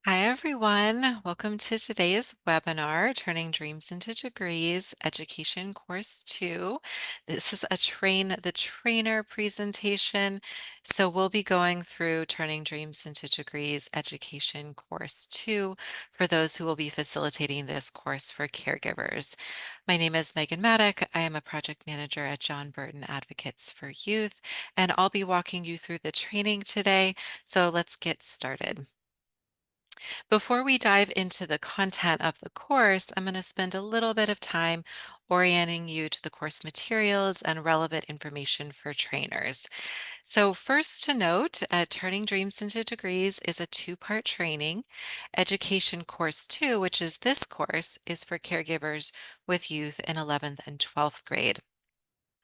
Hi, everyone. Welcome to today's webinar, Turning Dreams into Degrees, Education Course 2. This is a Train the Trainer presentation. So we'll be going through Turning Dreams into Degrees, Education Course 2 for those who will be facilitating this course for caregivers. My name is Megan Maddock. I am a project manager at John Burton Advocates for Youth, and I'll be walking you through the training today. So let's get started. Before we dive into the content of the course, I'm going to spend a little bit of time orienting you to the course materials and relevant information for trainers. So first to note, Turning Dreams into Degrees is a two-part training. Education Course 2, which is this course, is for caregivers with youth in 11th and 12th grade.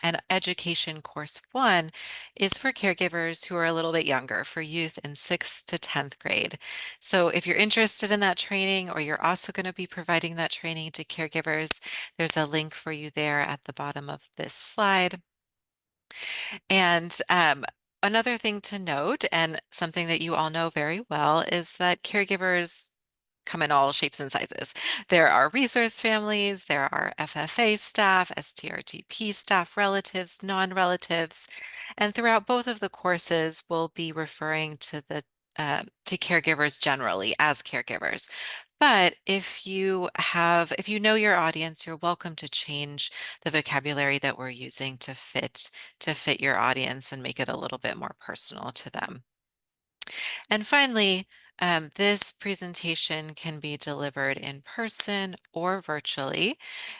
And Education Course 1 is for caregivers who are a little bit younger, for youth in 6th to 10th grade. So if you're interested in that training, or you're also going to be providing that training to caregivers, there's a link for you there at the bottom of this slide. And another thing to note, and something that you all know very well, is that caregivers come in all shapes and sizes. There are resource families, there are FFA staff, STRTP staff, relatives, non-relatives, and throughout both of the courses, we'll be referring to the to caregivers generally as caregivers. But if you know your audience, you're welcome to change the vocabulary that we're using to fit your audience and make it a little bit more personal to them. And finally, this presentation can be delivered in person or virtually,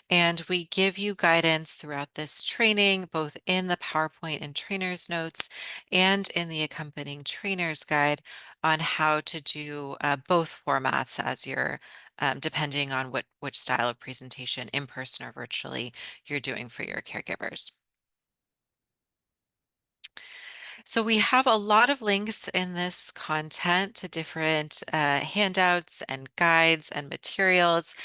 and we give you guidance throughout this training, both in the PowerPoint and trainer's notes and in the accompanying trainer's guide on how to do both formats as you're depending on which style of presentation, in person or virtually, you're doing for your caregivers. So we have a lot of links in this content to different handouts and guides and materials.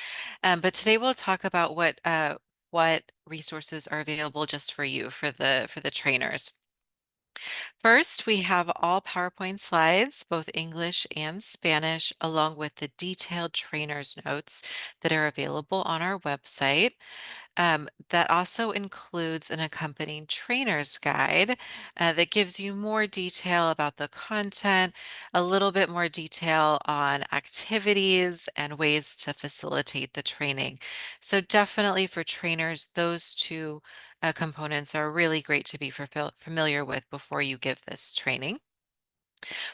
But today we'll talk about what resources are available just for you for the trainers. First, we have all PowerPoint slides, both English and Spanish, along with the detailed trainer's notes that are available on our website. That also includes an accompanying trainer's guide that gives you more detail about the content, a little bit more detail on activities and ways to facilitate the training. So definitely for trainers, those two components are really great to be familiar with before you give this training.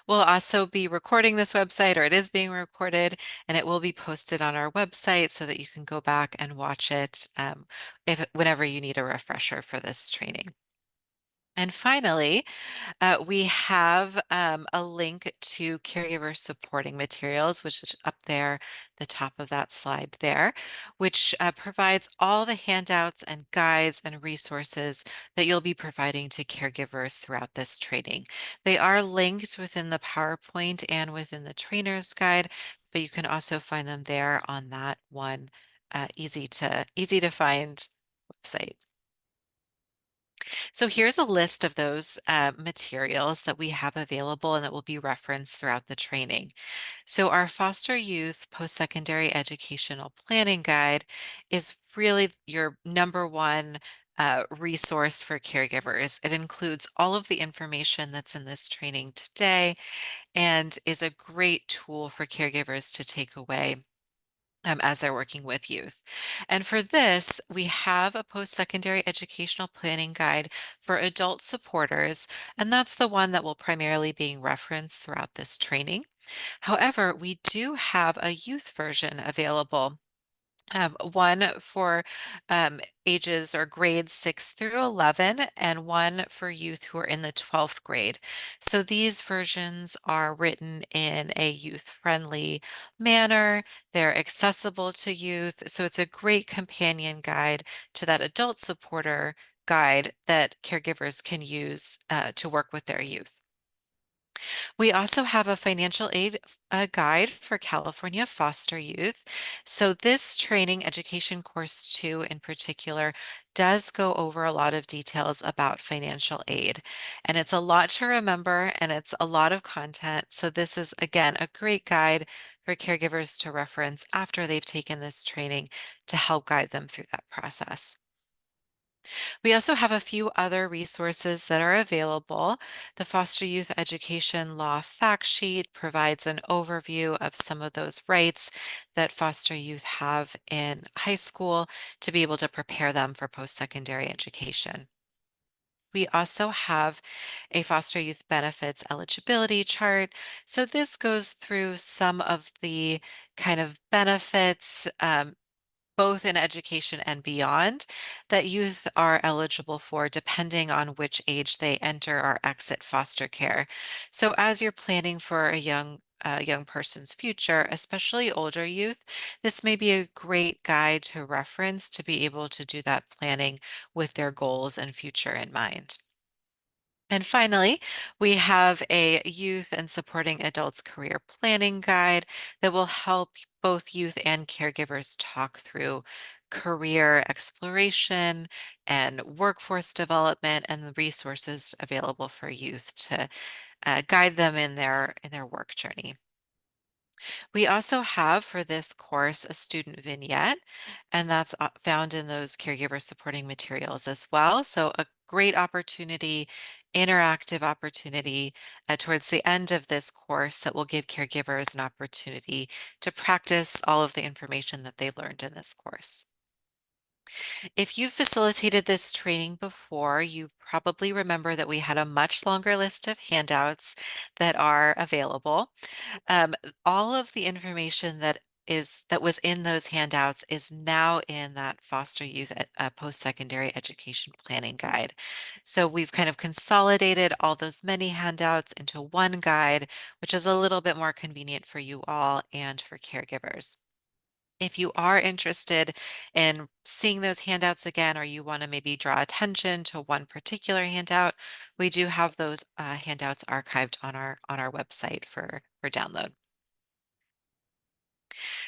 We'll also be recording this website, or it is being recorded, and it will be posted on our website so that you can go back and watch it whenever you need a refresher for this training. And finally, we have a link to caregiver supporting materials, which is up there, the top of that slide there, which provides all the handouts and guides and resources that you'll be providing to caregivers throughout this training. They are linked within the PowerPoint and within the trainer's guide, but you can also find them there on that one easy to find website. So here's a list of those materials that we have available and that will be referenced throughout the training. So our Foster Youth Postsecondary Educational Planning Guide is really your number one resource for caregivers. It includes all of the information that's in this training today and is a great tool for caregivers to take away as they're working with youth. And for this, we have a post-secondary educational planning guide for adult supporters, and that's the one that will primarily being referenced throughout this training. However, we do have a youth version available, one for ages or grades 6 through 11, and one for youth who are in the 12th grade. So these versions are written in a youth-friendly manner. They're accessible to youth. So it's a great companion guide to that adult supporter guide that caregivers can use to work with their youth. We also have a financial aid guide for California foster youth. So this training education course two in particular does go over a lot of details about financial aid. And it's a lot to remember and it's a lot of content. So this is again a great guide for caregivers to reference after they've taken this training to help guide them through that process. We also have a few other resources that are available. The Foster Youth Education Law Fact Sheet provides an overview of some of those rights that foster youth have in high school to be able to prepare them for post-secondary education. We also have a foster youth benefits eligibility chart. So this goes through some of the kind of benefits both in education and beyond, that youth are eligible for depending on which age they enter or exit foster care. So as you're planning for a young person's future, especially older youth, this may be a great guide to reference to be able to do that planning with their goals and future in mind. And finally, we have a youth and supporting adults career planning guide that will help both youth and caregivers talk through career exploration and workforce development and the resources available for youth to guide them in their work journey. We also have for this course a student vignette, and that's found in those caregiver supporting materials as well. So a great opportunity, interactive opportunity towards the end of this course that will give caregivers an opportunity to practice all of the information that they learned in this course. If you facilitated this training before, you probably remember that we had a much longer list of handouts that are available. Um, all of the information that was in those handouts is now in that foster youth post-secondary education planning guide. So we've kind of consolidated all those many handouts into one guide, which is a little bit more convenient for you all and for caregivers. If you are interested in seeing those handouts again, or you want to maybe draw attention to one particular handout, we do have those handouts archived on our website for download.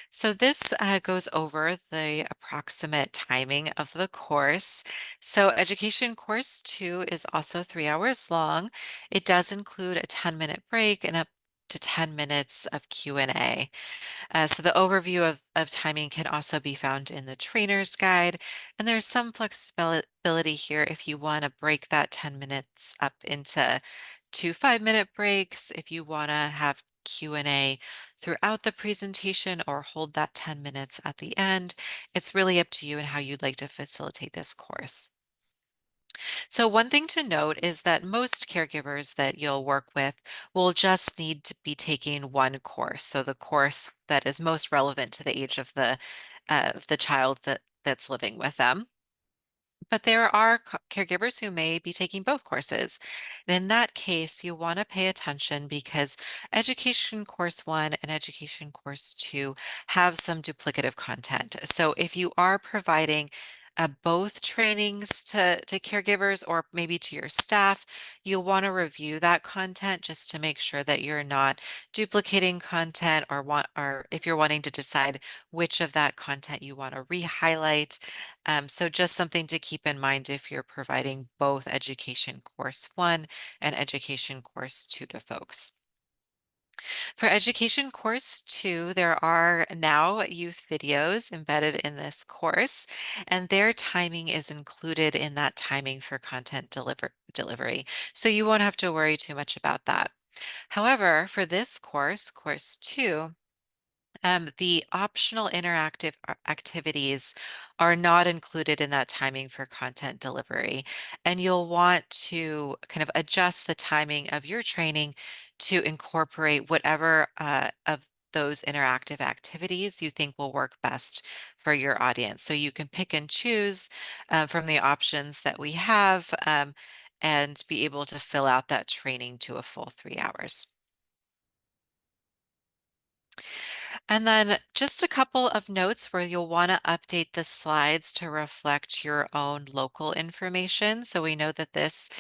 So this goes over the approximate timing of the course. So education course two is also 3 hours long. It does include a 10-minute break and up to 10 minutes of Q&A. So the overview of timing can also be found in the trainer's guide, and there's some flexibility here if you want to break that 10 minutes up into 2 5-minute breaks, if you want to have Q&A throughout the presentation or hold that 10 minutes at the end. It's really up to you and how you'd like to facilitate this course. So one thing to note is that most caregivers that you'll work with will just need to be taking one course. So the course that is most relevant to the age of the child that's living with them. But there are caregivers who may be taking both courses. And in that case, you want to pay attention because Education Course 1 and Education Course 2 have some duplicative content. So if you are providing both trainings to caregivers or maybe to your staff, you'll want to review that content just to make sure that you're not duplicating content or if you're wanting to decide which of that content you want to re-highlight. So just something to keep in mind if you're providing both Education Course 1 and Education Course 2 to folks. For Education Course 2, there are now youth videos embedded in this course, and their timing is included in that timing for content delivery. So you won't have to worry too much about that. However, for this course, Course 2, the optional interactive activities are not included in that timing for content delivery. And you'll want to kind of adjust the timing of your training to incorporate whatever of those interactive activities you think will work best for your audience. So you can pick and choose from the options that we have and be able to fill out that training to a full 3 hours. And then just a couple of notes where you'll want to update the slides to reflect your own local information. So we know that this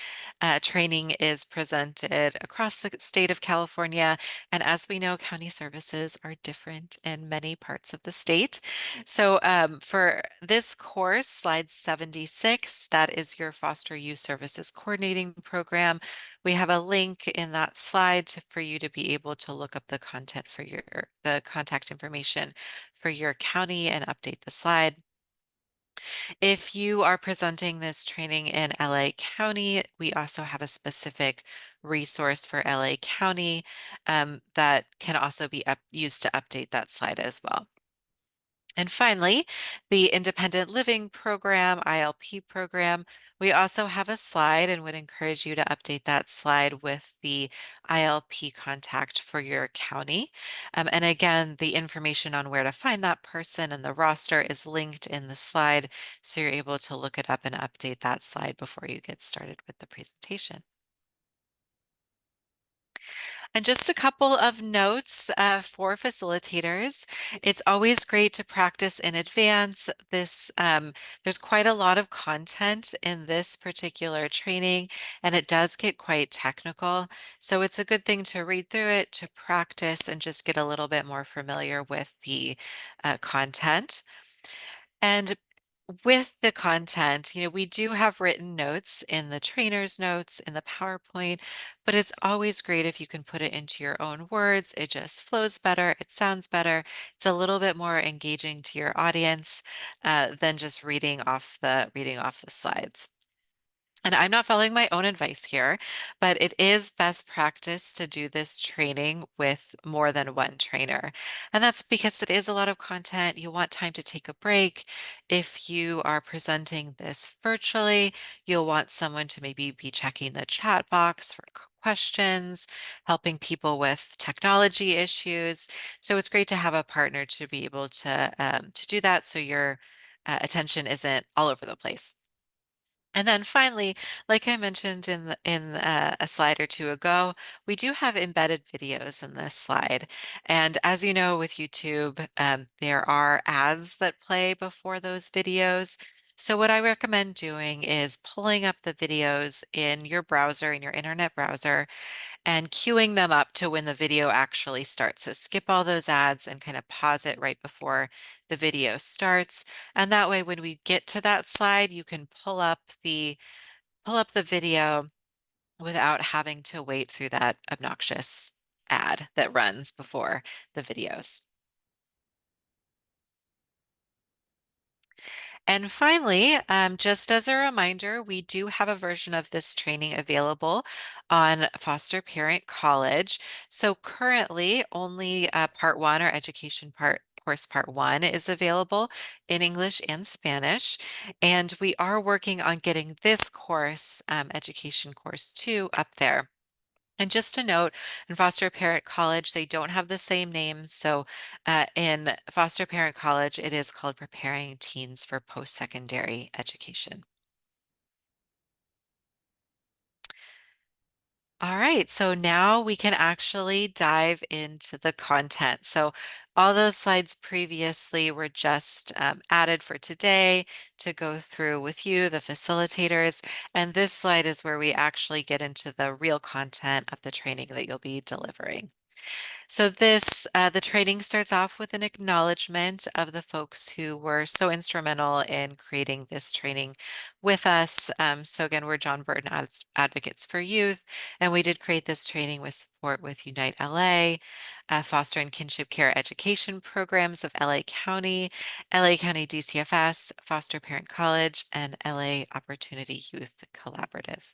training is presented across the state of California. And as we know, county services are different in many parts of the state. So for this course, slide 76, that is your foster youth services coordinating program. We have a link in that slide for you to be able to look up the content for the contact information for your county and update the slide. If you are presenting this training in LA County, we also have a specific resource for LA County that can also be used to update that slide as well. And finally, the Independent Living Program, ILP program, we also have a slide and would encourage you to update that slide with the ILP contact for your county. And again, the information on where to find that person and the roster is linked in the slide, so you're able to look it up and update that slide before you get started with the presentation. And just a couple of notes for facilitators. It's always great to practice in advance. There's quite a lot of content in this particular training, and it does get quite technical. So it's a good thing to read through it, to practice, and just get a little bit more familiar with the content. And with the content, we do have written notes in the trainer's notes in the PowerPoint, but it's always great if you can put it into your own words. It just flows better. It sounds better. It's a little bit more engaging to your audience than just reading off the slides. And I'm not following my own advice here, but it is best practice to do this training with more than one trainer. And that's because it is a lot of content. You want time to take a break. If you are presenting this virtually, you'll want someone to maybe be checking the chat box for questions, helping people with technology issues. So it's great to have a partner to be able to do that so your attention isn't all over the place. And then finally, like I mentioned in a slide or two ago, we do have embedded videos in this slide. And as you know, with YouTube, there are ads that play before those videos. So what I recommend doing is pulling up the videos in your browser, in your internet browser, and queuing them up to when the video actually starts. So skip all those ads and kind of pause it right before the video starts. And that way, when we get to that slide, you can pull up the video without having to wait through that obnoxious ad that runs before the videos. And finally, just as a reminder, we do have a version of this training available on Foster Parent College. So currently, only part one or education course part one is available in English and Spanish. And we are working on getting this course, education course two, up there. And just a note, in foster parent college, they don't have the same names. So in foster parent college, it is called Preparing Teens for Post-Secondary Education. All right, so now we can actually dive into the content. So all those slides previously were just added for today to go through with you, the facilitators. And this slide is where we actually get into the real content of the training that you'll be delivering. So the training starts off with an acknowledgement of the folks who were so instrumental in creating this training with us. So again, we're John Burton Advocates for Youth, and we did create this training with support with Unite LA, Foster and Kinship Care Education Programs of LA County DCFS, Foster Parent College, and LA Opportunity Youth Collaborative.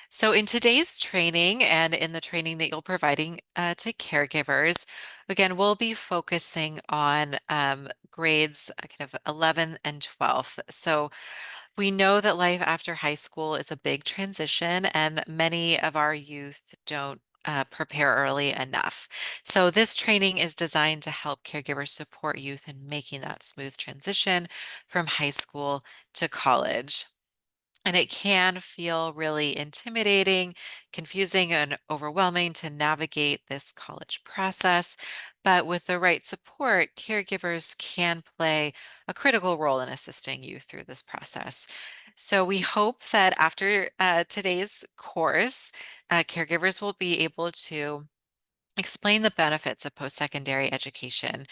So in today's training and in the training that you'll providing to caregivers, again, we'll be focusing on grades kind of 11 and 12th. So we know that life after high school is a big transition and many of our youth don't prepare early enough. So this training is designed to help caregivers support youth in making that smooth transition from high school to college. And it can feel really intimidating, confusing, and overwhelming to navigate this college process. But with the right support, caregivers can play a critical role in assisting you through this process. So we hope that after today's course, caregivers will be able to explain the benefits of post-secondary education,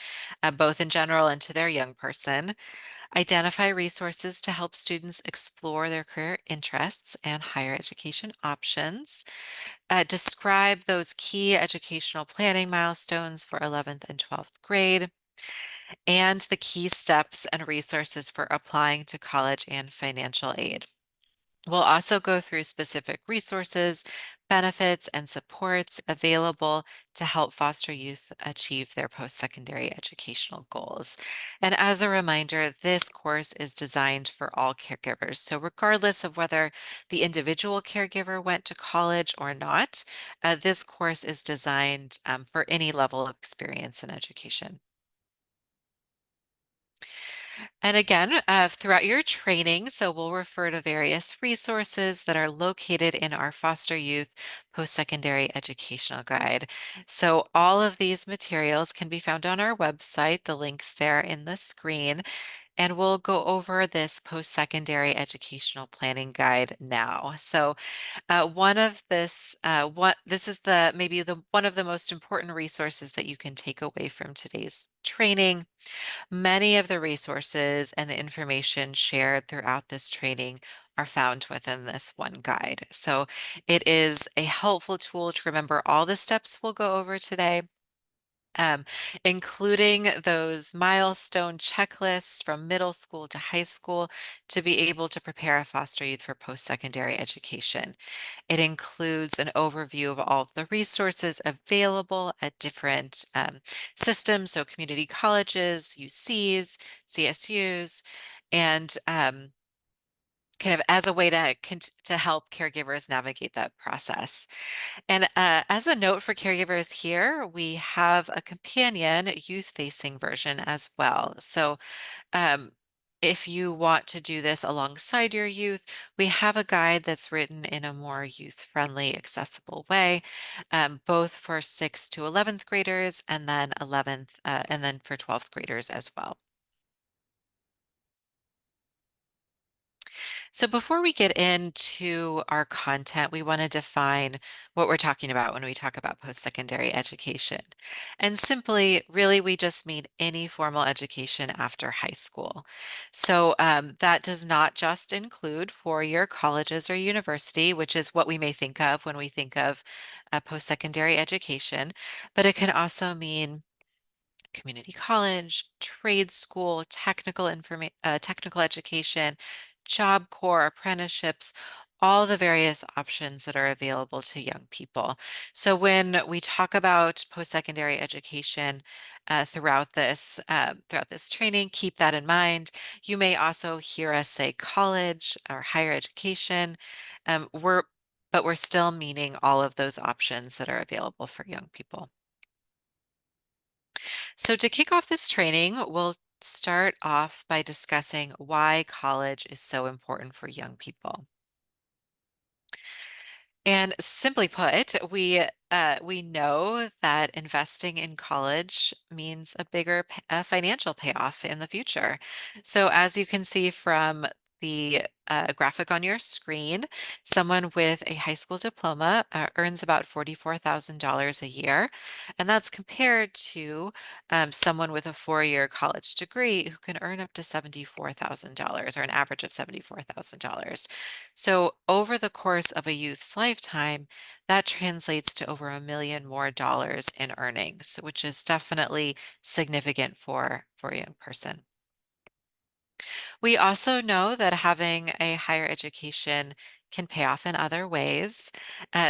both in general and to their young person. Identify resources to help students explore their career interests and higher education options. Describe those key educational planning milestones for 11th and 12th grade, and the key steps and resources for applying to college and financial aid. We'll also go through specific resources, benefits, and supports available to help foster youth achieve their post-secondary educational goals. And as a reminder, this course is designed for all caregivers. So regardless of whether the individual caregiver went to college or not, this course is designed for any level of experience in education. And again, throughout your training, so we'll refer to various resources that are located in our Foster Youth Post-Secondary Educational Guide. So all of these materials can be found on our website, the links there in the screen, and we'll go over this post-secondary educational planning guide now. So one of this, what this is the maybe the one of the most important resources that you can take away from today's training. Many of the resources and the information shared throughout this training are found within this one guide. So it is a helpful tool to remember all the steps we'll go over today, um, including those milestone checklists from middle school to high school to be able to prepare a foster youth for post-secondary education. It includes an overview of all of the resources available at different systems, so community colleges, UCs, CSUs, and kind of as a way to help caregivers navigate that process. And as a note for caregivers here, we have a companion youth-facing version as well. So um, if you want to do this alongside your youth, we have a guide that's written in a more youth-friendly, accessible way, both for 6th to 11th graders and then 11th, and then for 12th graders as well. So before we get into our content, we want to define what we're talking about when we talk about post-secondary education. And simply, really, we just mean any formal education after high school. So that does not just include four-year colleges or university, which is what we may think of when we think of post-secondary education, but it can also mean community college, trade school, technical education, Job Corps, apprenticeships, all the various options that are available to young people. So when we talk about post-secondary education throughout this training, keep that in mind. You may also hear us say college or higher education. Um, we're but we're still meaning all of those options that are available for young people. So to kick off this training, we'll start off by discussing why college is so important for young people. And simply put, we know that investing in college means a bigger financial payoff in the future. So as you can see from the graphic on your screen, someone with a high school diploma earns about $44,000 a year, and that's compared to someone with a four-year college degree who can earn up to $74,000 or an average of $74,000. So over the course of a youth's lifetime, that translates to over $1 million more in earnings, which is definitely significant for a young person. We also know that having a higher education can pay off in other ways.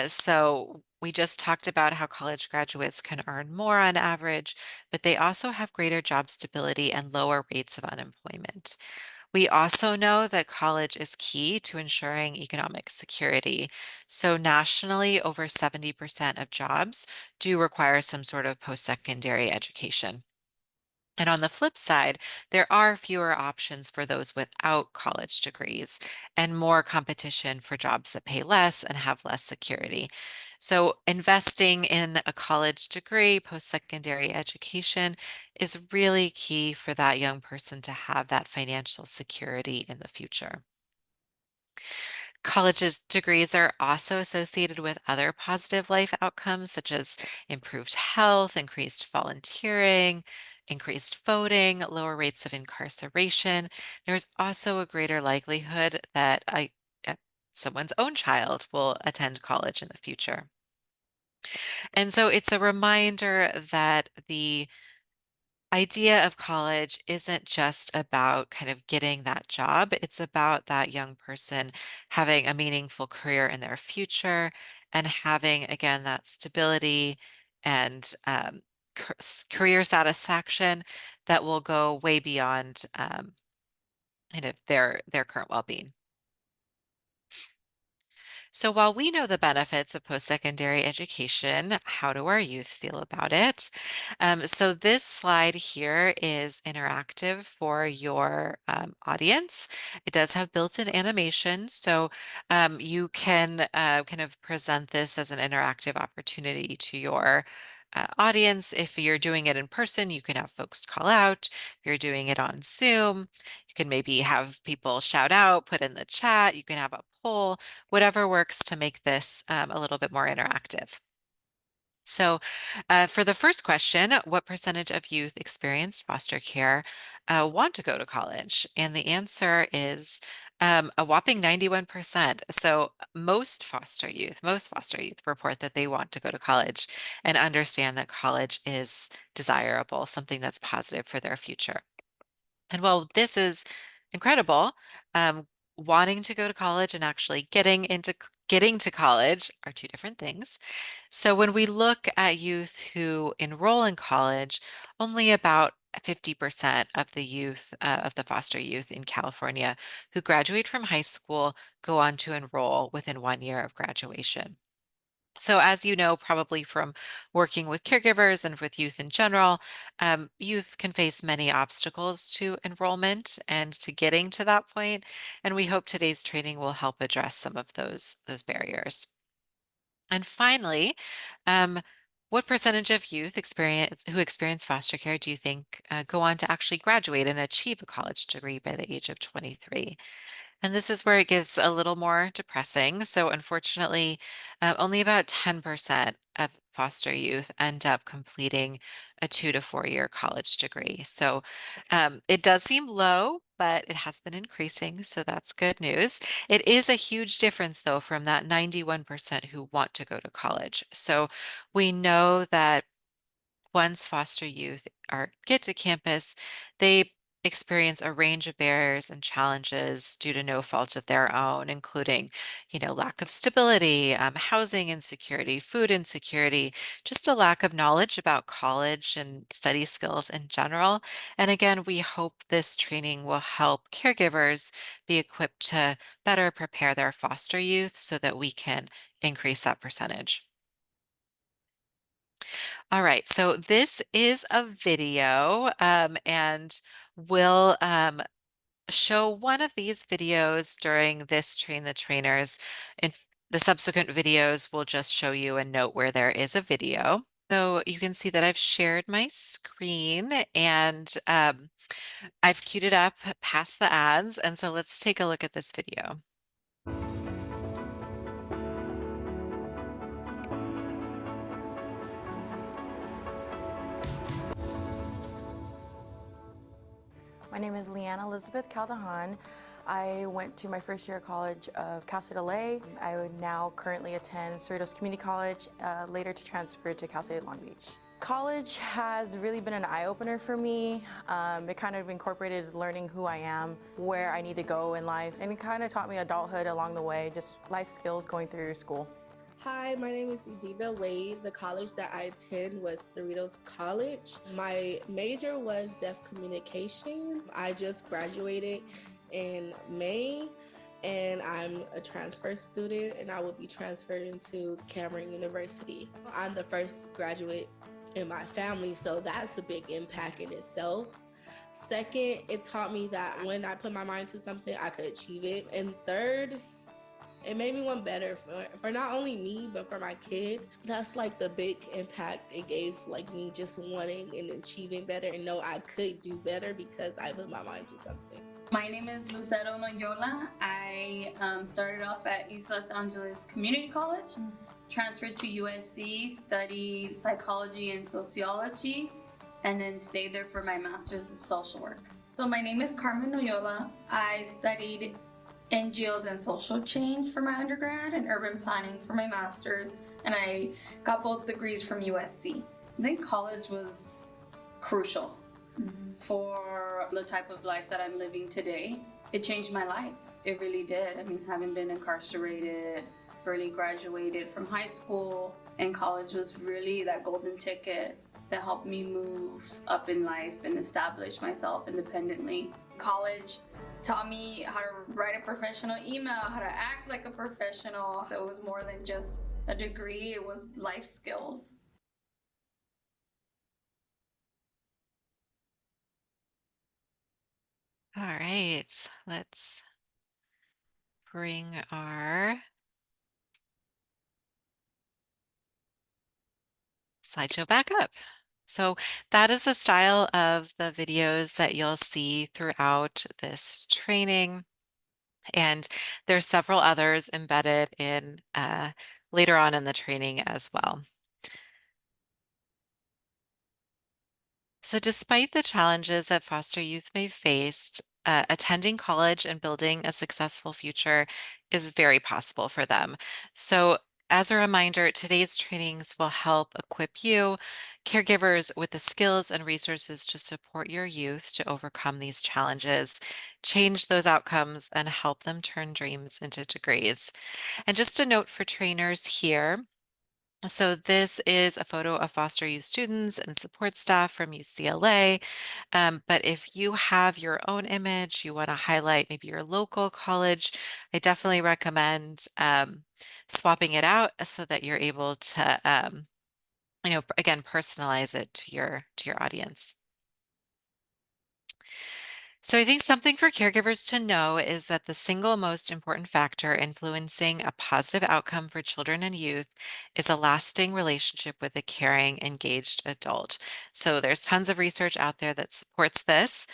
So we just talked about how college graduates can earn more on average, but they also have greater job stability and lower rates of unemployment. We also know that college is key to ensuring economic security. So nationally, over 70% of jobs do require some sort of post-secondary education. And on the flip side, there are fewer options for those without college degrees and more competition for jobs that pay less and have less security. So, investing in a college degree, post-secondary education is really key for that young person to have that financial security in the future. College's degrees are also associated with other positive life outcomes, such as improved health, increased volunteering, increased voting, lower rates of incarceration. There's also a greater likelihood that uh, someone's own child will attend college in the future. And so it's a reminder that the idea of college isn't just about kind of getting that job. It's about that young person having a meaningful career in their future and having, again, that stability and career satisfaction that will go way beyond kind of their current well-being. So while we know the benefits of post-secondary education, how do our youth feel about it? So this slide here is interactive for your audience. It does have built-in animation, so you can kind of present this as an interactive opportunity to your audience. If you're doing it in person, you can have folks call out. If you're doing it on Zoom, you can maybe have people shout out, put in the chat. You can have a poll, whatever works to make this a little bit more interactive. So, for the first question, what percentage of youth experienced foster care want to go to college? And the answer is a whopping 91%. So, most foster youth report that they want to go to college and understand that college is desirable, something that's positive for their future. And while this is incredible, um, wanting to go to college and actually getting to college are two different things. So when we look at youth who enroll in college, only about 50% of the youth of the foster youth in California who graduate from high school go on to enroll within 1 year of graduation. So, as you know, probably from working with caregivers and with youth in general, youth can face many obstacles to enrollment and to getting to that point. And we hope today's training will help address some of those barriers. And finally, um, what percentage of youth who experience foster care do you think go on to actually graduate and achieve a college degree by the age of 23? And this is where it gets a little more depressing. So, unfortunately, only about 10% of foster youth end up completing a 2 to 4 year college degree. So, it does seem low, but it has been increasing. So, that's good news. It is a huge difference, though, from that 91% who want to go to college. So, we know that once foster youth get to campus, they experience a range of barriers and challenges due to no fault of their own, including, lack of stability, housing insecurity, food insecurity, just a lack of knowledge about college and study skills in general. And again, we hope this training will help caregivers be equipped to better prepare their foster youth so that we can increase that percentage. All right, so this is a video, and we'll show one of these videos during this Train the Trainers. And the subsequent videos will just show you a note where there is a video. So you can see that I've shared my screen and I've queued it up past the ads. And so let's take a look at this video. My name is Leanne Elizabeth Caldehan. I went to my first year of college of Cal State LA. I would now currently attend Cerritos Community College, later to transfer to Cal State Long Beach. College has really been an eye-opener for me. It kind of incorporated learning who I am, where I need to go in life, and it kind of taught me adulthood along the way, just life skills going through school. Hi, my name is Edina Wade. The college that I attend was Cerritos College. My major was deaf communication. I just graduated in May and I'm a transfer student and I will be transferring to Cameron University. I'm the first graduate in my family. So that's a big impact in itself. Second, it taught me that when I put my mind to something, I could achieve it. And third, it made me want better for not only me but for my kid. That's like the big impact it gave, like me just wanting and achieving better and know I could do better because I put my mind to something. My name is Lucero Noyola. I started off at East Los Angeles Community College, transferred to USC, studied psychology and sociology, and then stayed there for my master's in social work. So my name is Carmen Noyola. I studied NGOs and social change for my undergrad and urban planning for my master's, and I got both degrees from USC. I think college was crucial for the type of life that I'm living today. It changed my life. It really did. I mean, having been incarcerated, early graduated from high school, and college was really that golden ticket that helped me move up in life and establish myself independently. College taught me how to write a professional email, how to act like a professional. So it was more than just a degree, it was life skills. All right, let's bring our slideshow back up. So that is the style of the videos that you'll see throughout this training. And there's several others embedded in later on in the training as well. So despite the challenges that foster youth may face, attending college and building a successful future is very possible for them. So as a reminder, today's trainings will help equip you, caregivers, with the skills and resources to support your youth to overcome these challenges, change those outcomes, and help them turn dreams into degrees. And just a note for trainers here. So this is a photo of foster youth students and support staff from UCLA. But if you have your own image, you want to highlight maybe your local college, I definitely recommend swapping it out so that you're able to, again, personalize it to your audience. So I think something for caregivers to know is that the single most important factor influencing a positive outcome for children and youth is a lasting relationship with a caring, engaged adult. So there's tons of research out there that supports this.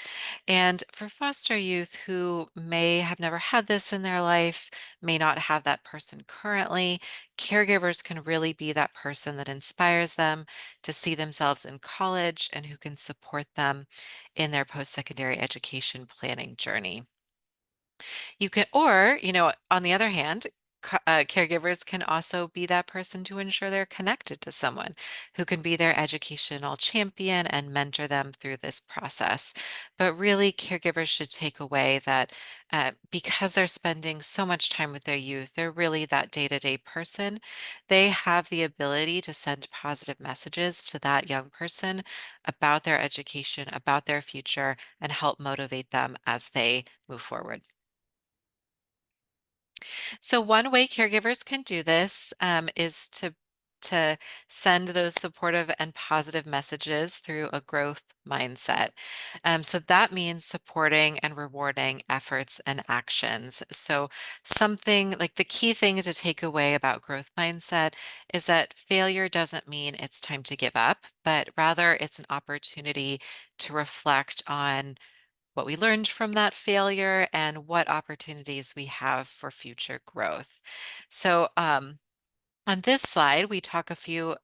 And for foster youth who may have never had this in their life, may not have that person currently, caregivers can really be that person that inspires them to see themselves in college and who can support them in their post-secondary education planning journey. You can, or, on the other hand, caregivers can also be that person to ensure they're connected to someone who can be their educational champion and mentor them through this process. But really, caregivers should take away that because they're spending so much time with their youth, they're really that day-to-day person. They have the ability to send positive messages to that young person about their education, about their future, and help motivate them as they move forward. So one way caregivers can do this is to send those supportive and positive messages through a growth mindset. So that means supporting and rewarding efforts and actions. So something like the key thing to take away about growth mindset is that failure doesn't mean it's time to give up, but rather it's an opportunity to reflect on what we learned from that failure and what opportunities we have for future growth. So, on this slide, we talk a few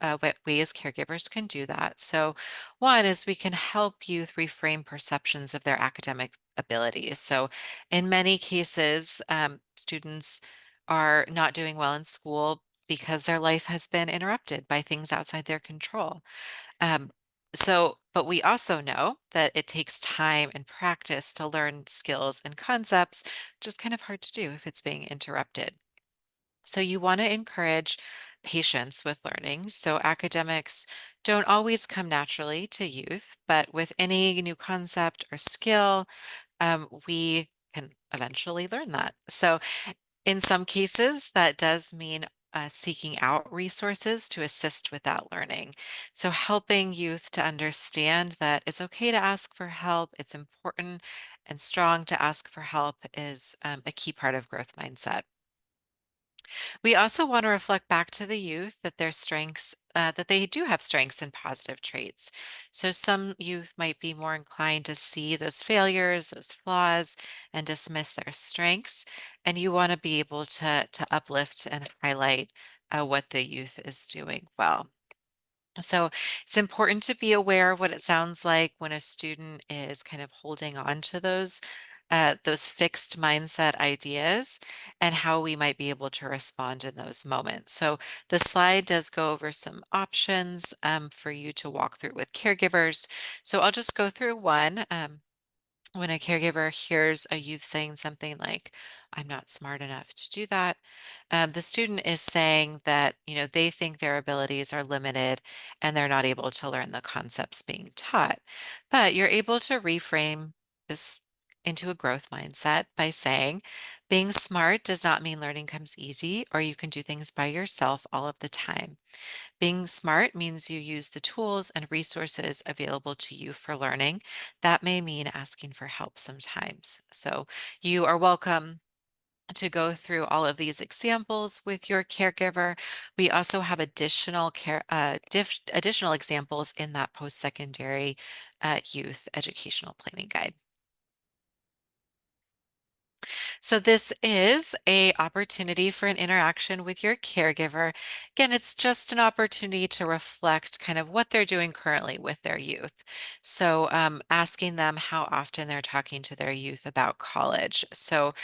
ways caregivers can do that. So, one is we can help youth reframe perceptions of their academic abilities. So, in many cases, students are not doing well in school because their life has been interrupted by things outside their control. Um, but we also know that it takes time and practice to learn skills and concepts, which is kind of hard to do if it's being interrupted. So you want to encourage patience with learning. So academics don't always come naturally to youth, but with any new concept or skill, we can eventually learn that. So in some cases, that does mean seeking out resources to assist with that learning. So, helping youth to understand that it's okay to ask for help, it's important and strong to ask for help is a key part of growth mindset. We also want to reflect back to the youth that their strengths, that they do have strengths and positive traits. So some youth might be more inclined to see those failures, those flaws, and dismiss their strengths. And you want to be able to uplift and highlight what the youth is doing well. So it's important to be aware of what it sounds like when a student is kind of holding on to those fixed mindset ideas and how we might be able to respond in those moments. So the slide does go over some options for you to walk through with caregivers. So I'll just go through one. When a caregiver hears a youth saying something like, I'm not smart enough to do that, the student is saying that, they think their abilities are limited and they're not able to learn the concepts being taught. But you're able to reframe this into a growth mindset by saying, being smart does not mean learning comes easy or you can do things by yourself all of the time. Being smart means you use the tools and resources available to you for learning. That may mean asking for help sometimes. So you are welcome to go through all of these examples with your caregiver. We also have additional examples in that post-secondary youth educational planning guide. So this is a opportunity for an interaction with your caregiver. Again, it's just an opportunity to reflect kind of what they're doing currently with their youth. So asking them how often they're talking to their youth about college. So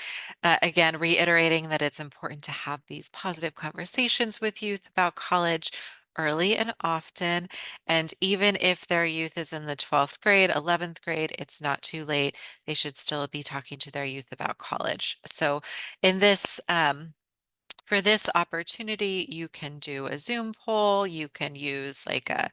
again, reiterating that it's important to have these positive conversations with youth about college early and often. And even if their youth is in the 12th grade, 11th grade, it's not too late. They should still be talking to their youth about college. So in this, for this opportunity, you can do a Zoom poll, you can use like a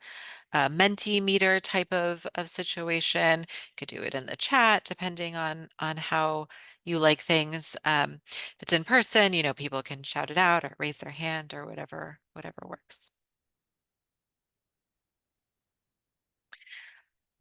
Mentimeter type of situation. You could do it in the chat, depending on how you like things. If it's in person, people can shout it out or raise their hand or whatever works.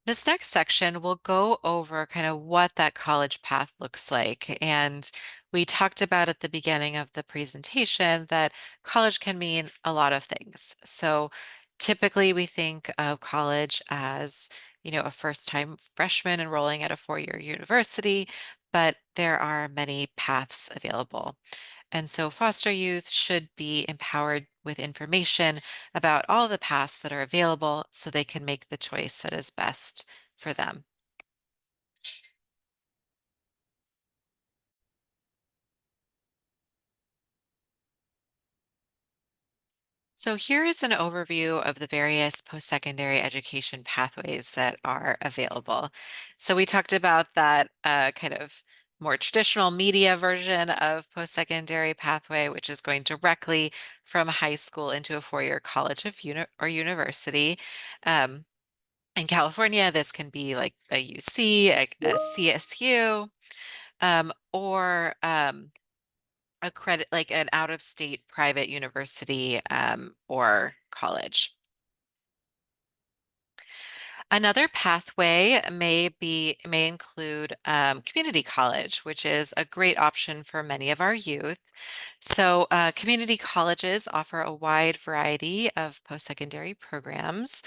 This next section will go over kind of what that college path looks like. And we talked about at the beginning of the presentation that college can mean a lot of things. So typically we think of college as, a first-time freshman enrolling at a four-year university, but there are many paths available. And so foster youth should be empowered with information about all the paths that are available so they can make the choice that is best for them. So here is an overview of the various post-secondary education pathways that are available. So we talked about that kind of more traditional media version of post-secondary pathway, which is going directly from high school into a four-year college or university. Um, in California, this can be like a UC, a CSU, or a credit like an out-of-state private university or college. Another pathway may include community college, which is a great option for many of our youth. So community colleges offer a wide variety of post-secondary programs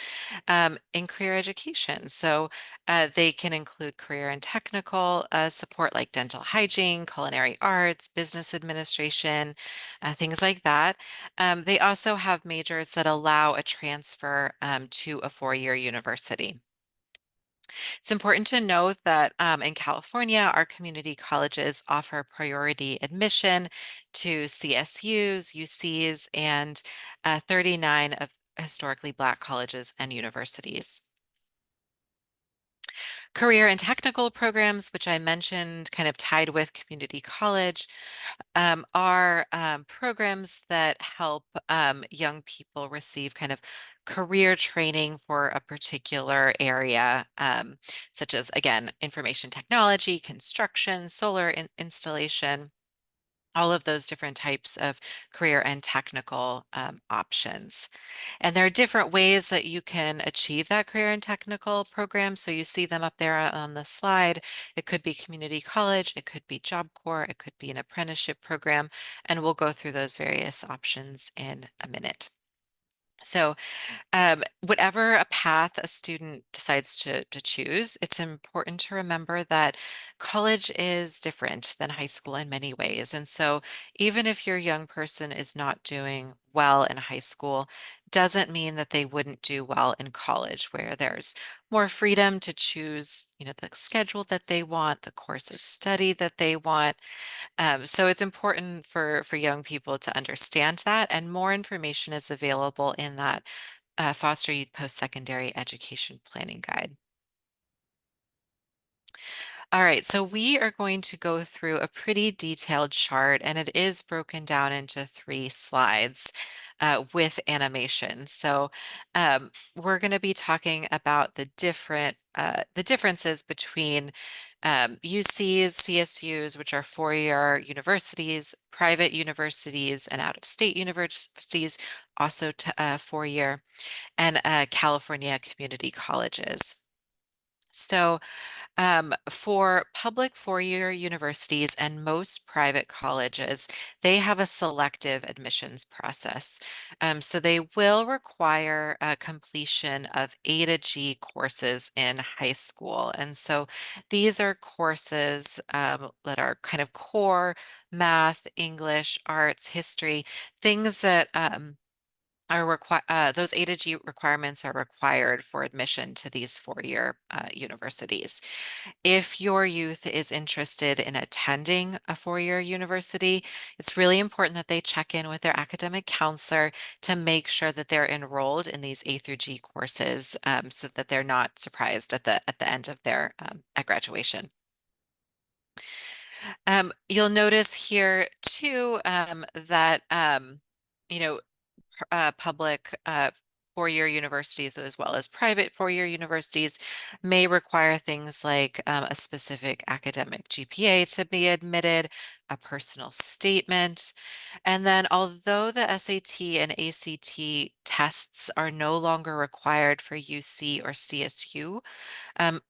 in career education. So they can include career and technical support like dental hygiene, culinary arts, business administration, things like that. They also have majors that allow a transfer to a four-year university. It's important to note that in California, our community colleges offer priority admission to CSUs, UCs, and 39 of historically Black colleges and universities. Career and technical programs, which I mentioned kind of tied with community college, are programs that help young people receive kind of career training for a particular area, such as, again, information technology, construction, solar installation. all of those different types of career and technical options. And there are different ways that you can achieve that career and technical program. So you see them up there on the slide. It could be community college, it could be Job Corps, it could be an apprenticeship program, and we'll go through those various options in a minute. So whatever a path a student decides to choose, it's important to remember that college is different than high school in many ways. And so even if your young person is not doing well in high school, doesn't mean that they wouldn't do well in college, where there's more freedom to choose, the schedule that they want, the course of study that they want. So it's important for young people to understand that, and more information is available in that Foster Youth Post-Secondary Education Planning Guide. All right, so we are going to go through a pretty detailed chart, and it is broken down into 3 slides with animation. So we're going to be talking about the differences between UCs, CSUs, which are four-year universities, private universities, and out-of-state universities, also 4-year, and California community colleges. So for public four-year universities and most private colleges, they have a selective admissions process. So they will require completion of A to G courses in high school. And so these are courses that are kind of core math, English, arts, history, things that those A to G requirements are required for admission to these four-year universities. If your youth is interested in attending a four-year university, it's really important that they check in with their academic counselor to make sure that they're enrolled in these A through G courses, so that they're not surprised at the end of their at graduation. You'll notice here too that you know public four-year universities as well as private four-year universities may require things like a specific academic GPA to be admitted, a personal statement, and then although the SAT and ACT tests are no longer required for UC or CSU,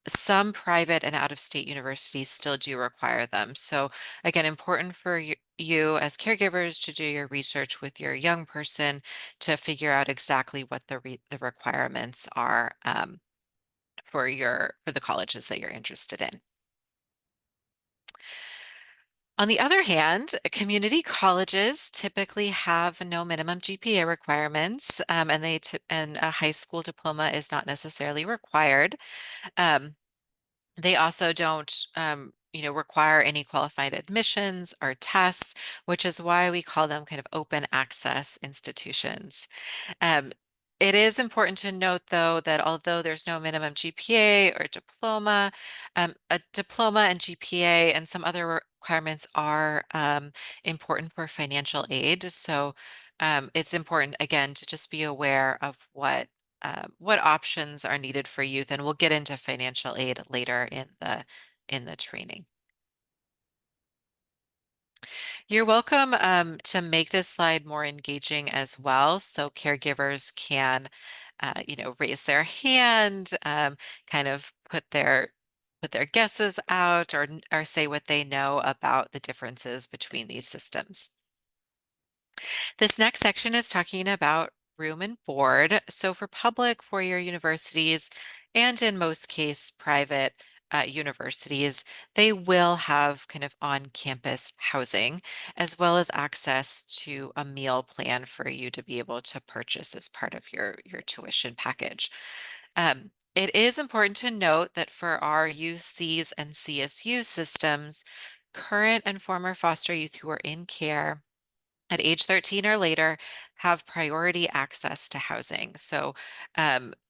some private and out-of-state universities still do require them. So again, important for you as caregivers to do your research with your young person to figure out exactly what the requirements are for the colleges that you're interested in. On the other hand, community colleges typically have no minimum GPA requirements, and a high school diploma is not necessarily required. Um, They also don't, require any qualified admissions or tests, which is why we call them kind of open access institutions. Um, it is important to note, though, that although there's no minimum GPA or diploma, a diploma and GPA and some other requirements are important for financial aid. So it's important, again, to just be aware of what options are needed for youth, and we'll get into financial aid later in the training. You're welcome to make this slide more engaging as well, so caregivers can, raise their hand, kind of put their guesses out, or say what they know about the differences between these systems. This next section is talking about room and board. So for public four-year universities, and in most case private universities, they will have kind of on-campus housing, as well as access to a meal plan for you to be able to purchase as part of your tuition package. It is important to note that for our UCs and CSU systems, current and former foster youth who are in care at age 13 or later have priority access to housing. So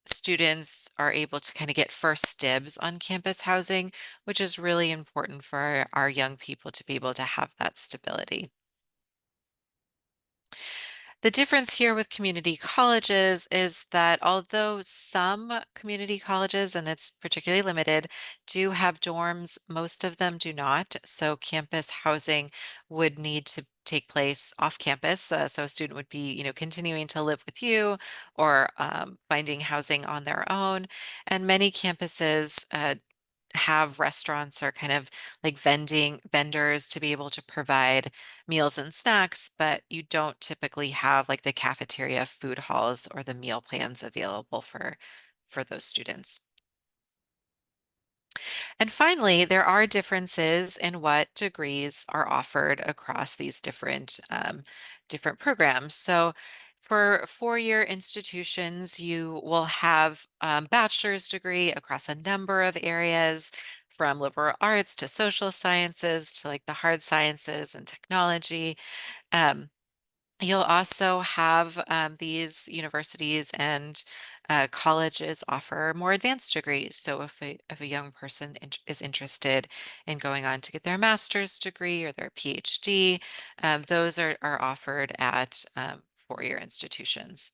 students are able to kind of get first dibs on campus housing, which is really important for our young people to be able to have that stability. The difference here with community colleges is that although some community colleges, and it's particularly limited, do have dorms, most of them do not. So campus housing would need to take place off campus. So a student would be, continuing to live with you or finding housing on their own. And many campuses have restaurants or kind of like vendors to be able to provide meals and snacks, but you don't typically have like the cafeteria food halls or the meal plans available for those students. And finally, there are differences in what degrees are offered across these different programs. So for four-year institutions, you will have bachelor's degree across a number of areas, from liberal arts to social sciences to like the hard sciences and technology. Um, You'll also have these universities and colleges offer more advanced degrees. So if a young person is interested in going on to get their master's degree or their PhD, those are offered at four-year institutions.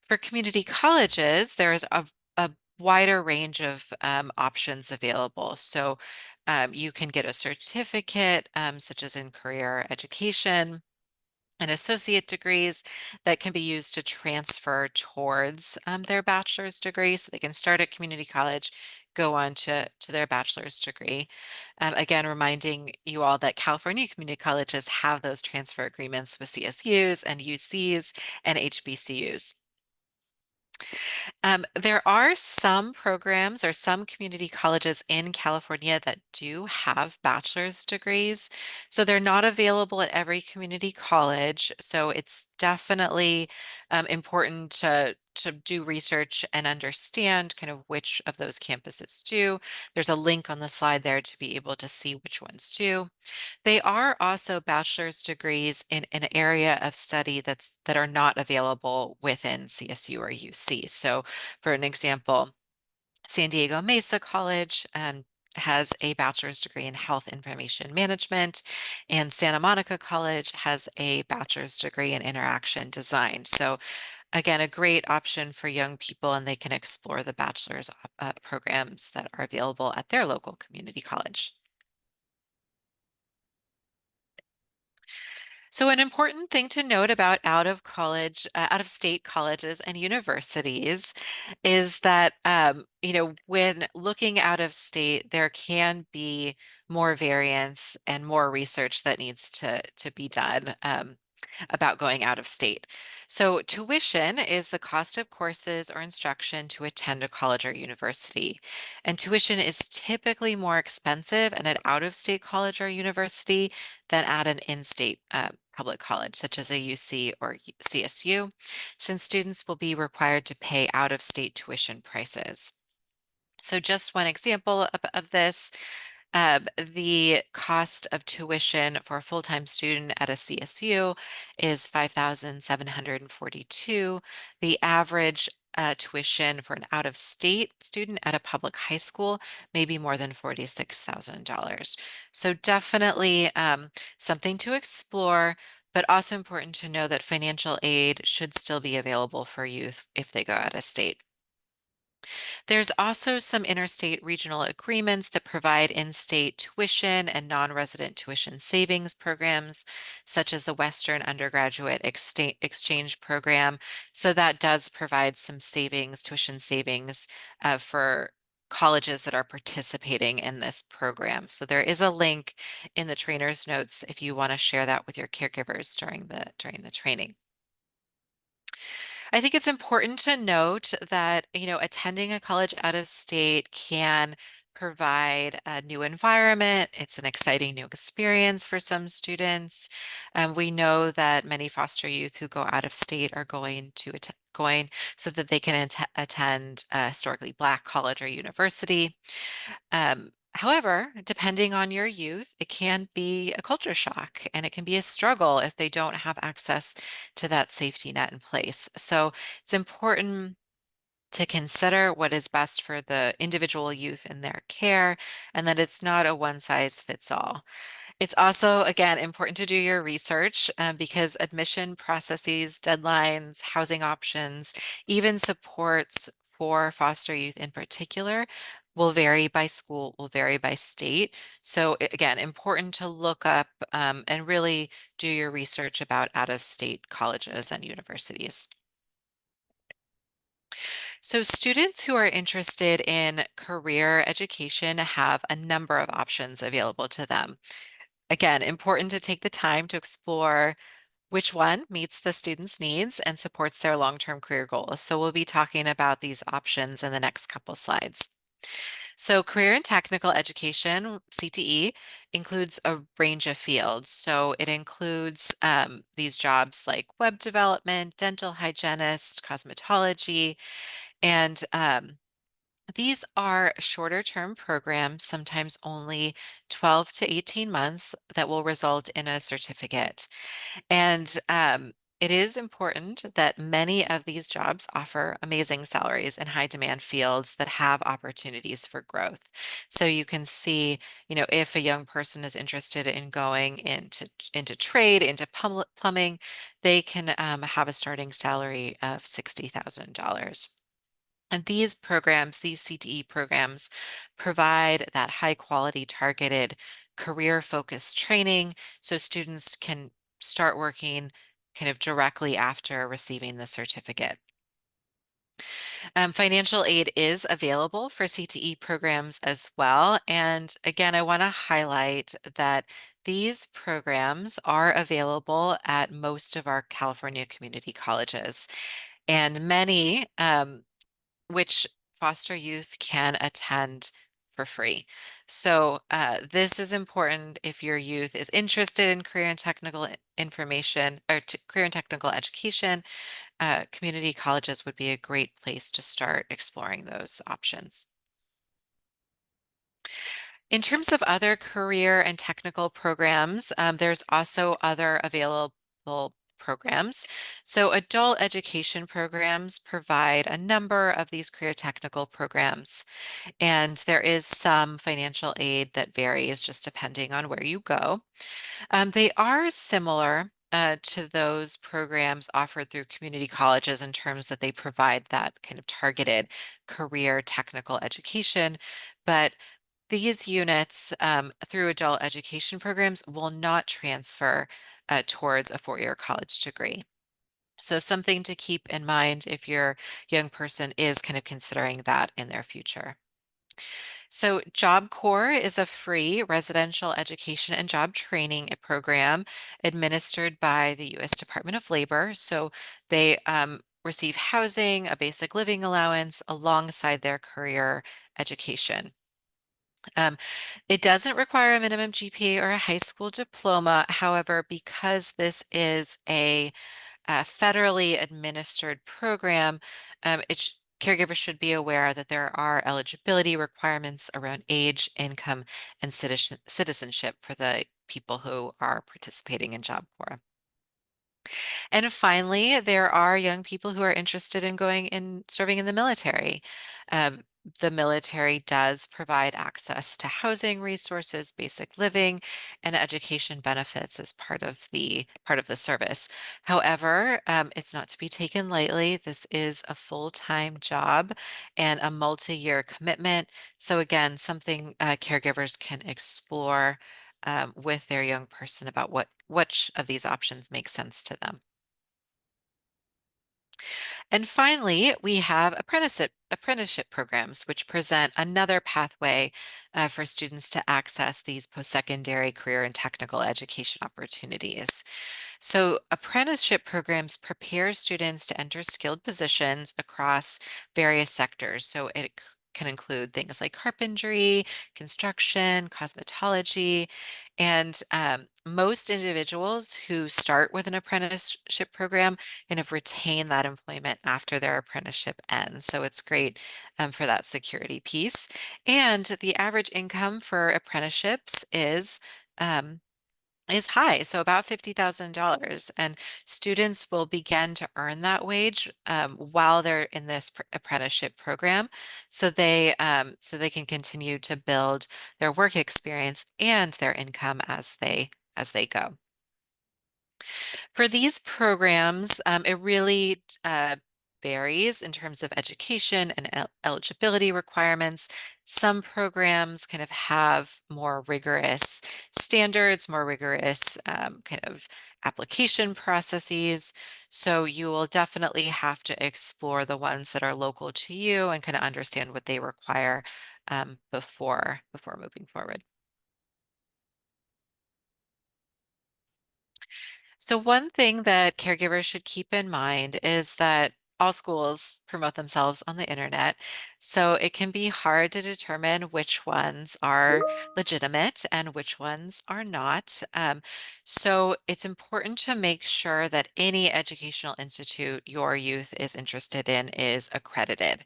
For community colleges, there's a wider range of options available. So you can get a certificate, such as in career education and associate degrees that can be used to transfer towards their bachelor's degree. So they can start at community college, go on to their bachelor's degree. Again, reminding you all that California community colleges have those transfer agreements with CSUs and UCs and HBCUs. There are some programs or some community colleges in California that do have bachelor's degrees. So they're not available at every community college. So it's definitely important to do research and understand kind of which of those campuses do. There's a link on the slide there to be able to see which ones do. They are also bachelor's degrees in an area of study that are not available within CSU or UC. So for an example, San Diego Mesa College has a bachelor's degree in health information management, and Santa Monica College has a bachelor's degree in interaction design. So again, a great option for young people, and they can explore the bachelor's programs that are available at their local community college. So an important thing to note about out of state colleges and universities is that, when looking out of state, there can be more variance and more research that needs to be done about going out of state. So tuition is the cost of courses or instruction to attend a college or university. And tuition is typically more expensive at an out-of-state college or university than at an in-state public college, such as a UC or CSU, since students will be required to pay out-of-state tuition prices. So just one example of this, the cost of tuition for a full-time student at a CSU is 5,742. The average tuition for an out-of-state student at a public high school may be more than $46,000. So definitely something to explore, but also important to know that financial aid should still be available for youth if they go out of state. There's also some interstate regional agreements that provide in-state tuition and non-resident tuition savings programs, such as the Western Undergraduate Exchange Program. So that does provide some savings, tuition savings, for colleges that are participating in this program. So there is a link in the trainer's notes if you want to share that with your caregivers during the training. I think it's important to note that, attending a college out of state can provide a new environment. It's an exciting new experience for some students. We know that many foster youth who go out of state are going so that they can attend a historically Black college or university. However, depending on your youth, it can be a culture shock and it can be a struggle if they don't have access to that safety net in place. So it's important to consider what is best for the individual youth in their care and that it's not a one size fits all. It's also, again, important to do your research because admission processes, deadlines, housing options, even supports for foster youth in particular will vary by school, will vary by state. So again, important to look up and really do your research about out-of-state colleges and universities. So students who are interested in career education have a number of options available to them. Again, important to take the time to explore which one meets the student's needs and supports their long-term career goals. So we'll be talking about these options in the next couple slides. So career and technical education, CTE, includes a range of fields. So it includes these jobs like web development, dental hygienist, cosmetology, and these are shorter term programs, sometimes only 12 to 18 months, that will result in a certificate. And it is important that many of these jobs offer amazing salaries in high demand fields that have opportunities for growth. So you can see, if a young person is interested in going into trade, into plumbing, they can have a starting salary of $60,000. And these programs, these CTE programs, provide that high quality targeted career focused training so students can start working kind of directly after receiving the certificate. Financial aid is available for CTE programs as well. And again, I want to highlight that these programs are available at most of our California community colleges. And many which foster youth can attend for free. So this is important if your youth is interested in career and technical information or career and technical education. Community colleges would be a great place to start exploring those options. In terms of other career and technical programs, there's also other available programs. So adult education programs provide a number of these career technical programs, and there is some financial aid that varies just depending on where you go. They are similar to those programs offered through community colleges in terms that they provide that kind of targeted career technical education, but these units through adult education programs will not transfer towards a four-year college degree. So something to keep in mind if your young person is kind of considering that in their future. So Job Corps is a free residential education and job training program administered by the U.S. Department of Labor. So they receive housing, a basic living allowance alongside their career education. Um, it doesn't require a minimum GPA or a high school diploma. However, because this is a federally administered program, caregivers should be aware that there are eligibility requirements around age, income, and citizenship for the people who are participating in Job Corps. And finally, there are young people who are interested in going in serving in the military. Um, the military does provide access to housing resources, basic living, and education benefits as part of the service. However, it's not to be taken lightly. This is a full-time job and a multi-year commitment. So again, something caregivers can explore with their young person about which of these options make sense to them. And finally, we have apprenticeship programs, which present another pathway for students to access these post-secondary career and technical education opportunities. So apprenticeship programs prepare students to enter skilled positions across various sectors. So it can include things like carpentry, construction, cosmetology, and most individuals who start with an apprenticeship program kind of retain that employment after their apprenticeship ends. So it's great for that security piece. And the average income for apprenticeships is is high, so about $50,000, and students will begin to earn that wage while they're in this apprenticeship program, so they can continue to build their work experience and their income as they go. For these programs, it really varies in terms of education and eligibility requirements. Some programs kind of have more rigorous standards, more rigorous kind of application processes. So you will definitely have to explore the ones that are local to you and kind of understand what they require before moving forward. So one thing that caregivers should keep in mind is that all schools promote themselves on the internet, so it can be hard to determine which ones are legitimate and which ones are not. So it's important to make sure that any educational institute your youth is interested in is accredited,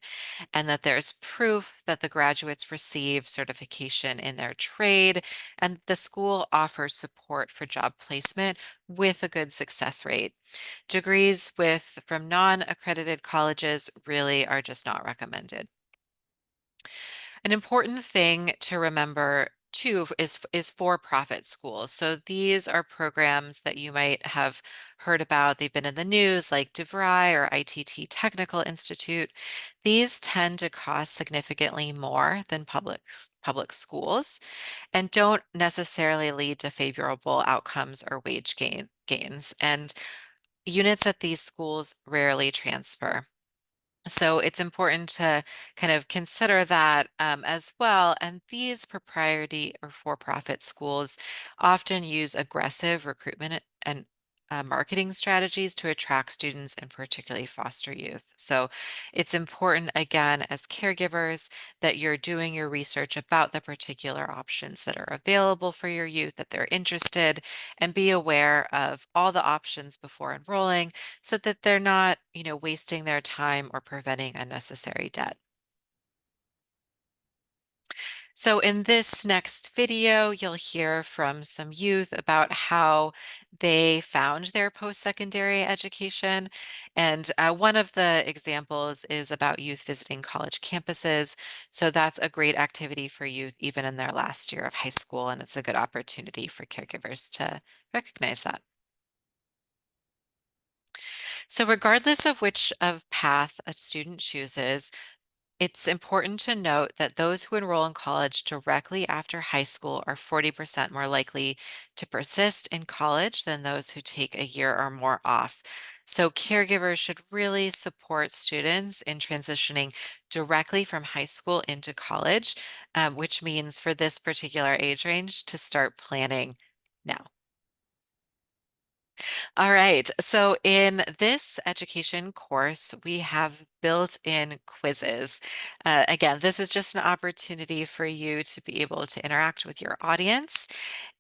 and that there's proof that the graduates receive certification in their trade, and the school offers support for job placement with a good success rate. Degrees from non-accredited colleges really are just not recommended. An important thing to remember too is for-profit schools. So these are programs that you might have heard about. They've been in the news, like DeVry or ITT Technical Institute. These tend to cost significantly more than public schools and don't necessarily lead to favorable outcomes or gains. And units at these schools rarely transfer. So it's important to kind of consider that as well. And these propriety or for-profit schools often use aggressive recruitment and marketing strategies to attract students and particularly foster youth. So it's important, again, as caregivers, that you're doing your research about the particular options that are available for your youth, that they're interested, and be aware of all the options before enrolling so that they're not, wasting their time or preventing unnecessary debt. So in this next video, you'll hear from some youth about how they found their post-secondary education. And one of the examples is about youth visiting college campuses. So that's a great activity for youth even in their last year of high school, and it's a good opportunity for caregivers to recognize that. So regardless of which of path a student chooses, it's important to note that those who enroll in college directly after high school are 40% more likely to persist in college than those who take a year or more off. So caregivers should really support students in transitioning directly from high school into college, which means for this particular age range to start planning now. All right. So in this education course, we have built-in quizzes. Again, this is just an opportunity for you to be able to interact with your audience.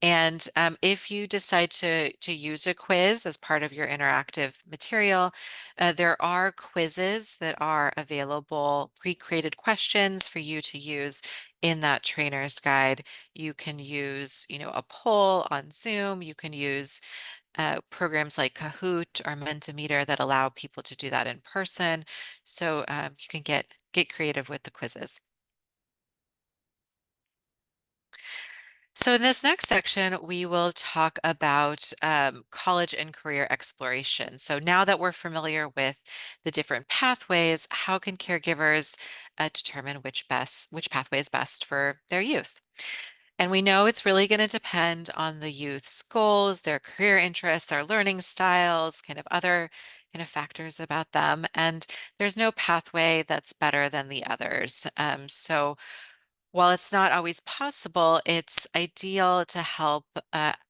And if you decide to use a quiz as part of your interactive material, there are quizzes that are available, pre-created questions for you to use in that trainer's guide. You can use, a poll on Zoom. You can use programs like Kahoot or Mentimeter that allow people to do that in person. So you can get creative with the quizzes. So in this next section, we will talk about college and career exploration. So now that we're familiar with the different pathways, how can caregivers determine which pathway is best for their youth? And we know it's really going to depend on the youth's goals, their career interests, their learning styles, kind of other kind of factors about them. And there's no pathway that's better than the others. So while it's not always possible, it's ideal to help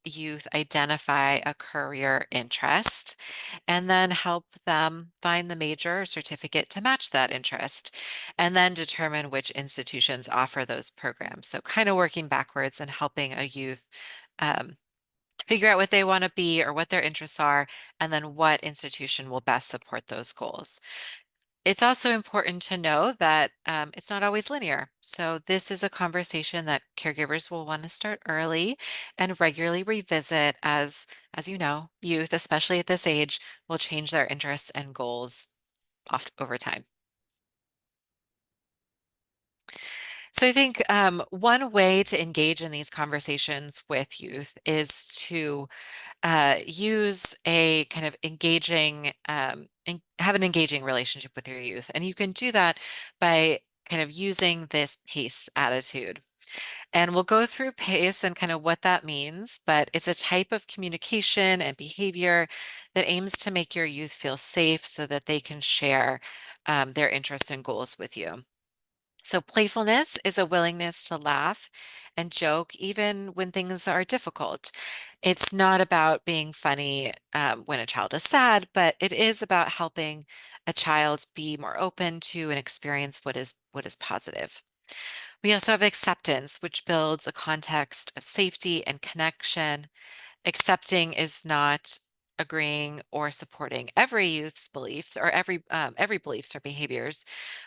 youth identify a career interest and then help them find the major or certificate to match that interest, and then determine which institutions offer those programs. So, kind of working backwards and helping a youth um, figure out what they want to be or what their interests are, and then what institution will best support those goals. It's also important to know that it's not always linear. So this is a conversation that caregivers will want to start early and regularly revisit as you know, youth, especially at this age, will change their interests and goals oft over time. So I think one way to engage in these conversations with youth is to use a kind of have an engaging relationship with your youth. And you can do that by kind of using this PACE attitude. And we'll go through PACE and kind of what that means, but it's a type of communication and behavior that aims to make your youth feel safe so that they can share their interests and goals with you. So, playfulness is a willingness to laugh and joke even when things are difficult. It's not about being funny when a child is sad, but it is about helping a child be more open to and experience what is positive. We also have acceptance, which builds a context of safety and connection. Accepting is not agreeing or supporting every youth's beliefs or every beliefs or behaviors,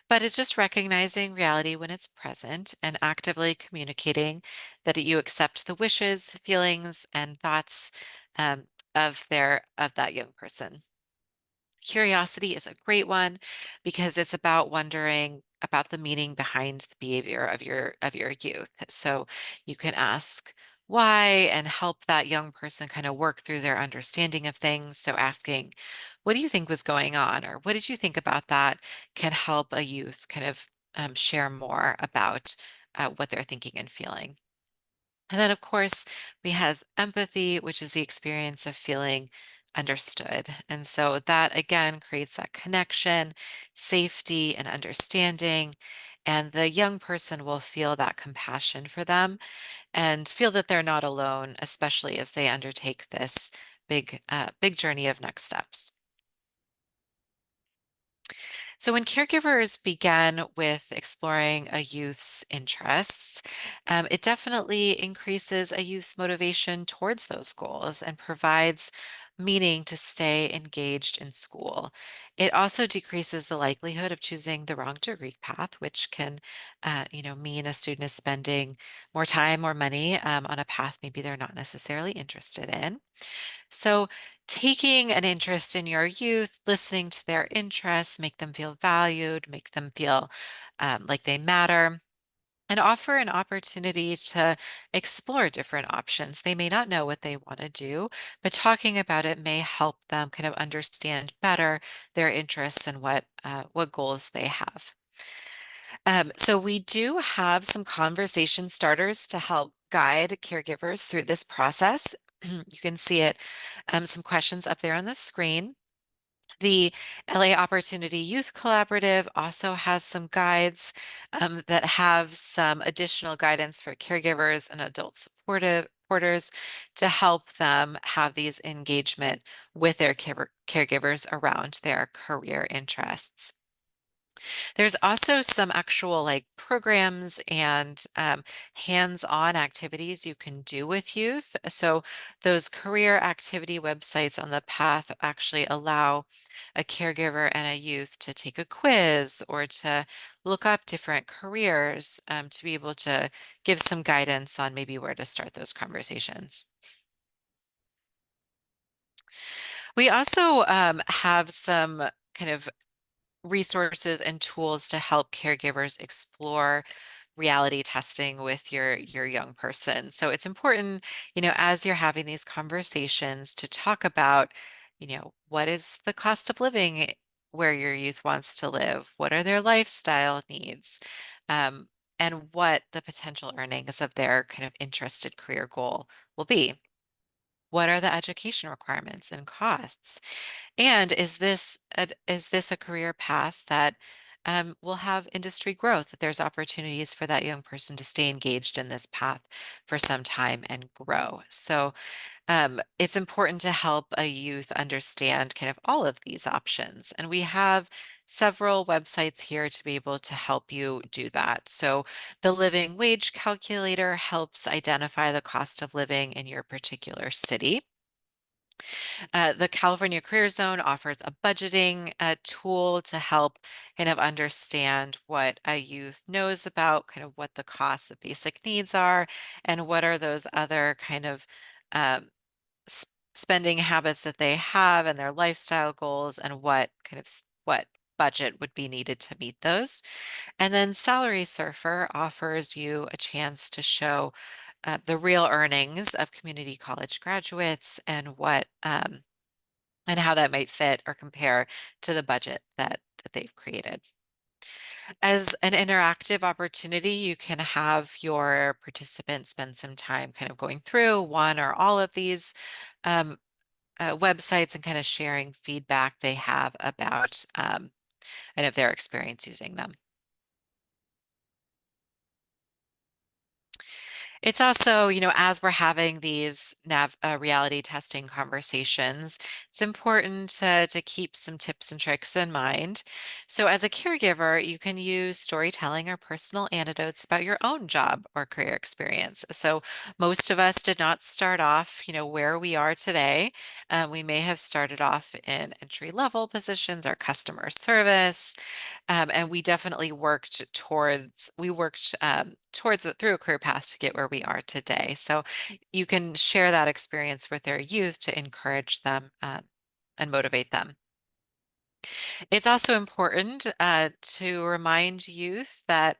but it's just recognizing reality when it's present and actively communicating that you accept the wishes, feelings, and thoughts of that young person. Curiosity is a great one because it's about wondering about the meaning behind the behavior of your youth. So you can ask why and help that young person kind of work through their understanding of things. So asking, what do you think was going on? Or what did you think about that can help a youth kind of share more about what they're thinking and feeling. And then, of course, we has empathy, which is the experience of feeling understood. And so that again creates that connection, safety, and understanding. And the young person will feel that compassion for them and feel that they're not alone, especially as they undertake this big journey of next steps. So, when caregivers begin with exploring a youth's interests, it definitely increases a youth's motivation towards those goals and provides meaning to stay engaged in school. It also decreases the likelihood of choosing the wrong degree path, which can, mean a student is spending more time or money on a path maybe they're not necessarily interested in. So, taking an interest in your youth, listening to their interests, make them feel valued, make them feel like they matter, and offer an opportunity to explore different options. They may not know what they want to do, but talking about it may help them kind of understand better their interests and what goals they have. So we do have some conversation starters to help guide caregivers through this process. You can see it, some questions up there on the screen. The LA Opportunity Youth Collaborative also has some guides that have some additional guidance for caregivers and adult supporters to help them have these engagement with their caregivers around their career interests. There's also some actual like programs and hands-on activities you can do with youth. So those career activity websites on the path actually allow a caregiver and a youth to take a quiz or to look up different careers to be able to give some guidance on maybe where to start those conversations. We also have some kind of resources and tools to help caregivers explore reality testing with your young person. So it's important, as you're having these conversations to talk about, what is the cost of living where your youth wants to live? What are their lifestyle needs? Um, and what the potential earnings of their kind of interested career goal will be. What are the education requirements and costs? And is this a career path that will have industry growth? That there's opportunities for that young person to stay engaged in this path for some time and grow. So it's important to help a youth understand kind of all of these options. And we have several websites here to be able to help you do that. So the living wage calculator helps identify the cost of living in your particular city. The California Career Zone offers a budgeting tool to help kind of understand what a youth knows about kind of what the costs of basic needs are and what are those other kind of um, spending habits that they have and their lifestyle goals and what kind of what budget would be needed to meet those. And then Salary Surfer offers you a chance to show the real earnings of community college graduates and what and how that might fit or compare to the budget that they've created. As an interactive opportunity, you can have your participants spend some time kind of going through one or all of these um, websites and kind of sharing feedback they have about kind of their experience using them. It's also, as we're having these reality testing conversations, it's important to keep some tips and tricks in mind. So, as a caregiver, you can use storytelling or personal anecdotes about your own job or career experience. So, most of us did not start off, where we are today. We may have started off in entry level positions or customer service, and we definitely worked towards it through a career path to get where we are today. So you can share that experience with their youth to encourage them and motivate them. It's also important to remind youth that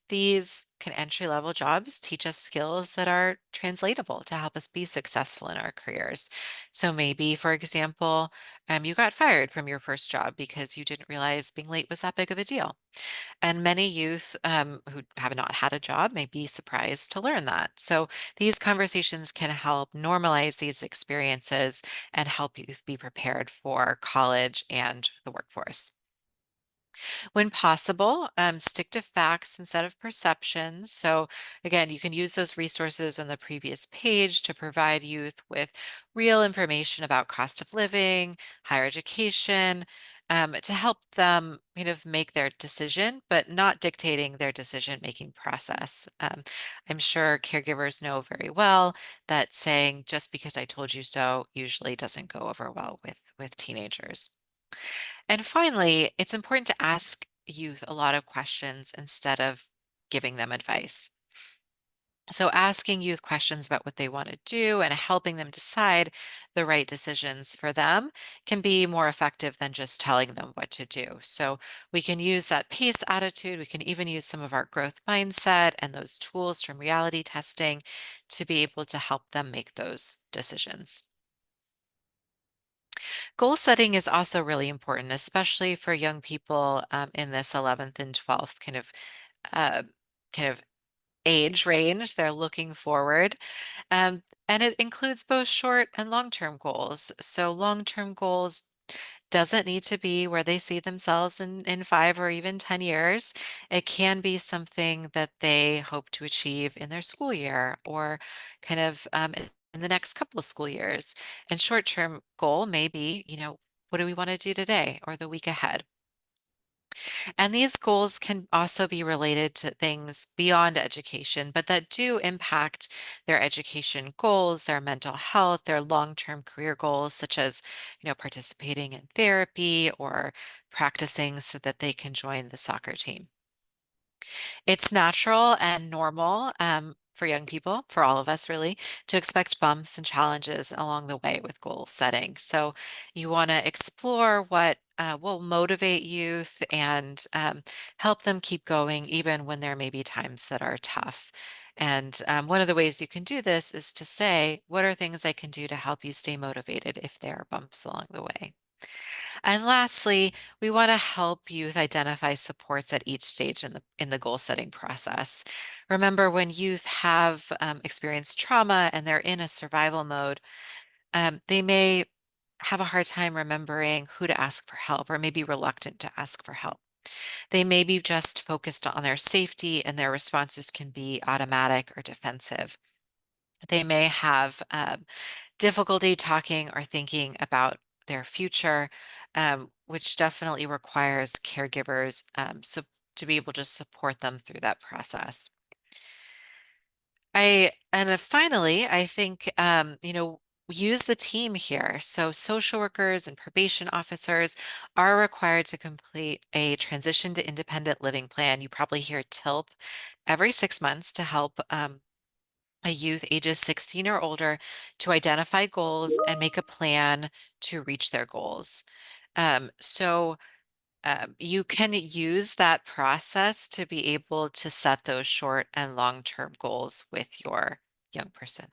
these entry-level jobs teach us skills that are translatable to help us be successful in our careers. So maybe, for example, you got fired from your first job because you didn't realize being late was that big of a deal. And many youth who have not had a job may be surprised to learn that. So these conversations can help normalize these experiences and help youth be prepared for college and the workforce. When possible, stick to facts instead of perceptions. So, again, you can use those resources on the previous page to provide youth with real information about cost of living, higher education, to help them kind of make their decision, but not dictating their decision-making process. I'm sure caregivers know very well that saying just because I told you so usually doesn't go over well with teenagers. And finally, it's important to ask youth a lot of questions instead of giving them advice. So, asking youth questions about what they want to do and helping them decide the right decisions for them can be more effective than just telling them what to do. So, we can use that peace attitude. We can even use some of our growth mindset and those tools from reality testing to be able to help them make those decisions. Goal setting is also really important, especially for young people in this 11th and 12th uh, kind of age range. They're looking forward. And it includes both short and long-term goals. So long-term goals doesn't need to be where they see themselves in 5 or even 10 years. It can be something that they hope to achieve in their school year or kind of in the next couple of school years. And short-term goal may be, what do we want to do today or the week ahead? And these goals can also be related to things beyond education, but that do impact their education goals, their mental health, their long-term career goals, such as, participating in therapy or practicing so that they can join the soccer team. It's natural and normal for young people, for all of us really, to expect bumps and challenges along the way with goal setting. So you want to explore what will motivate youth and help them keep going even when there may be times that are tough. And one of the ways you can do this is to say, what are things I can do to help you stay motivated if there are bumps along the way? And lastly, we want to help youth identify supports at each stage in the goal setting process. Remember, when youth have experienced trauma and they're in a survival mode, they may have a hard time remembering who to ask for help or maybe reluctant to ask for help. They may be just focused on their safety and their responses can be automatic or defensive. They may have difficulty talking or thinking about their future, which definitely requires caregivers to be able to support them through that process. Finally, I think use the team here. So social workers and probation officers are required to complete a transition to independent living plan. You probably hear TILP every 6 months to help a youth ages 16 or older to identify goals and make a plan to reach their goals. You can use that process to be able to set those short and long-term goals with your young person.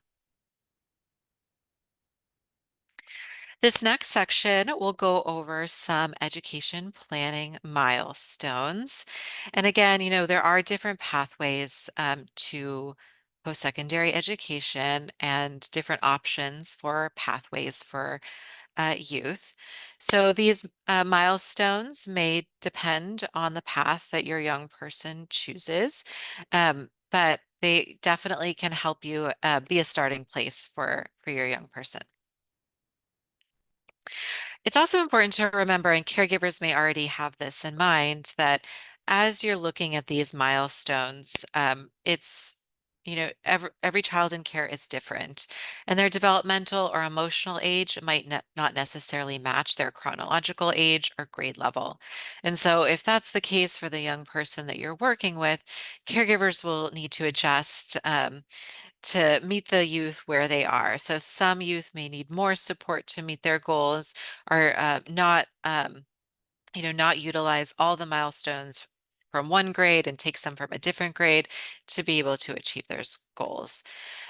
This next section will go over some education planning milestones. And again, there are different pathways to post-secondary education and different options for pathways for youth. So these milestones may depend on the path that your young person chooses, but they definitely can help you be a starting place for your young person. It's also important to remember, and caregivers may already have this in mind, that as you're looking at these milestones, every child in care is different, and their developmental or emotional age might not necessarily match their chronological age or grade level. And so if that's the case for the young person that you're working with, caregivers will need to adjust to meet the youth where they are. So some youth may need more support to meet their goals or not utilize all the milestones from one grade and take some from a different grade to be able to achieve their goals.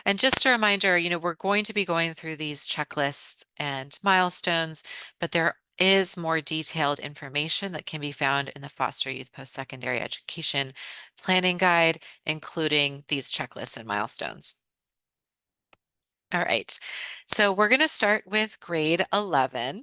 And just a reminder, we're going to be going through these checklists and milestones, but there is more detailed information that can be found in the Foster Youth Post-Secondary Education Planning Guide, including these checklists and milestones. All right, so we're going to start with grade 11.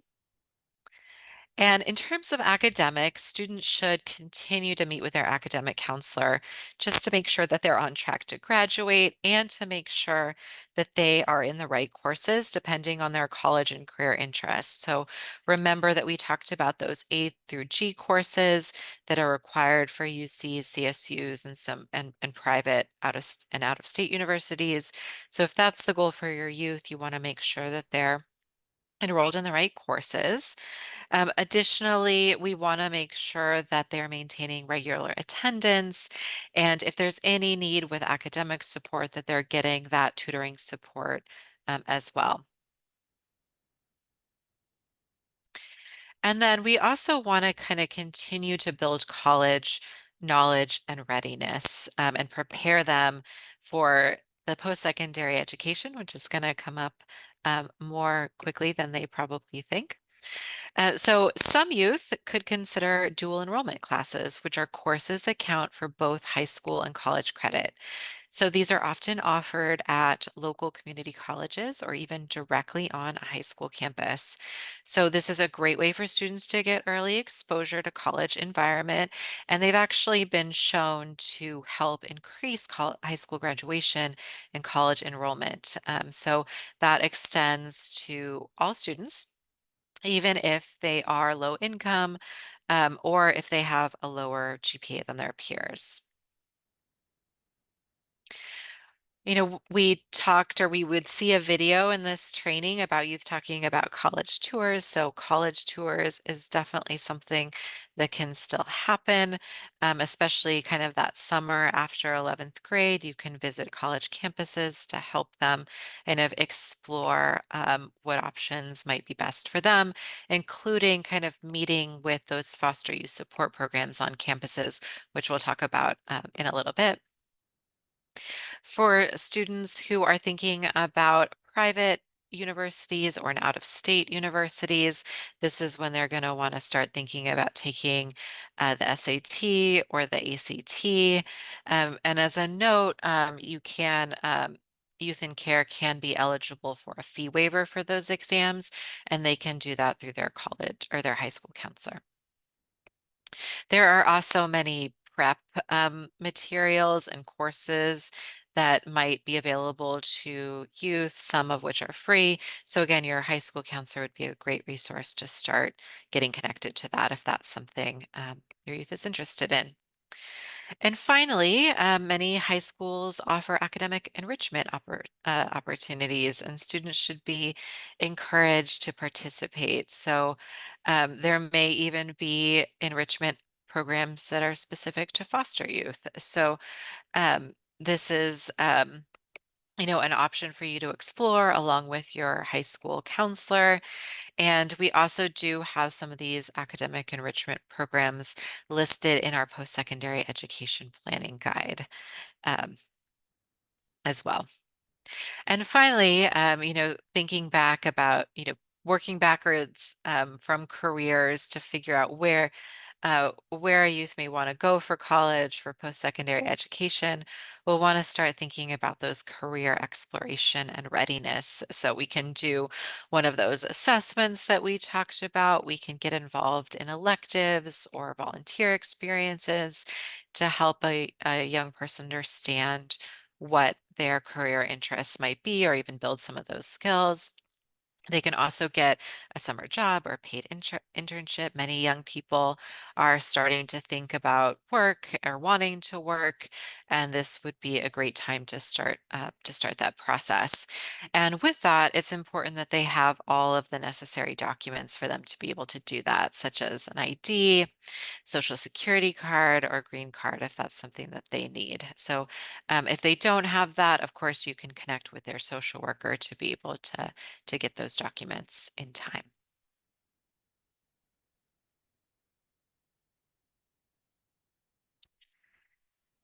And in terms of academics, students should continue to meet with their academic counselor just to make sure that they're on track to graduate and to make sure that they are in the right courses depending on their college and career interests. So remember that we talked about those A through G courses that are required for UCs, CSUs, and and private out of state universities. So if that's the goal for your youth, you want to make sure that they're enrolled in the right courses. Additionally, we want to make sure that they're maintaining regular attendance, and if there's any need with academic support, that they're getting that tutoring support as well. And then we also want to kind of continue to build college knowledge and readiness and prepare them for the post-secondary education, which is going to come up more quickly than they probably think. So some youth could consider dual enrollment classes, which are courses that count for both high school and college credit. So these are often offered at local community colleges or even directly on a high school campus. So this is a great way for students to get early exposure to college environment, and they've actually been shown to help increase high school graduation and college enrollment. So that extends to all students even if they are low income or if they have a lower GPA than their peers. We talked, or we would see a video in this training about youth talking about college tours. So college tours is definitely something that can still happen, especially kind of that summer after 11th grade. You can visit college campuses to help them kind of explore what options might be best for them, including kind of meeting with those foster youth support programs on campuses, which we'll talk about in a little bit. For students who are thinking about private universities or an out-of-state universities, this is when they're going to want to start thinking about taking the SAT or the ACT. And as a note, Youth in Care can be eligible for a fee waiver for those exams, and they can do that through their college or their high school counselor. There are also many prep materials and courses that might be available to youth, some of which are free. So again, your high school counselor would be a great resource to start getting connected to that if that's something your youth is interested in. And finally, many high schools offer academic enrichment opportunities, and students should be encouraged to participate. So there may even be enrichment programs that are specific to foster youth. So this is an option for you to explore along with your high school counselor. And we also do have some of these academic enrichment programs listed in our post-secondary education planning guide um, as well. And finally, thinking back about, working backwards from careers to figure out where a youth may want to go for college, for post-secondary education, we'll want to start thinking about those career exploration and readiness. So we can do one of those assessments that we talked about. We can get involved in electives or volunteer experiences to help a young person understand what their career interests might be, or even build some of those skills. They can also get a summer job or paid internship. Many young people are starting to think about work or wanting to work, and this would be a great time to start that process. And with that, it's important that they have all of the necessary documents for them to be able to do that, such as an ID, social security card, or green card if that's something that they need. So if they don't have that, of course, you can connect with their social worker to be able to get those documents in time.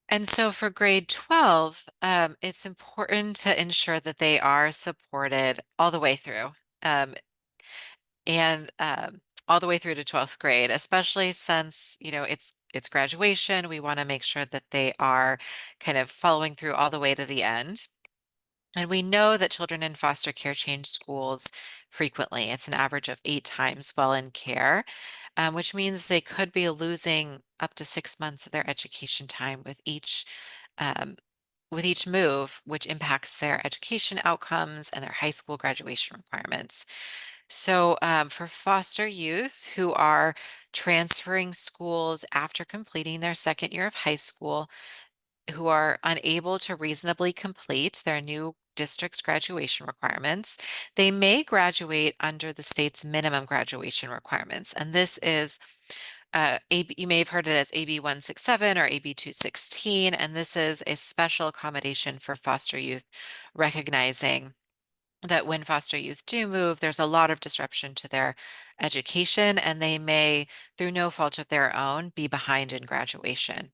And so for grade 12, it's important to ensure that they are supported all the way through. And all the way through to 12th grade, especially since, it's graduation. We want to make sure that they are kind of following through all the way to the end. And we know that children in foster care change schools frequently. It's an average of 8 times while in care, which means they could be losing up to 6 months of their education time um, with each move, which impacts their education outcomes and their high school graduation requirements. So, for foster youth who are transferring schools after completing their second year of high school, who are unable to reasonably complete their new district's graduation requirements, they may graduate under the state's minimum graduation requirements. And this is you may have heard it as AB 167 or AB 216, and this is a special accommodation for foster youth, recognizing that when foster youth do move, there's a lot of disruption to their education, and they may, through no fault of their own, be behind in graduation.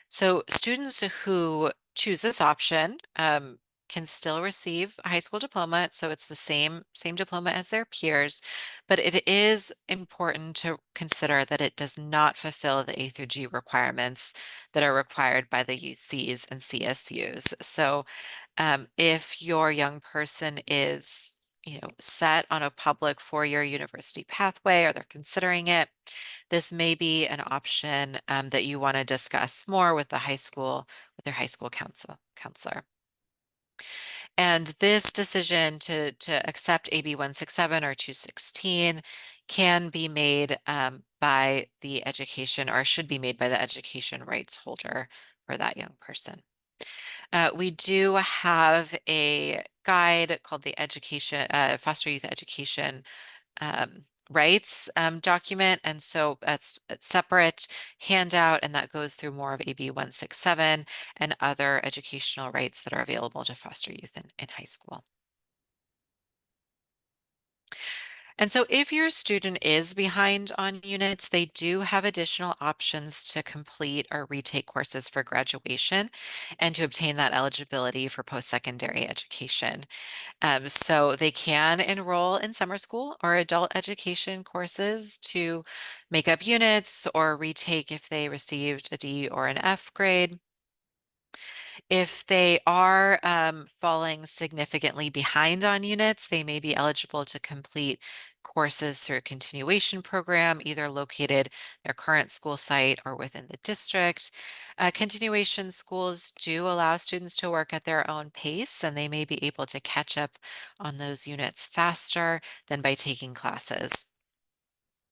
So students who choose this option can still receive a high school diploma. So it's the same diploma as their peers, but it is important to consider that it does not fulfill the A through G requirements that are required by the UCs and CSUs. So if your young person is, set on a public four-year university pathway, or they're considering it, this may be an option that you want to discuss more with their high school counselor. And this decision to accept AB 167 or 216 can be made by the education, or should be made by the education rights holder for that young person. We do have a guide called the Foster Youth Education Rights document. And so that's a separate handout, and that goes through more of AB 167 and other educational rights that are available to foster youth in high school. And so if your student is behind on units, they do have additional options to complete or retake courses for graduation and to obtain that eligibility for post-secondary education. So they can enroll in summer school or adult education courses to make up units or retake if they received a D or an F grade. If they are falling significantly behind on units, they may be eligible to complete courses through a continuation program, either located their current school site or within the district. Continuation schools do allow students to work at their own pace, and they may be able to catch up on those units faster than by taking classes.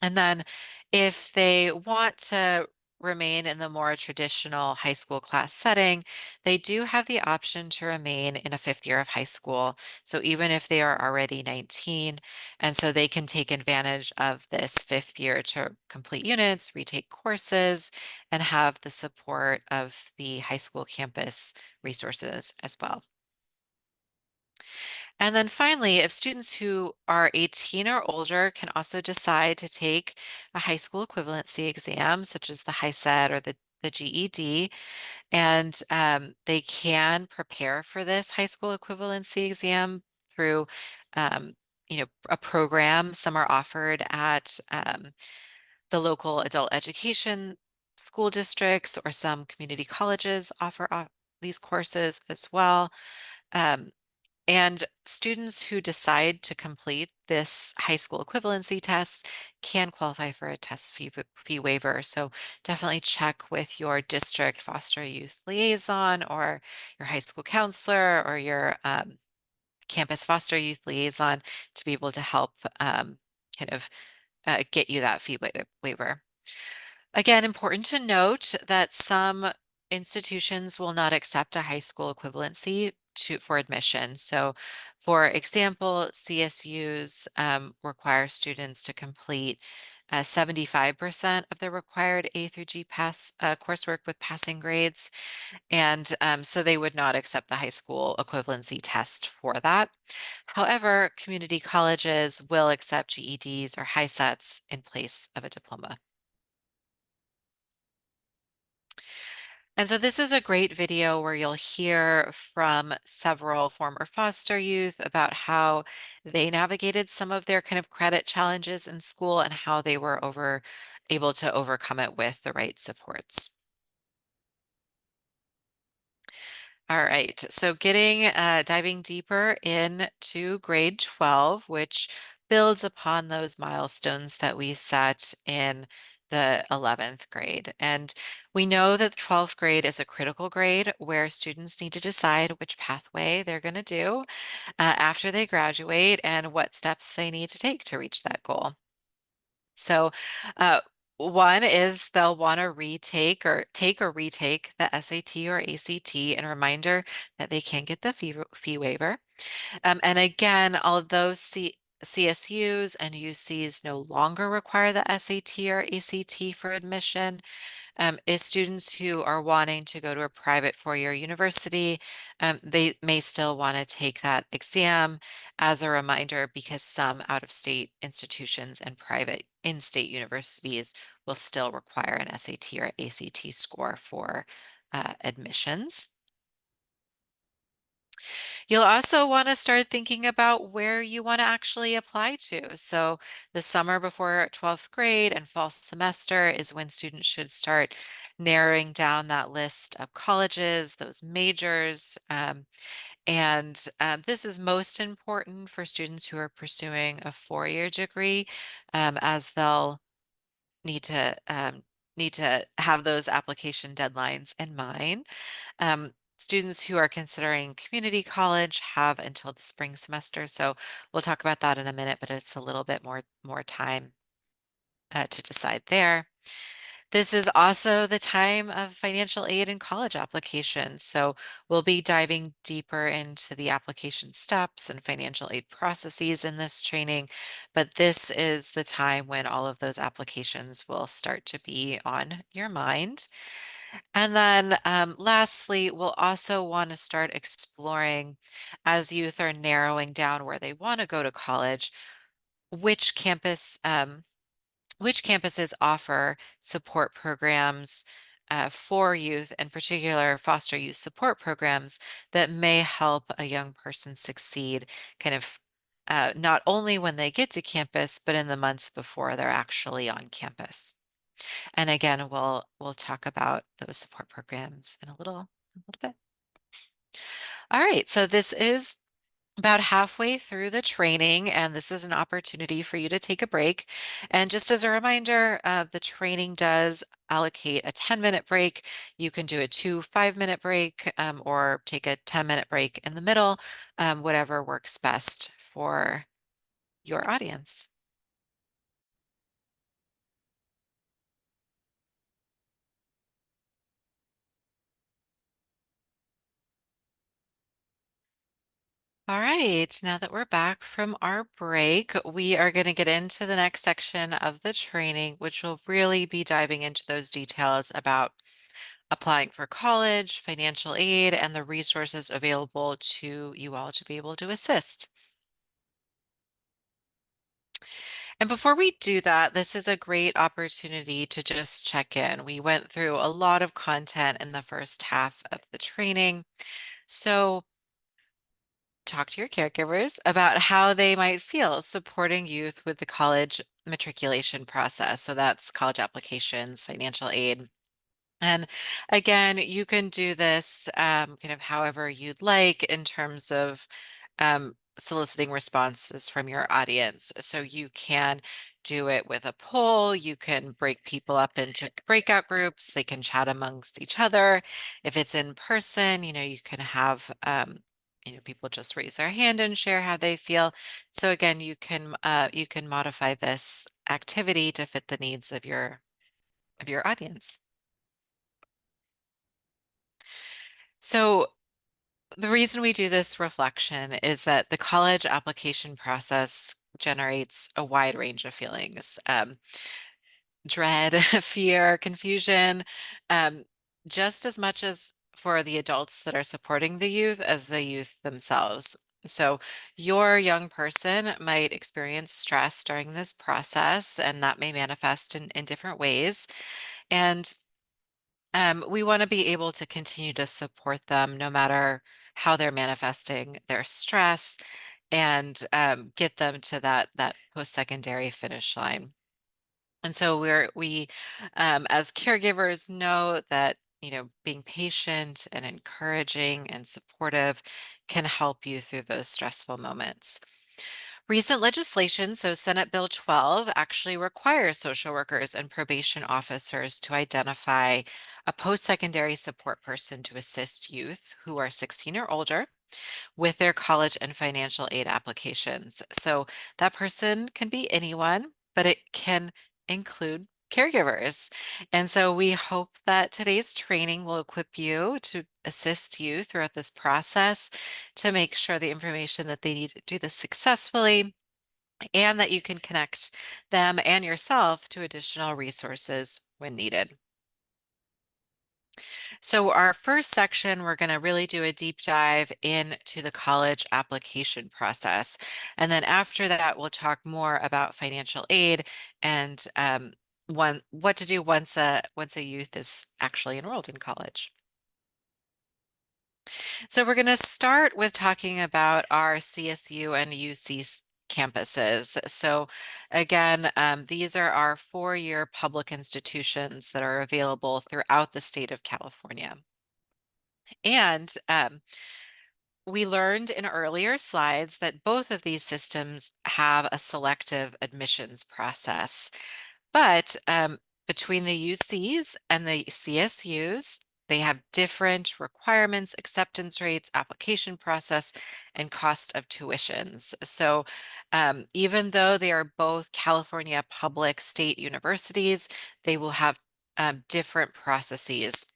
And then if they want to remain in the more traditional high school class setting, they do have the option to remain in a fifth year of high school. So even if they are already 19, and so they can take advantage of this fifth year to complete units, retake courses, and have the support of the high school campus resources as well. And then finally, if students who are 18 or older can also decide to take a high school equivalency exam, such as the HiSET or the GED, and they can prepare for this high school equivalency exam through, um, a program. Some are offered at the local adult education school districts, or some community colleges offer these courses as well. Um, and students who decide to complete this high school equivalency test can qualify for a test fee waiver. So definitely check with your district foster youth liaison, or your high school counselor, or your campus foster youth liaison to be able to help kind of get you that waiver. Again, important to note that some institutions will not accept a high school equivalency for admission. So, for example, CSUs require students to complete 75% of the required A through G pass coursework with passing grades. And so they would not accept the high school equivalency test for that. However, community colleges will accept GEDs or HiSETs in place of a diploma. And so this is a great video where you'll hear from several former foster youth about how they navigated some of their kind of credit challenges in school, and how they were able to overcome it with the right supports. All right, so diving deeper into grade 12, which builds upon those milestones that we set in the 11th grade. And we know that the 12th grade is a critical grade where students need to decide which pathway they're going to do after they graduate, and what steps they need to take to reach that goal. So, uh, one is they'll want to take or retake the SAT or ACT, and a reminder that they can get the fee waiver. And again, although CSUs and UCs no longer require the SAT or ACT for admission, is students who are wanting to go to a private four-year university, they may still want to take that exam as a reminder, because some out-of-state institutions and private in-state universities will still require an SAT or ACT score for admissions. You'll also want to start thinking about where you want to actually apply to. So the summer before 12th grade and fall semester is when students should start narrowing down that list of colleges, those majors. And this is most important for students who are pursuing a four-year degree, as they'll need to um, need to have those application deadlines in mind. Students who are considering community college have until the spring semester, so we'll talk about that in a minute, but it's a little bit more time to decide there. This is also the time of financial aid and college applications, so we'll be diving deeper into the application steps and financial aid processes in this training, but this is the time when all of those applications will start to be on your mind. And then lastly, we'll also want to start exploring, as youth are narrowing down where they want to go to college, which which campuses offer support programs for youth, in particular foster youth support programs that may help a young person succeed, kind of not only when they get to campus, but in the months before they're actually on campus. And again, we'll talk about those support programs in a little bit. All right, so this is about halfway through the training, and this is an opportunity for you to take a break. And just as a reminder, the training does allocate a 10-minute break. You can do a 5-minute break, or take a 10-minute break in the middle, whatever works best for your audience. All right, now that we're back from our break, we are going to get into the next section of the training, which will really be diving into those details about applying for college, financial aid, and the resources available to you all to be able to assist. And before we do that, this is a great opportunity to just check in. We went through a lot of content in the first half of the training. So talk to your caregivers about how they might feel supporting youth with the college matriculation process. So that's college applications, financial aid. And again, you can do this kind of however you'd like in terms of soliciting responses from your audience. So you can do it with a poll. You can break people up into breakout groups. They can chat amongst each other. If it's in person, you can have people just raise their hand and share how they feel. So again, you can modify this activity to fit the needs of your audience. So the reason we do this reflection is that the college application process generates a wide range of feelings, dread, fear, confusion, um, just as much as for the adults that are supporting the youth as the youth themselves. So, your young person might experience stress during this process, and that may manifest in different ways. And we want to be able to continue to support them no matter how they're manifesting their stress and get them to that post-secondary finish line. And so we as caregivers know that being patient and encouraging and supportive can help you through those stressful moments. Recent legislation, so Senate Bill 12, actually requires social workers and probation officers to identify a post-secondary support person to assist youth who are 16 or older with their college and financial aid applications. So that person can be anyone, but it can include caregivers. And so we hope that today's training will equip you to assist you throughout this process to make sure the information that they need to do this successfully and that you can connect them and yourself to additional resources when needed. So our first section, we're going to really do a deep dive into the college application process. And then after that, we'll talk more about financial aid and what to do once a youth is actually enrolled in college. So we're going to start with talking about our CSU and UC campuses. So again, these are our four-year public institutions that are available throughout the state of California. And we learned in earlier slides that both of these systems have a selective admissions process. But between the UCs and the CSUs, they have different requirements, acceptance rates, application process, and cost of tuitions. So even though they are both California public state universities, they will have different processes.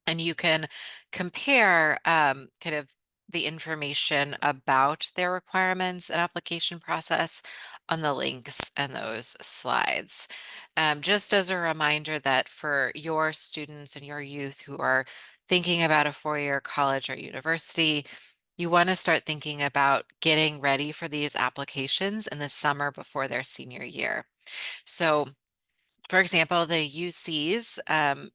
And you can compare kind of the information about their requirements and application process on the links and those slides. Just as a reminder that for your students and your youth who are thinking about a four-year college or university, you want to start thinking about getting ready for these applications in the summer before their senior year. So for example, the UCs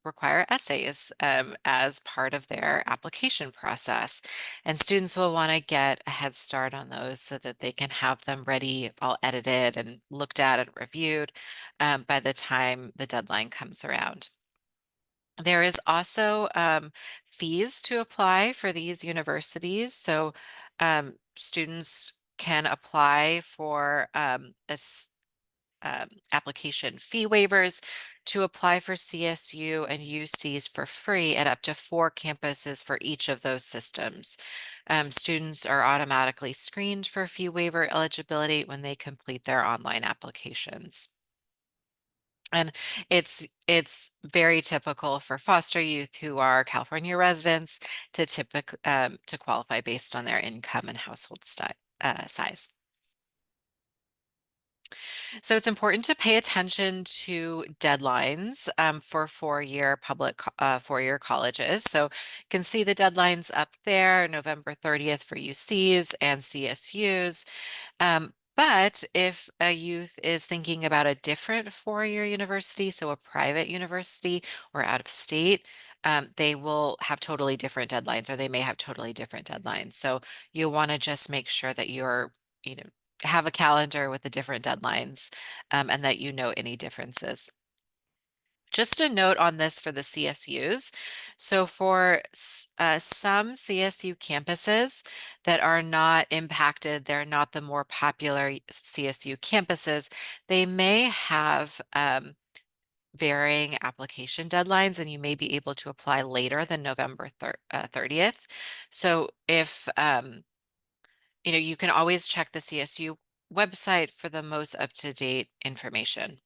require essays as part of their application process, and students will want to get a head start on those so that they can have them ready, all edited and looked at and reviewed by the time the deadline comes around. There is also fees to apply for these universities, so students can apply for application fee waivers to apply for CSU and UCs for free at up to 4 campuses for each of those systems. Students are automatically screened for fee waiver eligibility when they complete their online applications. And it's very typical for foster youth who are California residents to qualify based on their income and household size. So it's important to pay attention to deadlines for four-year colleges. So you can see the deadlines up there, November 30th for UCs and CSUs. But if a youth is thinking about a different four-year university, so a private university or out of state, they will have totally different deadlines, or they may have totally different deadlines. So you want to just make sure that you know, have a calendar with the different deadlines, and that you know any differences. Just a note on this for the CSUs. So for some CSU campuses that are not impacted, they're not the more popular CSU campuses, they may have varying application deadlines, and you may be able to apply later than November 30th. So if, you can always check the CSU website for the most up-to-date information.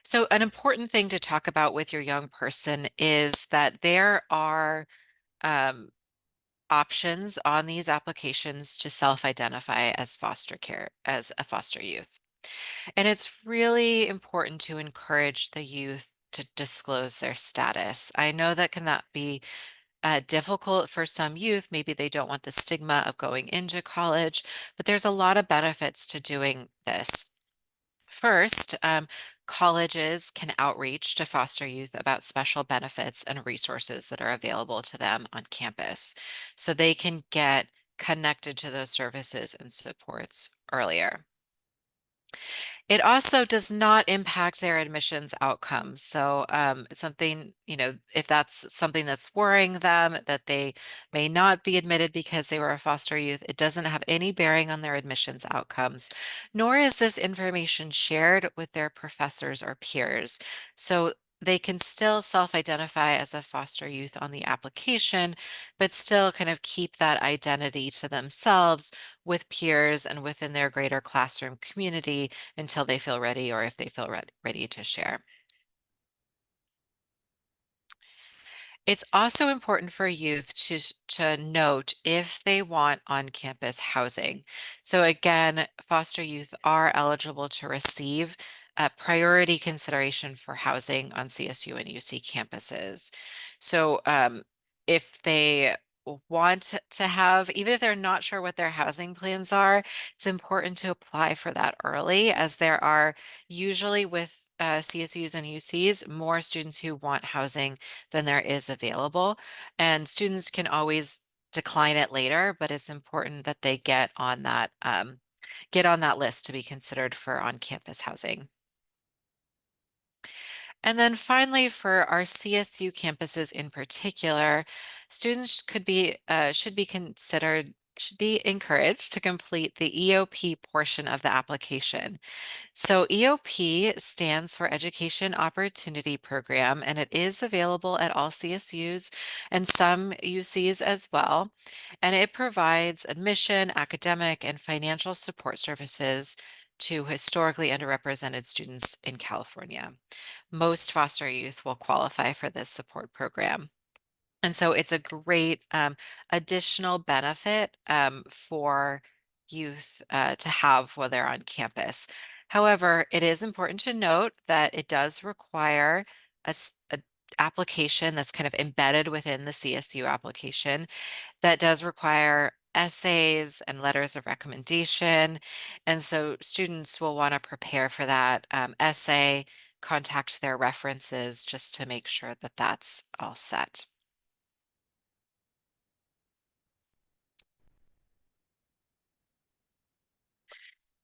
So an important thing to talk about with your young person is that there are um, options on these applications to self-identify as as a foster youth. And it's really important to encourage the youth to disclose their status. I know that cannot be difficult for some youth. Maybe they don't want the stigma of going into college, but there's a lot of benefits to doing this. First, colleges can outreach to foster youth about special benefits and resources that are available to them on campus, so they can get connected to those services and supports earlier. It also does not impact their admissions outcomes. So it's something, if that's something that's worrying them, that they may not be admitted because they were a foster youth, it doesn't have any bearing on their admissions outcomes, nor is this information shared with their professors or peers. So they can still self-identify as a foster youth on the application, but still kind of keep that identity to themselves with peers and within their greater classroom community until they feel ready, or if they feel ready to share. It's also important for youth to note if they want on-campus housing. So again, foster youth are eligible to receive a priority consideration for housing on CSU and UC campuses. So if they want to have, even if they're not sure what their housing plans are, it's important to apply for that early, as there are usually with CSUs and UCs more students who want housing than there is available. And students can always decline it later, but it's important that they get on that list to be considered for on-campus housing. And then finally, for our CSU campuses in particular, students should be encouraged to complete the EOP portion of the application. So EOP stands for Education Opportunity Program, and it is available at all CSUs and some UCs as well. And it provides admission, academic, and financial support services to historically underrepresented students in California. Most foster youth will qualify for this support program. And so it's a great additional benefit for youth to have while they're on campus. However, it is important to note that it does require a application that's kind of embedded within the CSU application that does require essays and letters of recommendation. And so students will want to prepare for that essay, contact their references just to make sure that that's all set.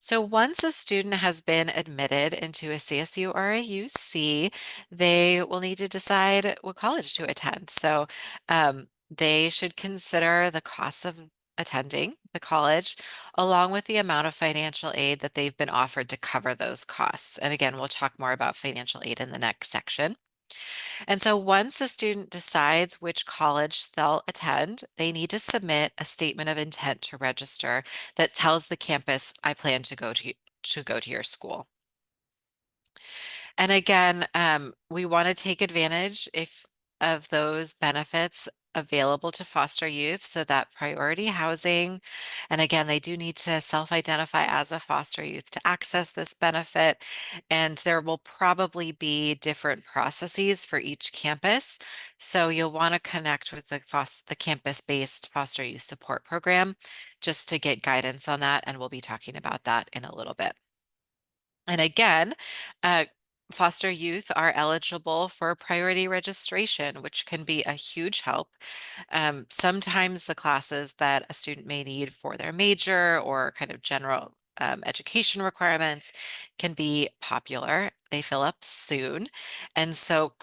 So once a student has been admitted into a CSU or a UC, they will need to decide what college to attend. So they should consider the cost of attending the college, along with the amount of financial aid that they've been offered to cover those costs. And again, we'll talk more about financial aid in the next section. And so once a student decides which college they'll attend, they need to submit a statement of intent to register that tells the campus, I plan to go to your school. And again, we want to take advantage if of those benefits available to foster youth, so that priority housing, and again, they do need to self-identify as a foster youth to access this benefit. And there will probably be different processes for each campus. So you'll want to connect with the campus-based foster youth support program just to get guidance on that. And we'll be talking about that in a little bit. And again, uh, foster youth are eligible for priority registration, which can be a huge help. Sometimes the classes that a student may need for their major or kind of general education requirements can be popular. They fill up soon. And so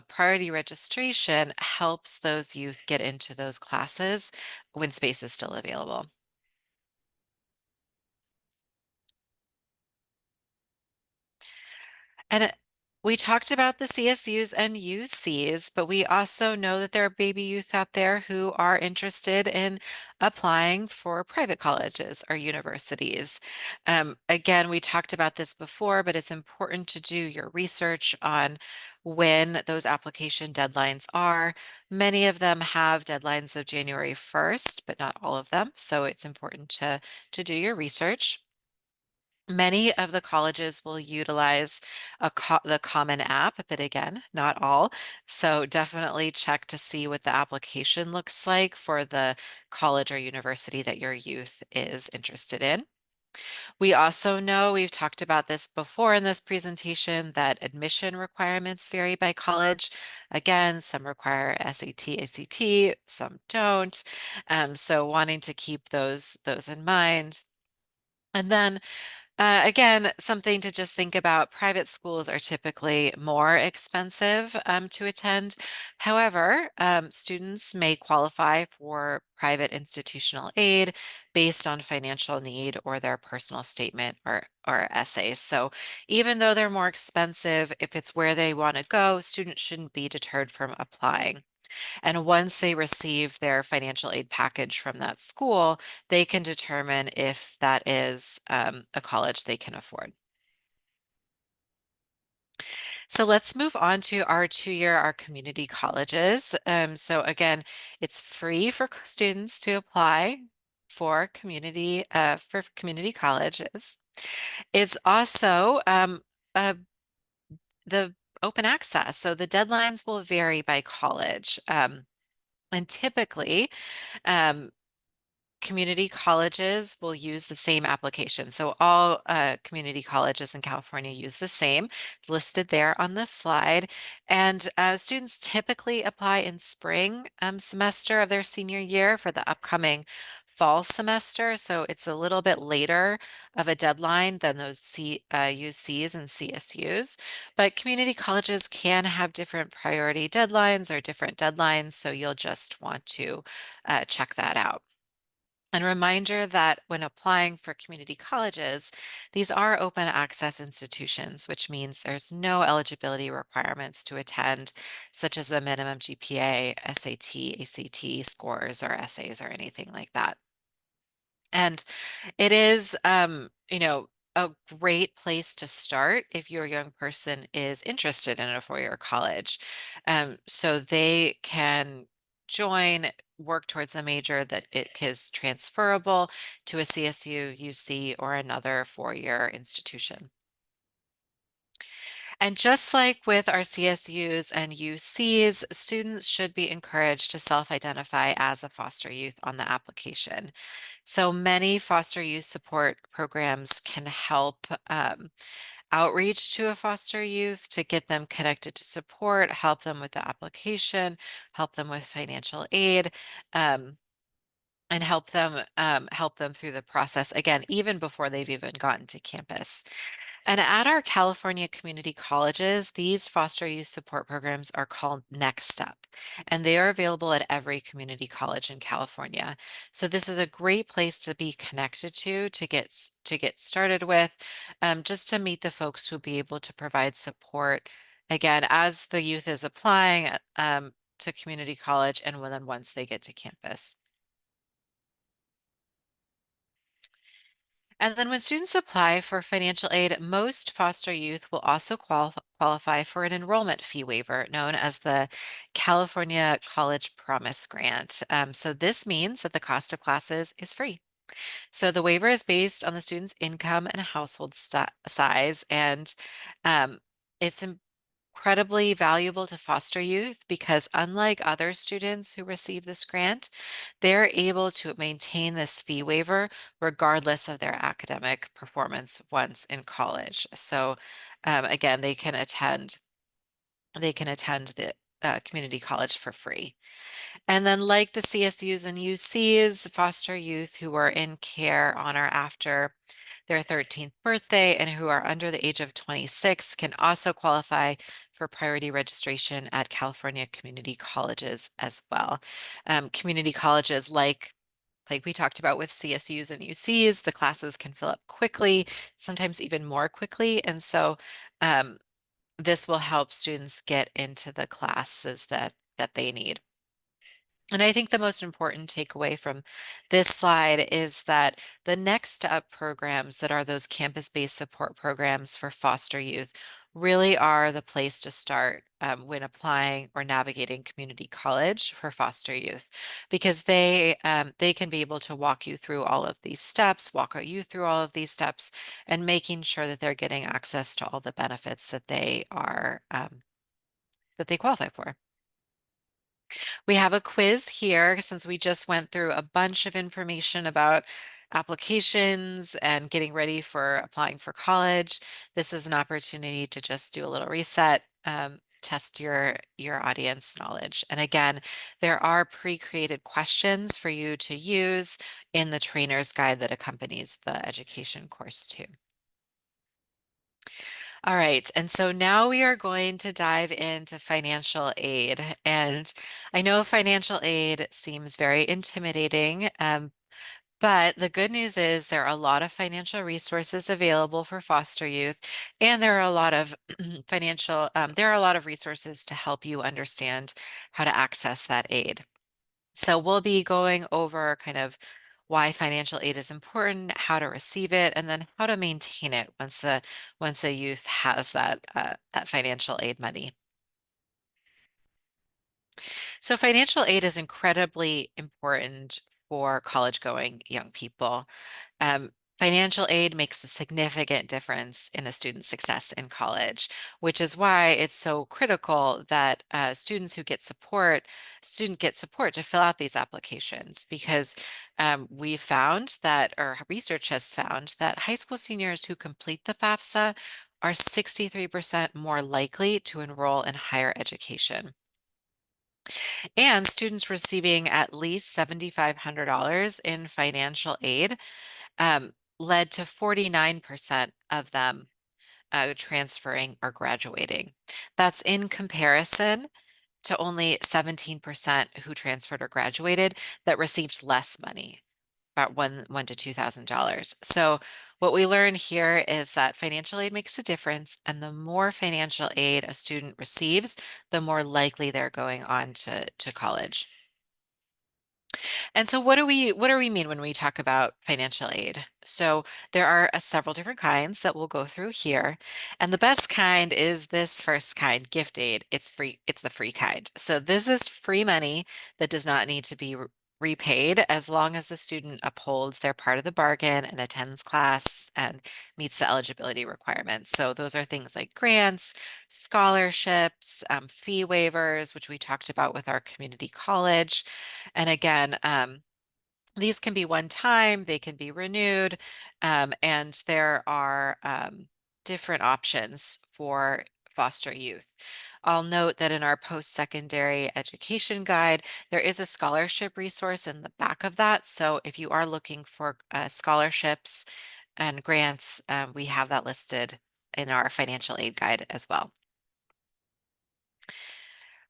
priority registration helps those youth get into those classes when space is still available. And we talked about the CSUs and UCs, but we also know that there are baby youth out there who are interested in applying for private colleges or universities. Again, we talked about this before, but it's important to do your research on when those application deadlines are. Many of them have deadlines of January 1st, but not all of them. So it's important to do your research. Many of the colleges will utilize the Common App, but again, not all. So definitely check to see what the application looks like for the college or university that your youth is interested in. We also know, we've talked about this before in this presentation, that admission requirements vary by college. Again, some require SAT, ACT, some don't. So wanting to keep those in mind. And then again, something to just think about, private schools are typically more expensive to attend. However, students may qualify for private institutional aid based on financial need or their personal statement or essays. So even though they're more expensive, if it's where they want to go, students shouldn't be deterred from applying. And once they receive their financial aid package from that school, they can determine if that is a college they can afford. So let's move on to our 2-year, our community colleges. So again, it's free for students to apply for community colleges. It's also uh, the open access. So the deadlines will vary by college. And typically, um, community colleges will use the same application. So all community colleges in California use the same. It's listed there on this slide. And students typically apply in spring semester of their senior year for the upcoming fall semester. So it's a little bit later of a deadline than those UCs and CSUs. But community colleges can have different priority deadlines or different deadlines. So you'll just want to check that out. And a reminder that when applying for community colleges, these are open access institutions, which means there's no eligibility requirements to attend, such as a minimum GPA, SAT, ACT scores, or essays, or anything like that. And it is, a great place to start if your young person is interested in a four-year college. So they can join, work towards a major that it is transferable to a CSU, UC, or another four-year institution. And just like with our CSUs and UCs, students should be encouraged to self-identify as a foster youth on the application. So many foster youth support programs can help outreach to a foster youth to get them connected to support, help them with the application, help them with financial aid. And help them through the process again, even before they've even gotten to campus. And at our California community colleges, these foster youth support programs are called Next Step, and they are available at every community college in California. So this is a great place to be connected to get started with, just to meet the folks who'll be able to provide support again as the youth is applying to community college and then once they get to campus. And then when students apply for financial aid, most foster youth will also qualify for an enrollment fee waiver known as the California College Promise Grant. So this means that the cost of classes is free. So the waiver is based on the student's income and household size, and it's incredibly valuable to foster youth because unlike other students who receive this grant, they're able to maintain this fee waiver regardless of their academic performance once in college. So again, they can attend the community college for free. And then, like the CSUs and UCs, foster youth who are in care on or after their 13th birthday and who are under the age of 26 can also qualify for priority registration at California community colleges as well. Community colleges, like we talked about with CSUs and UCs, the classes can fill up quickly, sometimes even more quickly. And so um, this will help students get into the classes that they need. And I think the most important takeaway from this slide is that the next up programs that are those campus-based support programs for foster youth really are the place to start when applying or navigating community college for foster youth, because they can be able to walk you through all of these steps, walk you through all of these steps, and making sure that they're getting access to all the benefits that they qualify for. We have a quiz here since we just went through a bunch of information about applications and getting ready for applying for college. This is an opportunity to just do a little reset, test your audience knowledge. And again, there are pre-created questions for you to use in the trainer's guide that accompanies the education course too. All right, and so now we are going to dive into financial aid. And I know financial aid seems very intimidating, but the good news is there are a lot of financial resources available for foster youth, and there are a lot of there are a lot of resources to help you understand how to access that aid. So we'll be going over kind of why financial aid is important, how to receive it, and then how to maintain it once a youth has that financial aid money. So financial aid is incredibly important for college-going young people. Um, Financial aid makes a significant difference in a student's success in college, which is why it's so critical that students who get support to fill out these applications, because we found that, or research has found that high school seniors who complete the FAFSA are 63% more likely to enroll in higher education. And students receiving at least $7,500 in financial aid um, led to 49% of them transferring or graduating. That's in comparison to only 17% who transferred or graduated that received less money, about one to $2,000. So what we learn here is that financial aid makes a difference, and the more financial aid a student receives, the more likely they're going on to college. And so what do we mean when we talk about financial aid? So there are several different kinds that we'll go through here. And the best kind is this first kind, gift aid. It's free, it's the free kind. So this is free money that does not need to be repaid as long as the student upholds their part of the bargain and attends class and meets the eligibility requirements. So those are things like grants, scholarships, fee waivers, which we talked about with our community college. And again, these can be one time, they can be renewed, and there are different options for foster youth. I'll note that in our post-secondary education guide, there is a scholarship resource in the back of that. So if you are looking for scholarships and grants, we have that listed in our financial aid guide as well.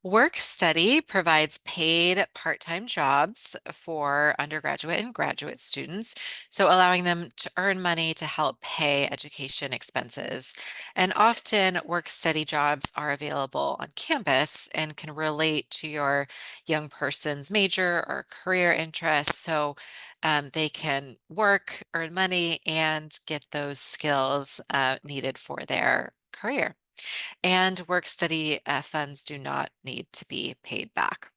Work study provides paid part-time jobs for undergraduate and graduate students, so allowing them to earn money to help pay education expenses. And often work study jobs are available on campus and can relate to your young person's major or career interests. So they can work, earn money, and get those skills needed for their career. And work study funds do not need to be paid back.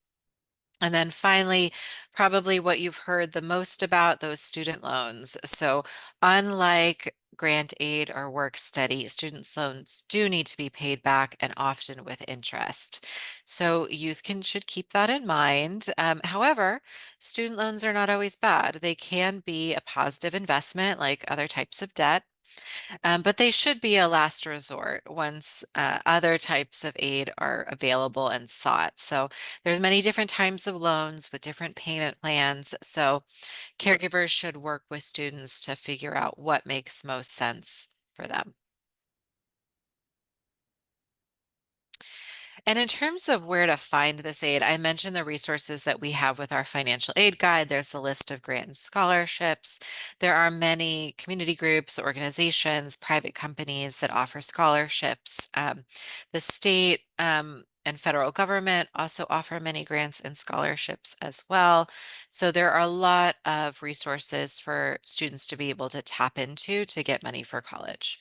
And then finally, probably what you've heard the most about, those student loans. So unlike grant aid or work study, student loans do need to be paid back and often with interest. So youth should keep that in mind. However, student loans are not always bad. They can be a positive investment like other types of debt. But they should be a last resort once other types of aid are available and sought. So there's many different types of loans with different payment plans. So caregivers should work with students to figure out what makes most sense for them. And in terms of where to find this aid, I mentioned the resources that we have with our financial aid guide. There's the list of grant and scholarships. There are many community groups, organizations, private companies that offer scholarships. The state and federal government also offer many grants and scholarships as well. So there are a lot of resources for students to be able to tap into to get money for college.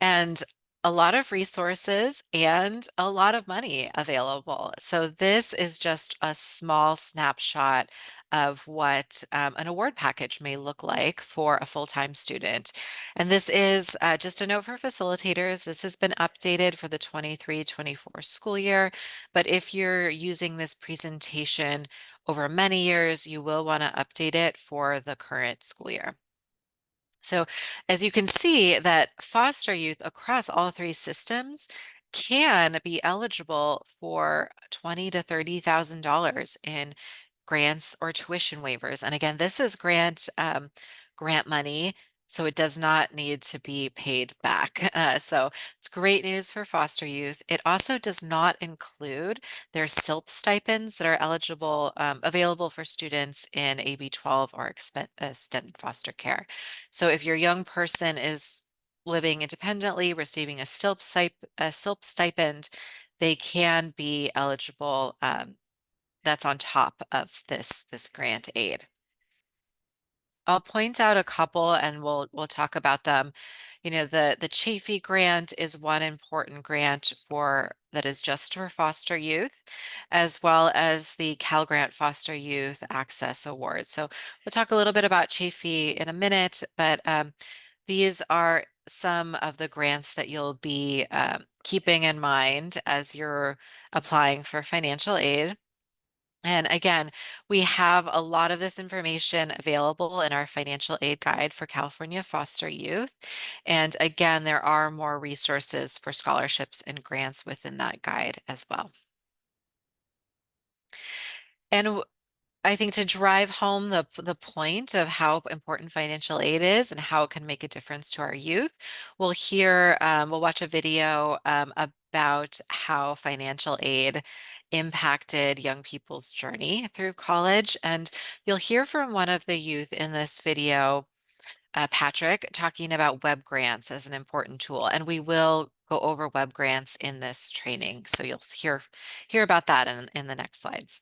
And a lot of resources and a lot of money available. So this is just a small snapshot of what an award package may look like for a full-time student. And this is just a note for facilitators. This has been updated for the 23-24 school year. But if you're using this presentation over many years, you will want to update it for the current school year. So as you can see that foster youth across all three systems can be eligible for $20,000 to $30,000 in grants or tuition waivers. And again, this is grant money, so it does not need to be paid back. So it's great news for foster youth. It also does not include their SILP stipends that are available for students in AB 12 or extended foster care. So if your young person is living independently, receiving a SILP stipend, they can be eligible. That's on top of this grant aid. I'll point out a couple and we'll talk about them. You know, the Chafee grant is one important grant that is just for foster youth, as well as the Cal Grant Foster Youth Access Award. So we'll talk a little bit about Chafee in a minute, but these are some of the grants that you'll be keeping in mind as you're applying for financial aid. And again, we have a lot of this information available in our financial aid guide for California foster youth. And again, there are more resources for scholarships and grants within that guide as well. And I think to drive home the point of how important financial aid is and how it can make a difference to our youth, we'll watch a video about how financial aid impacted young people's journey through college. And you'll hear from one of the youth in this video, Patrick, talking about web grants as an important tool. And we will go over web grants in this training. So you'll hear about that in the next slides.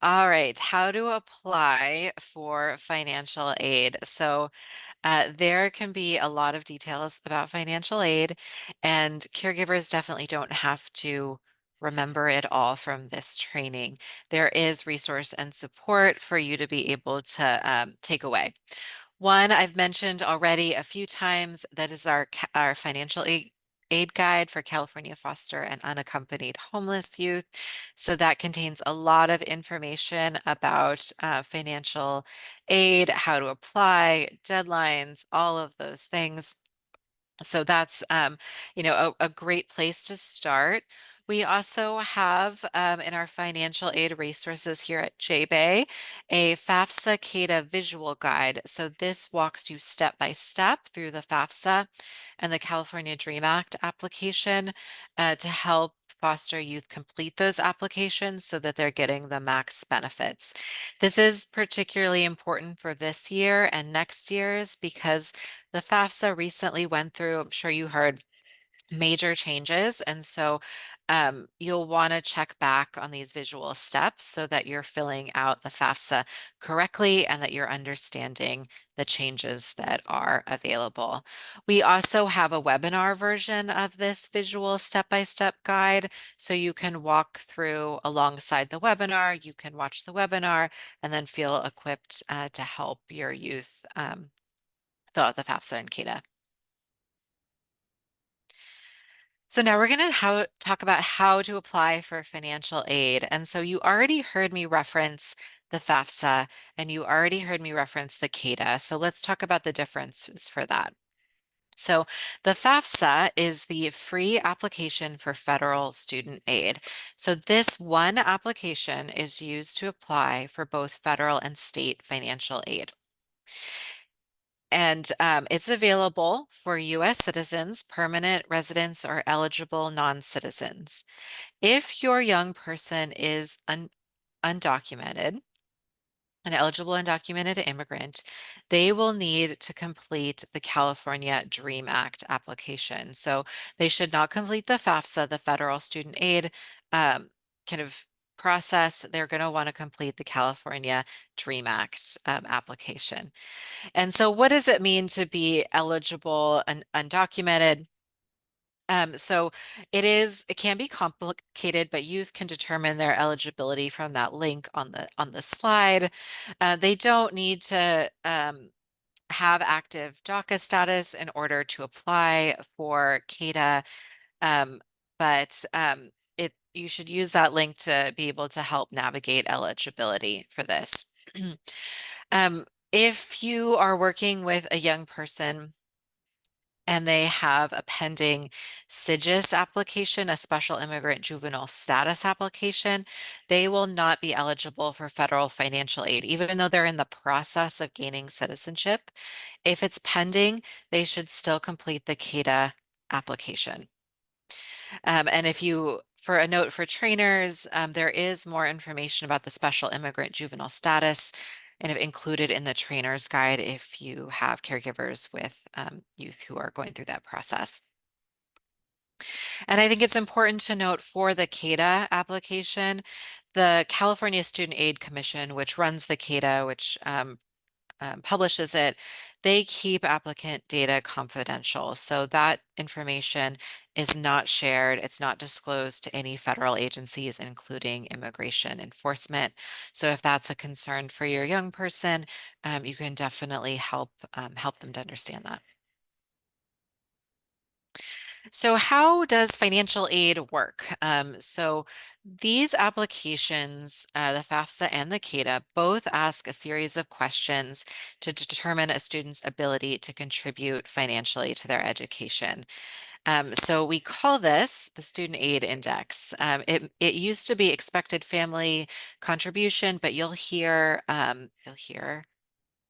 All right, how to apply for financial aid. So there can be a lot of details about financial aid, and caregivers definitely don't have to remember it all from this training. There is resource and support for you to be able to take away. One I've mentioned already a few times, that is our financial aid guide for California foster and unaccompanied homeless youth. So that contains a lot of information about financial aid, how to apply, deadlines, all of those things. So that's, a great place to start. We also have in our financial aid resources here at JBay a FAFSA CADA visual guide. So this walks you step by step through the FAFSA and the California Dream Act application to help foster youth complete those applications so that they're getting the max benefits. This is particularly important for this year and next year's because the FAFSA recently went through, I'm sure you heard, major changes. And so you'll want to check back on these visual steps so that you're filling out the FAFSA correctly and that you're understanding the changes that are available. We also have a webinar version of this visual step-by-step guide, so you can walk through alongside the webinar, you can watch the webinar, and then feel equipped to help your youth fill out the FAFSA and CADA. So now we're going to talk about how to apply for financial aid. And so you already heard me reference the FAFSA and you already heard me reference the CADA. So let's talk about the differences for that. So the FAFSA is the free application for federal student aid. So this one application is used to apply for both federal and state financial aid. And it's available for US citizens, permanent residents, or eligible non-citizens. If your young person is undocumented, an eligible undocumented immigrant, they will need to complete the California Dream Act application. So they should not complete the FAFSA, the federal student aid kind of process. They're going to want to complete the California Dream Act application. And so what does it mean to be eligible and undocumented? So it can be complicated, but youth can determine their eligibility from that link on the slide. They don't need to have active DACA status in order to apply for CADA, but you should use that link to be able to help navigate eligibility for this. If you are working with a young person and they have a pending SIGIS application, a special immigrant juvenile status application, they will not be eligible for federal financial aid, even though they're in the process of gaining citizenship. If it's pending, they should still complete the CADA application. And for a note for trainers, there is more information about the special immigrant juvenile status and included in the trainer's guide if you have caregivers with youth who are going through that process. And I think it's important to note for the CADA application, the California Student Aid Commission, which runs the CADA, which publishes it, they keep applicant data confidential. So that information is not shared. It's not disclosed to any federal agencies, including immigration enforcement. So if that's a concern for your young person, you can definitely help them to understand that. So how does financial aid work? So these applications, the FAFSA and the CADA, both ask a series of questions to determine a student's ability to contribute financially to their education. So we call this the Student Aid Index. It used to be expected family contribution, but you'll hear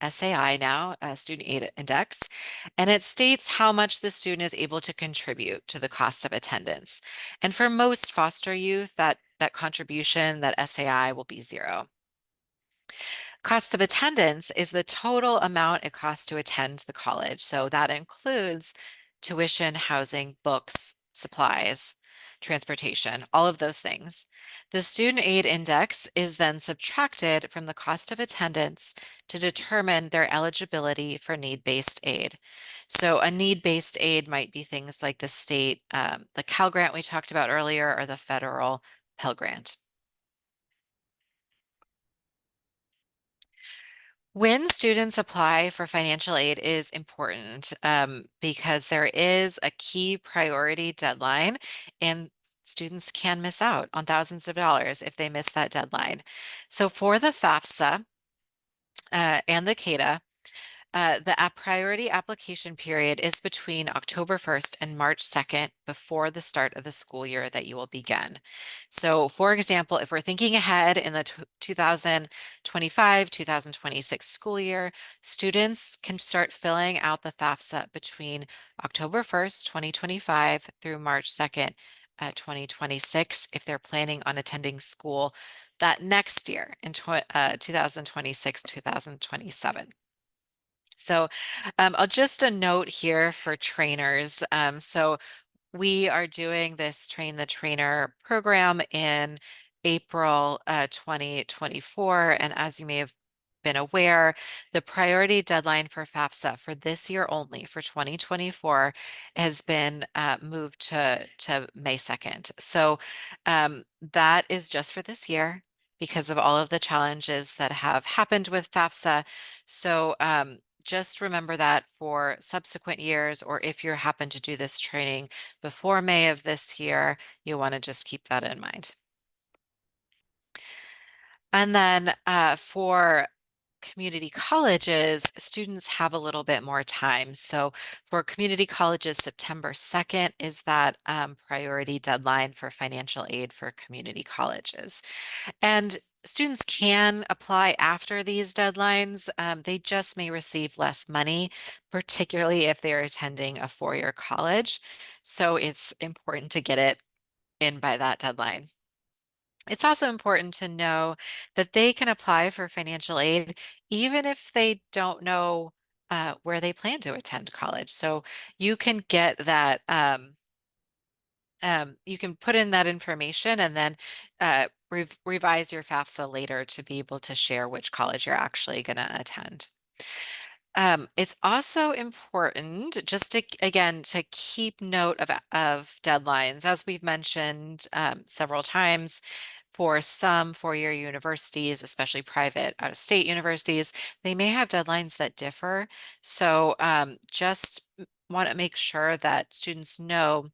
SAI now, Student Aid Index, and it states how much the student is able to contribute to the cost of attendance. And for most foster youth, that contribution, that SAI, will be zero. Cost of attendance is the total amount it costs to attend the college. So that includes tuition, housing, books, supplies, transportation, all of those things. The student aid index is then subtracted from the cost of attendance to determine their eligibility for need-based aid. So a need-based aid might be things like the state, the Cal Grant we talked about earlier, or the federal Pell Grant. When students apply for financial aid is important because there is a key priority deadline and students can miss out on thousands of dollars if they miss that deadline. So for the FAFSA and the CADA, The priority application period is between October 1st and March 2nd before the start of the school year that you will begin. So for example, if we're thinking ahead in the 2025-2026 school year, students can start filling out the FAFSA between October 1st, 2025 through March 2nd, 2026 if they're planning on attending school that next year in 2026-2027. So just a note here for trainers. So we are doing this Train the Trainer program in April 2024. And as you may have been aware, the priority deadline for FAFSA for this year only, for 2024, has been moved to May 2nd. So that is just for this year because of all of the challenges that have happened with FAFSA. So just remember that for subsequent years, or if you happen to do this training before May of this year, you want to just keep that in mind. And then for community colleges, students have a little bit more time. So for community colleges, September 2nd is that priority deadline for financial aid for community colleges. And students can apply after these deadlines. They just may receive less money, particularly if they're attending a four-year college. So it's important to get it in by that deadline. It's also important to know that they can apply for financial aid even if they don't know where they plan to attend college. So you can get that, you can put in that information and then revise your FAFSA later to be able to share which college you're actually going to attend. It's also important just to, again, to keep note of deadlines. As we've mentioned several times, for some four-year universities, especially private out-of-state universities, they may have deadlines that differ. So just want to make sure that students know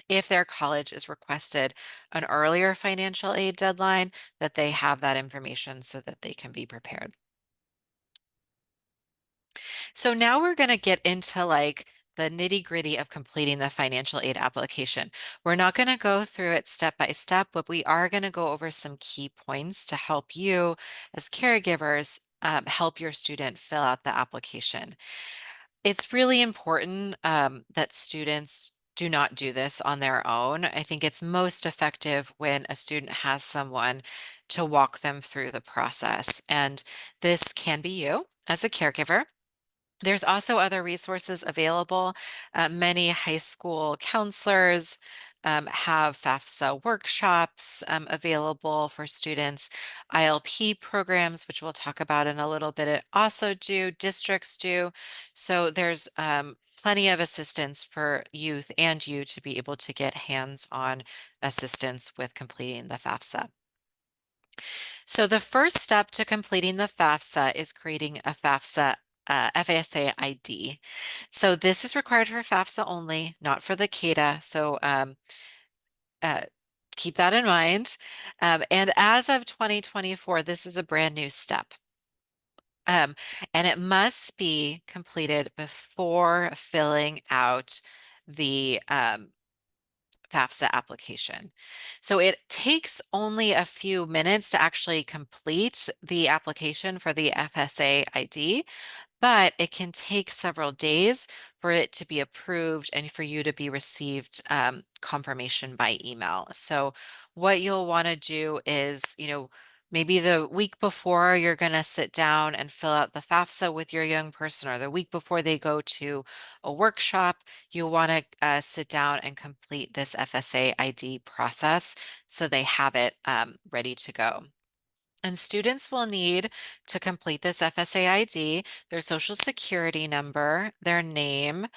if their college is requested an earlier financial aid deadline, that they have that information so that they can be prepared. So now we're going to get into like the nitty-gritty of completing the financial aid application. We're not going to go through it step by step, but we are going to go over some key points to help you as caregivers help your student fill out the application. It's really important that students do not do this on their own. I think it's most effective when a student has someone to walk them through the process. And this can be you as a caregiver. There's also other resources available. Many high school counselors have FAFSA workshops available for students. ILP programs, which we'll talk about in a little bit, also do, districts do. So there's plenty of assistance for youth and you to be able to get hands-on assistance with completing the FAFSA. So the first step to completing the FAFSA is creating a FAFSA FASA ID. So this is required for FAFSA only, not for the CADA. So uh, keep that in mind. And as of 2024, this is a brand new step. And it must be completed before filling out the FAFSA application. So it takes only a few minutes to actually complete the application for the FSA ID, but it can take several days for it to be approved and for you to be received confirmation by email. So what you'll want to do is, maybe the week before you're going to sit down and fill out the FAFSA with your young person, or the week before they go to a workshop, you'll want to sit down and complete this FSA ID process so they have it ready to go. And students will need to complete this FSA ID, their social security number, their name,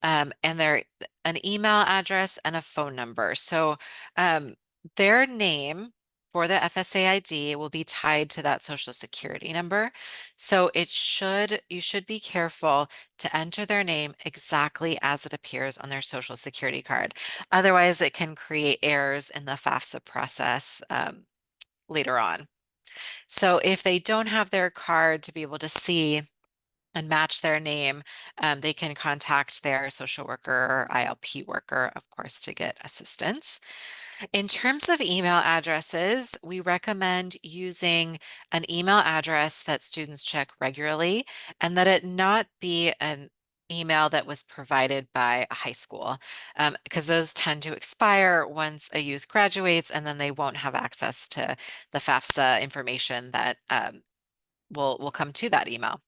and an email address and a phone number. So their name for the FSA ID will be tied to that social security number. So you should be careful to enter their name exactly as it appears on their social security card. Otherwise, it can create errors in the FAFSA process later on. So if they don't have their card to be able to see and match their name, they can contact their social worker or ILP worker, of course, to get assistance. In terms of email addresses, we recommend using an email address that students check regularly and that it not be an email that was provided by a high school, because those tend to expire once a youth graduates, and then they won't have access to the FAFSA information that will come to that email.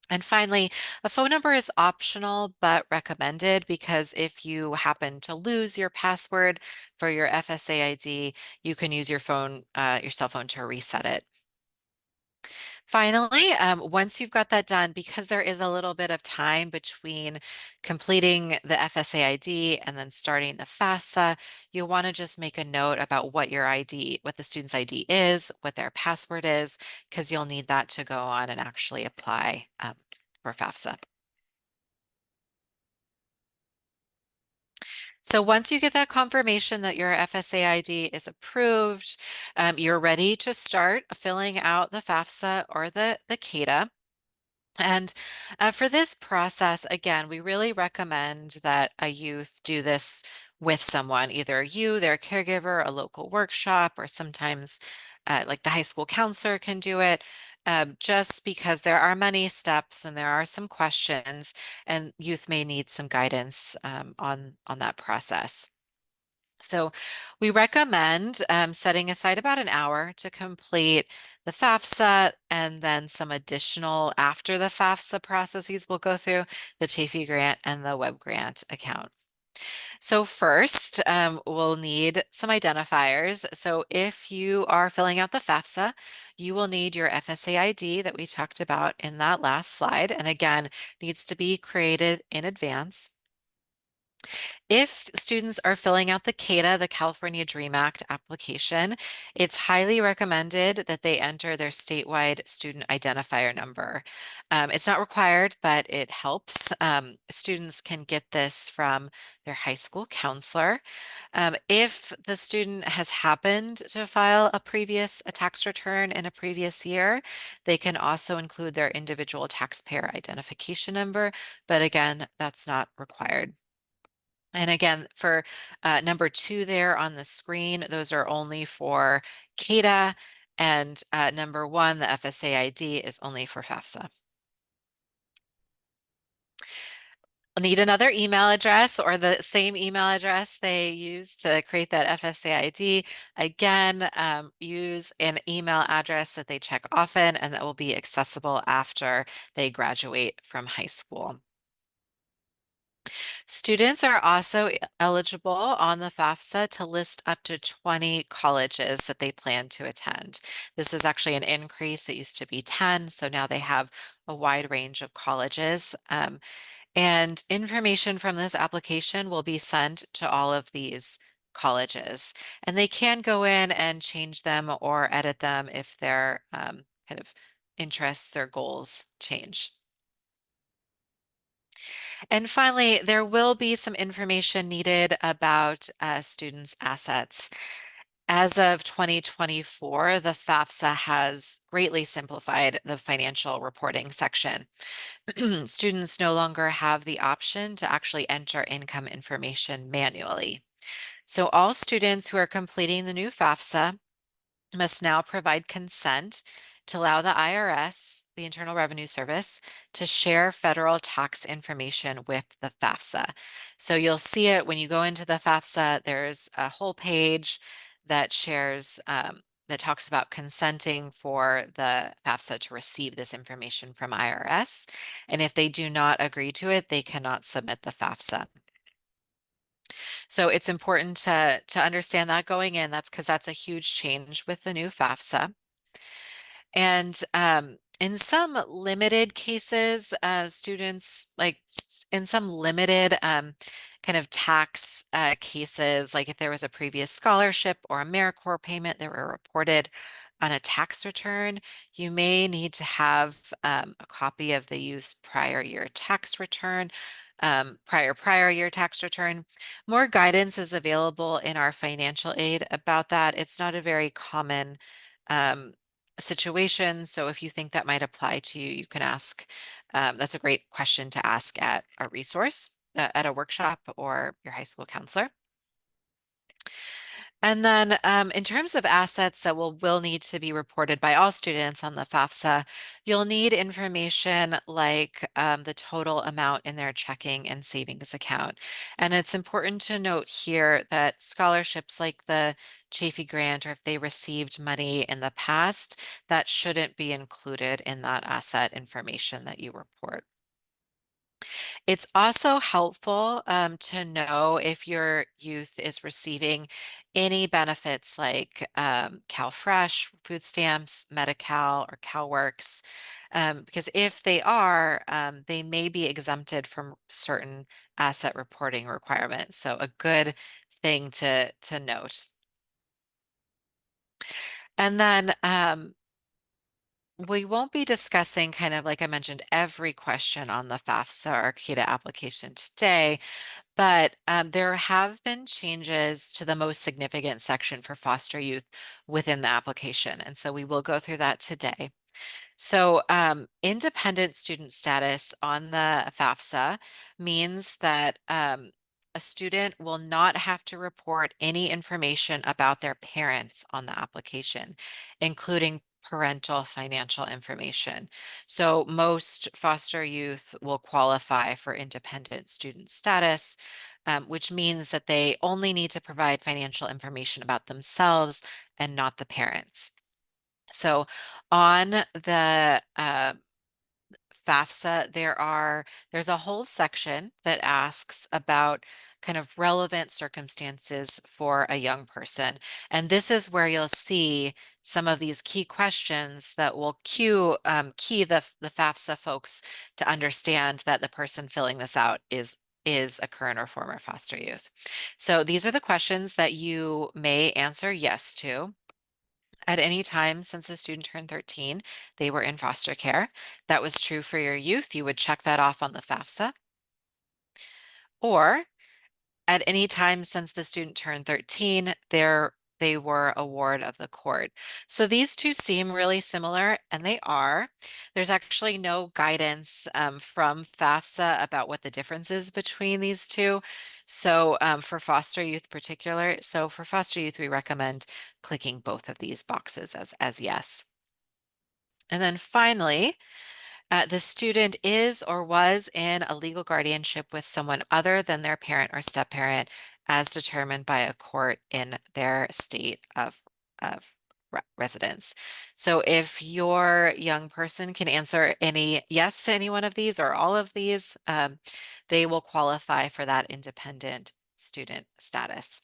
And finally, a phone number is optional but recommended, because if you happen to lose your password for your FSA ID, you can use your cell phone to reset it. Finally, once you've got that done, because there is a little bit of time between completing the FSA ID and then starting the FAFSA, you'll want to just make a note about what what the student's ID is, what their password is, because you'll need that to go on and actually apply for FAFSA. So once you get that confirmation that your FSA ID is approved, you're ready to start filling out the FAFSA or the CADA. And for this process, again, we really recommend that a youth do this with someone, either you, their caregiver, a local workshop, or sometimes like the high school counselor can do it, just because there are many steps and there are some questions, and youth may need some guidance on that process. So we recommend setting aside about an hour to complete the FAFSA, and then some additional after the FAFSA processes we'll go through, the Chafee grant and the web grant account. So first, we'll need some identifiers. So if you are filling out the FAFSA, you will need your FSA ID that we talked about in that last slide, and again, needs to be created in advance. If students are filling out the CADA, the California Dream Act application, it's highly recommended that they enter their statewide student identifier number. It's not required, but it helps. Students can get this from their high school counselor. If the student has happened to file a tax return in a previous year, they can also include their individual taxpayer identification number, but again, that's not required. And again, for number 2 there on the screen, those are only for CADA, and number 1, the FSA ID, is only for FAFSA. I'll need another email address, or the same email address they use to create that FSA ID. Again, use an email address that they check often and that will be accessible after they graduate from high school. Students are also eligible on the FAFSA to list up to 20 colleges that they plan to attend. This is actually an increase. It used to be 10, so now they have a wide range of colleges. And information from this application will be sent to all of these colleges. And they can go in and change them or edit them if their kind of interests or goals change. And finally, there will be some information needed about students' assets. As of 2024, the FAFSA has greatly simplified the financial reporting section. Students no longer have the option to actually enter income information manually. So all students who are completing the new FAFSA must now provide consent to allow the IRS, the Internal Revenue Service, to share federal tax information with the FAFSA. So you'll see it when you go into the FAFSA. There's a whole page that shares that talks about consenting for the FAFSA to receive this information from IRS. And if they do not agree to it, they cannot submit the FAFSA. So it's important to understand that going in. That's because that's a huge change with the new FAFSA. And in some limited cases, students, in some limited kind of tax cases, like if there was a previous scholarship or AmeriCorps payment that were reported on a tax return, you may need to have a copy of the youth's prior year tax return, prior year tax return. More guidance is available in our financial aid about that. It's not a very common situations. So if you think that might apply to you, you can ask. That's a great question to ask at a resource, at a workshop, or your high school counselor. And then in terms of assets that will need to be reported by all students on the FAFSA, you'll need information like the total amount in their checking and savings account. And it's important to note here that scholarships like the Chafee Grant, or if they received money in the past, that shouldn't be included in that asset information that you report. It's also helpful to know if your youth is receiving any benefits like CalFresh, food stamps, Medi-Cal, or CalWorks, because if they are, they may be exempted from certain asset reporting requirements. So a good thing to note. And then we won't be discussing, kind of like I mentioned, every question on the FAFSA or CADA application today, but there have been changes to the most significant section for foster youth within the application. And so we will go through that today. So independent student status on the FAFSA means that a student will not have to report any information about their parents on the application, including parental financial information. So most foster youth will qualify for independent student status, which means that they only need to provide financial information about themselves and not the parents. So on the FAFSA, there's a whole section that asks about kind of relevant circumstances for a young person. And this is where you'll see some of these key questions that will key the FAFSA folks to understand that the person filling this out is a current or former foster youth. So these are the questions that you may answer yes to. At any time since the student turned 13, they were in foster care. That was true for your youth. You would check that off on the FAFSA. Or at any time since the student turned 13, they were a ward of the court. So these two seem really similar, and they are. There's actually no guidance from FAFSA about what the difference is between these two. So for foster youth particular, so for foster youth, we recommend clicking both of these boxes as yes. And then finally, the student is or was in a legal guardianship with someone other than their parent or step-parent as determined by a court in their state of residence. So if your young person can answer any yes to any one of these or all of these, they will qualify for that independent student status.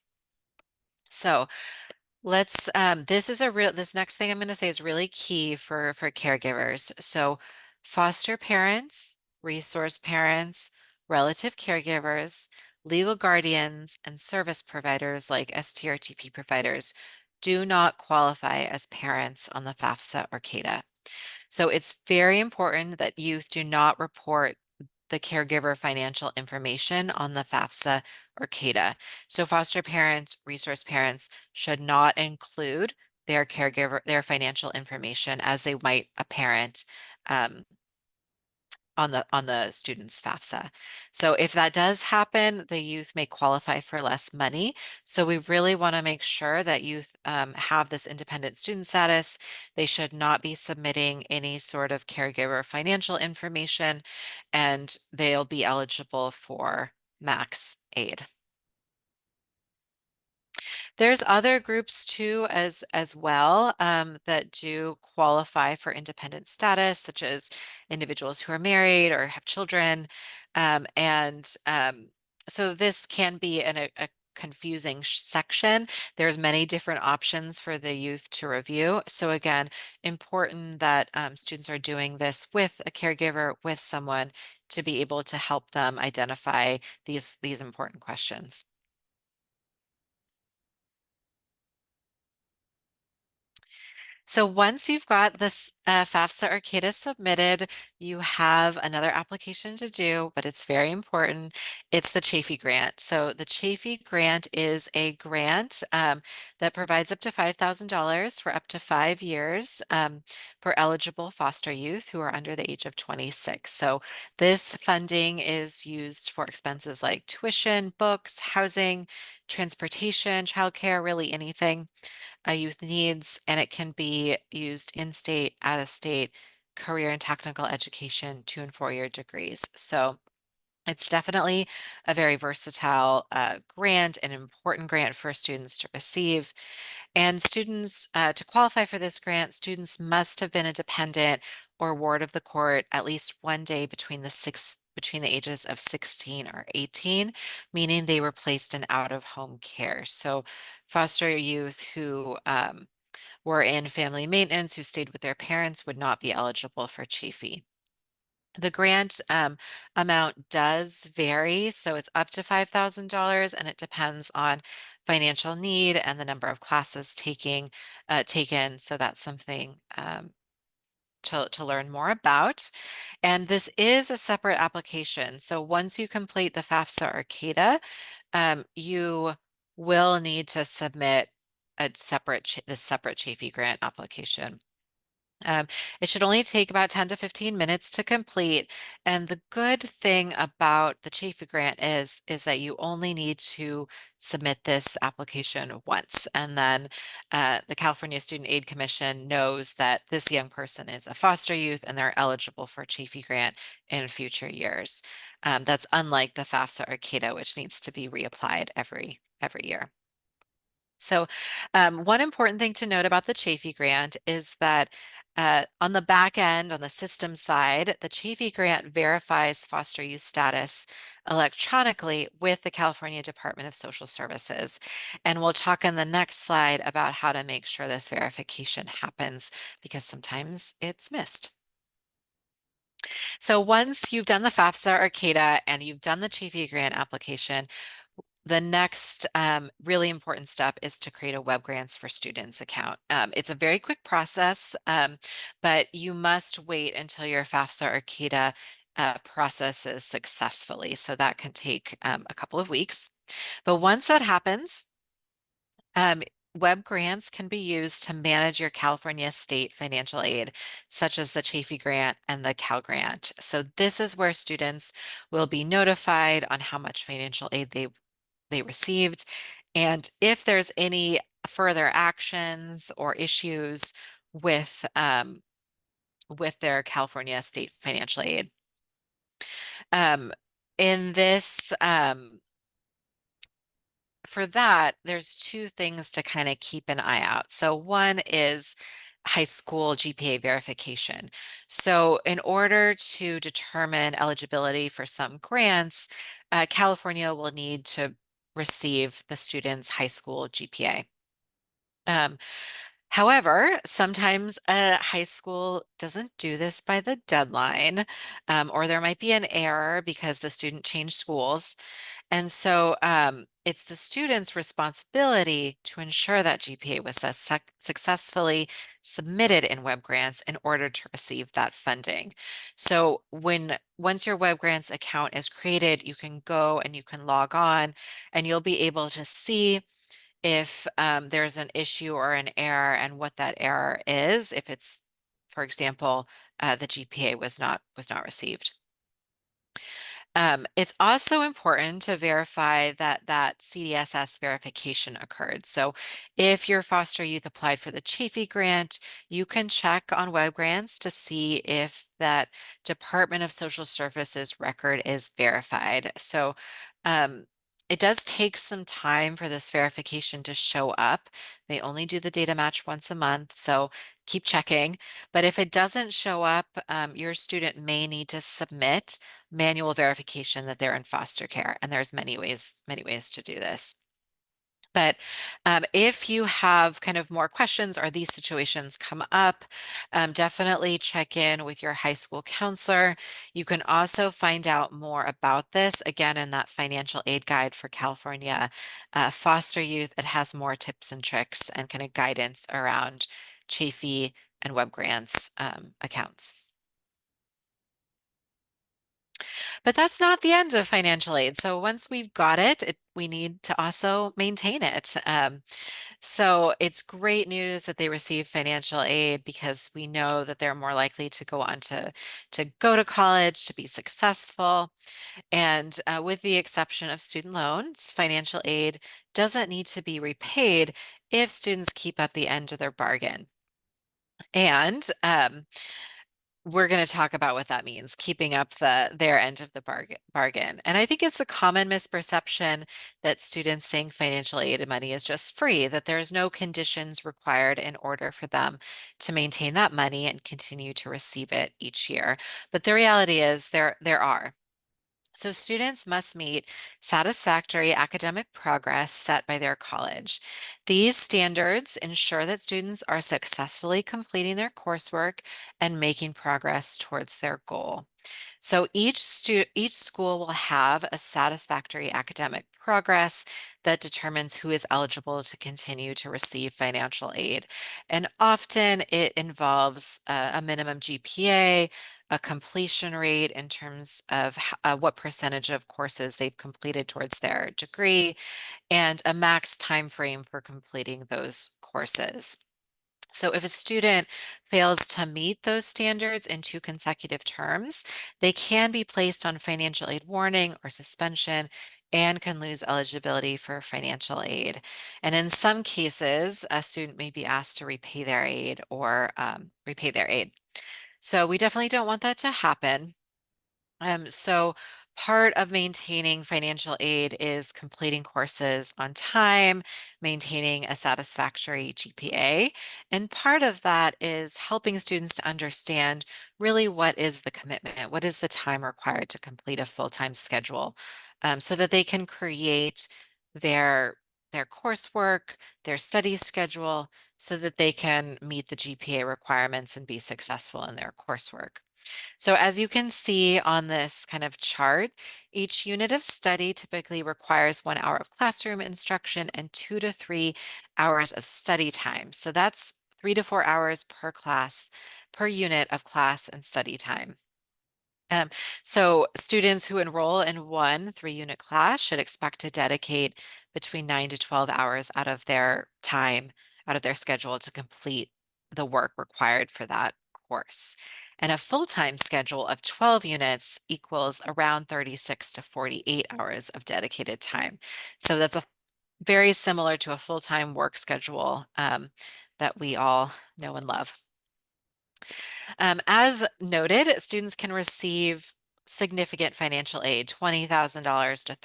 So this next thing I'm going to say is really key for caregivers. So foster parents, resource parents, relative caregivers, legal guardians, and service providers like STRTP providers do not qualify as parents on the FAFSA or CADA. So it's very important that youth do not report the caregiver financial information on the FAFSA or CADA. So foster parents, resource parents should not include their financial information as they might a parent um, on the student's FAFSA. So if that does happen, the youth may qualify for less money. So we really want to make sure that youth have this independent student status. They should not be submitting any sort of caregiver financial information, and they'll be eligible for max aid. There's other groups too as well that do qualify for independent status, such as individuals who are married or have children. So this can be a confusing section. There's many different options for the youth to review. So again, important that students are doing this with a caregiver, with someone to be able to help them identify these important questions. So once you've got this FAFSA or CADA submitted, you have another application to do, but it's very important. It's the Chafee Grant. So the Chafee Grant is a grant that provides up to $5,000 for up to 5 years for eligible foster youth who are under the age of 26. So this funding is used for expenses like tuition, books, housing, transportation, childcare, really anything a youth needs, and it can be used in-state, out-of-state, career and technical education, 2 and 4 year degrees. So it's definitely a very versatile grant, an important grant for students to receive. And students, to qualify for this grant, students must have been a dependent or ward of the court at least one day between the ages of 16 or 18, meaning they were placed in out-of-home care. So foster youth who were in family maintenance, who stayed with their parents, would not be eligible for CHAFE. The grant amount does vary, so it's up to $5,000, and it depends on financial need and the number of classes taken. So that's something to learn more about. And this is a separate application. So once you complete the FAFSA or CADA, you will need to submit this separate CHAFE grant application. Um, it should only take about 10 to 15 minutes to complete. And the good thing about the Chafee grant is that you only need to submit this application once. And then the California Student Aid Commission knows that this young person is a foster youth and they're eligible for Chafee grant in future years. That's unlike the FAFSA or CADA, which needs to be reapplied every year. So one important thing to note about the Chafee grant is that on the back end, on the system side, the Chafee grant verifies foster youth status electronically with the California Department of Social Services. And we'll talk in the next slide about how to make sure this verification happens because sometimes it's missed. So once you've done the FAFSA or CADA and you've done the Chafee grant application, the next really important step is to create a Web Grants for Students account. It's a very quick process, but you must wait until your FAFSA or CADA processes successfully. So that can take a couple of weeks. But once that happens, Web grants can be used to manage your California state financial aid, such as the Chafee grant and the Cal grant. So this is where students will be notified on how much financial aid they received, and if there's any further actions or issues with their California state financial aid. In this, for that, there's two things to kind of keep an eye out. So one is high school GPA verification. So in order to determine eligibility for some grants, California will need to receive the student's high school GPA. However, sometimes a high school doesn't do this by the deadline, or there might be an error because the student changed schools. And so it's the student's responsibility to ensure that GPA was successfully submitted in Web Grants in order to receive that funding. So once your Web Grants account is created, you can go and you can log on and you'll be able to see if there's an issue or an error and what that error is, if it's, for example, the GPA was not received. It's also important to verify that that CDSS verification occurred. So if your foster youth applied for the Chafee grant, you can check on Web Grants to see if that Department of Social Services record is verified. So it does take some time for this verification to show up. They only do the data match once a month, so keep checking. But if it doesn't show up, your student may need to submit manual verification that they're in foster care. And there's many ways to do this. But if you have kind of more questions or these situations come up, definitely check in with your high school counselor. You can also find out more about this again in that financial aid guide for California foster youth. It has more tips and tricks and kind of guidance around Chafee and Web Grants accounts. But that's not the end of financial aid. So once we've got it, we need to also maintain it. So it's great news that they receive financial aid because we know that they're more likely to go on to go to college, to be successful. And with the exception of student loans, financial aid doesn't need to be repaid if students keep up the end of their bargain. And we're going to talk about what that means, keeping up their end of the bargain. And I think it's a common misperception that students think financial aid money is just free, that there's no conditions required in order for them to maintain that money and continue to receive it each year. But the reality is there are. So students must meet satisfactory academic progress set by their college. These standards ensure that students are successfully completing their coursework and making progress towards their goal. So each school will have a satisfactory academic progress that determines who is eligible to continue to receive financial aid. And often it involves a minimum GPA, a completion rate in terms of what percentage of courses they've completed towards their degree, and a max time frame for completing those courses. So if a student fails to meet those standards in 2 consecutive terms, they can be placed on financial aid warning or suspension and can lose eligibility for financial aid. And in some cases, a student may be asked to repay their aid or repay their aid. So we definitely don't want that to happen. So part of maintaining financial aid is completing courses on time, maintaining a satisfactory GPA, and part of that is helping students to understand really what is the commitment, what is the time required to complete a full-time schedule, so that they can create their their coursework, their study schedule, so that they can meet the GPA requirements and be successful in their coursework. So as you can see on this kind of chart, each unit of study typically requires 1 hour of classroom instruction and 2 to 3 hours of study time. So that's 3 to 4 hours per class, per unit of class and study time. Um, so students who enroll in one 3-unit class should expect to dedicate between 9 to 12 hours out of their time, out of their schedule to complete the work required for that course. And a full-time schedule of 12 units equals around 36 to 48 hours of dedicated time. So that's very similar to a full-time work schedule that we all know and love. As noted, students can receive significant financial aid, $20,000 to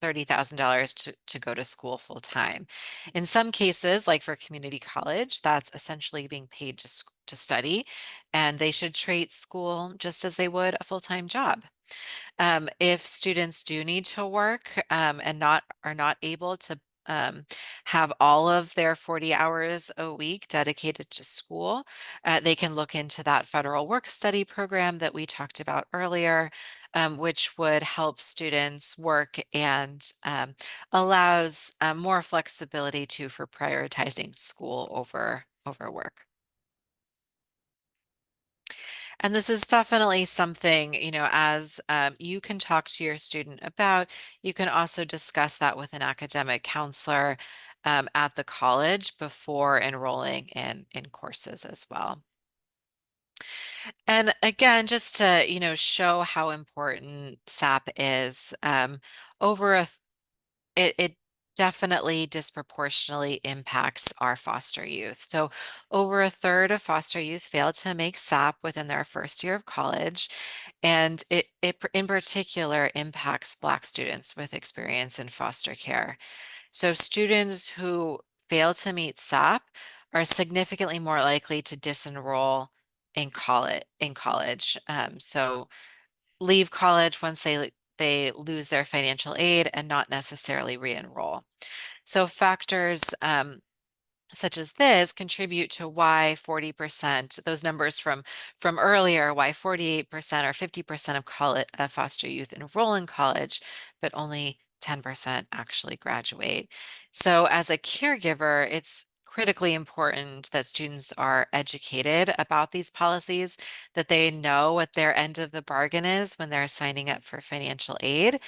$30,000 to go to school full time. In some cases, like for community college, that's essentially being paid to study, and they should treat school just as they would a full-time job. If students do need to work and are not able to um, have all of their 40 hours a week dedicated to school, they can look into that federal work study program that we talked about earlier, which would help students work and allows more flexibility too for prioritizing school over work. And this is definitely something, as you can talk to your student about, you can also discuss that with an academic counselor at the college before enrolling in courses as well. And again, just to, show how important SAP is, over a it definitely disproportionately impacts our foster youth. So over a third of foster youth fail to make SAP within their first year of college, and it in particular impacts Black students with experience in foster care. So students who fail to meet SAP are significantly more likely to disenroll in college. So leave college once they lose their financial aid and not necessarily re-enroll. So factors such as this contribute to why 40%, those numbers from earlier, why 48% or 50% of college foster youth enroll in college, but only 10% actually graduate. So as a caregiver, it's critically important that students are educated about these policies, that they know what their end of the bargain is when they're signing up for financial aid,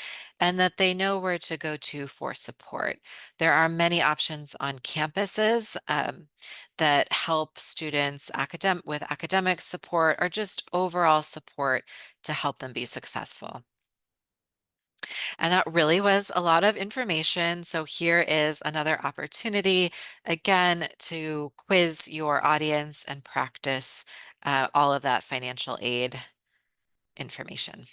and that they know where to go to for support. There are many options on campuses that help students with academic support or just overall support to help them be successful. And that really was a lot of information. So here is another opportunity, again, to quiz your audience and practice all of that financial aid information.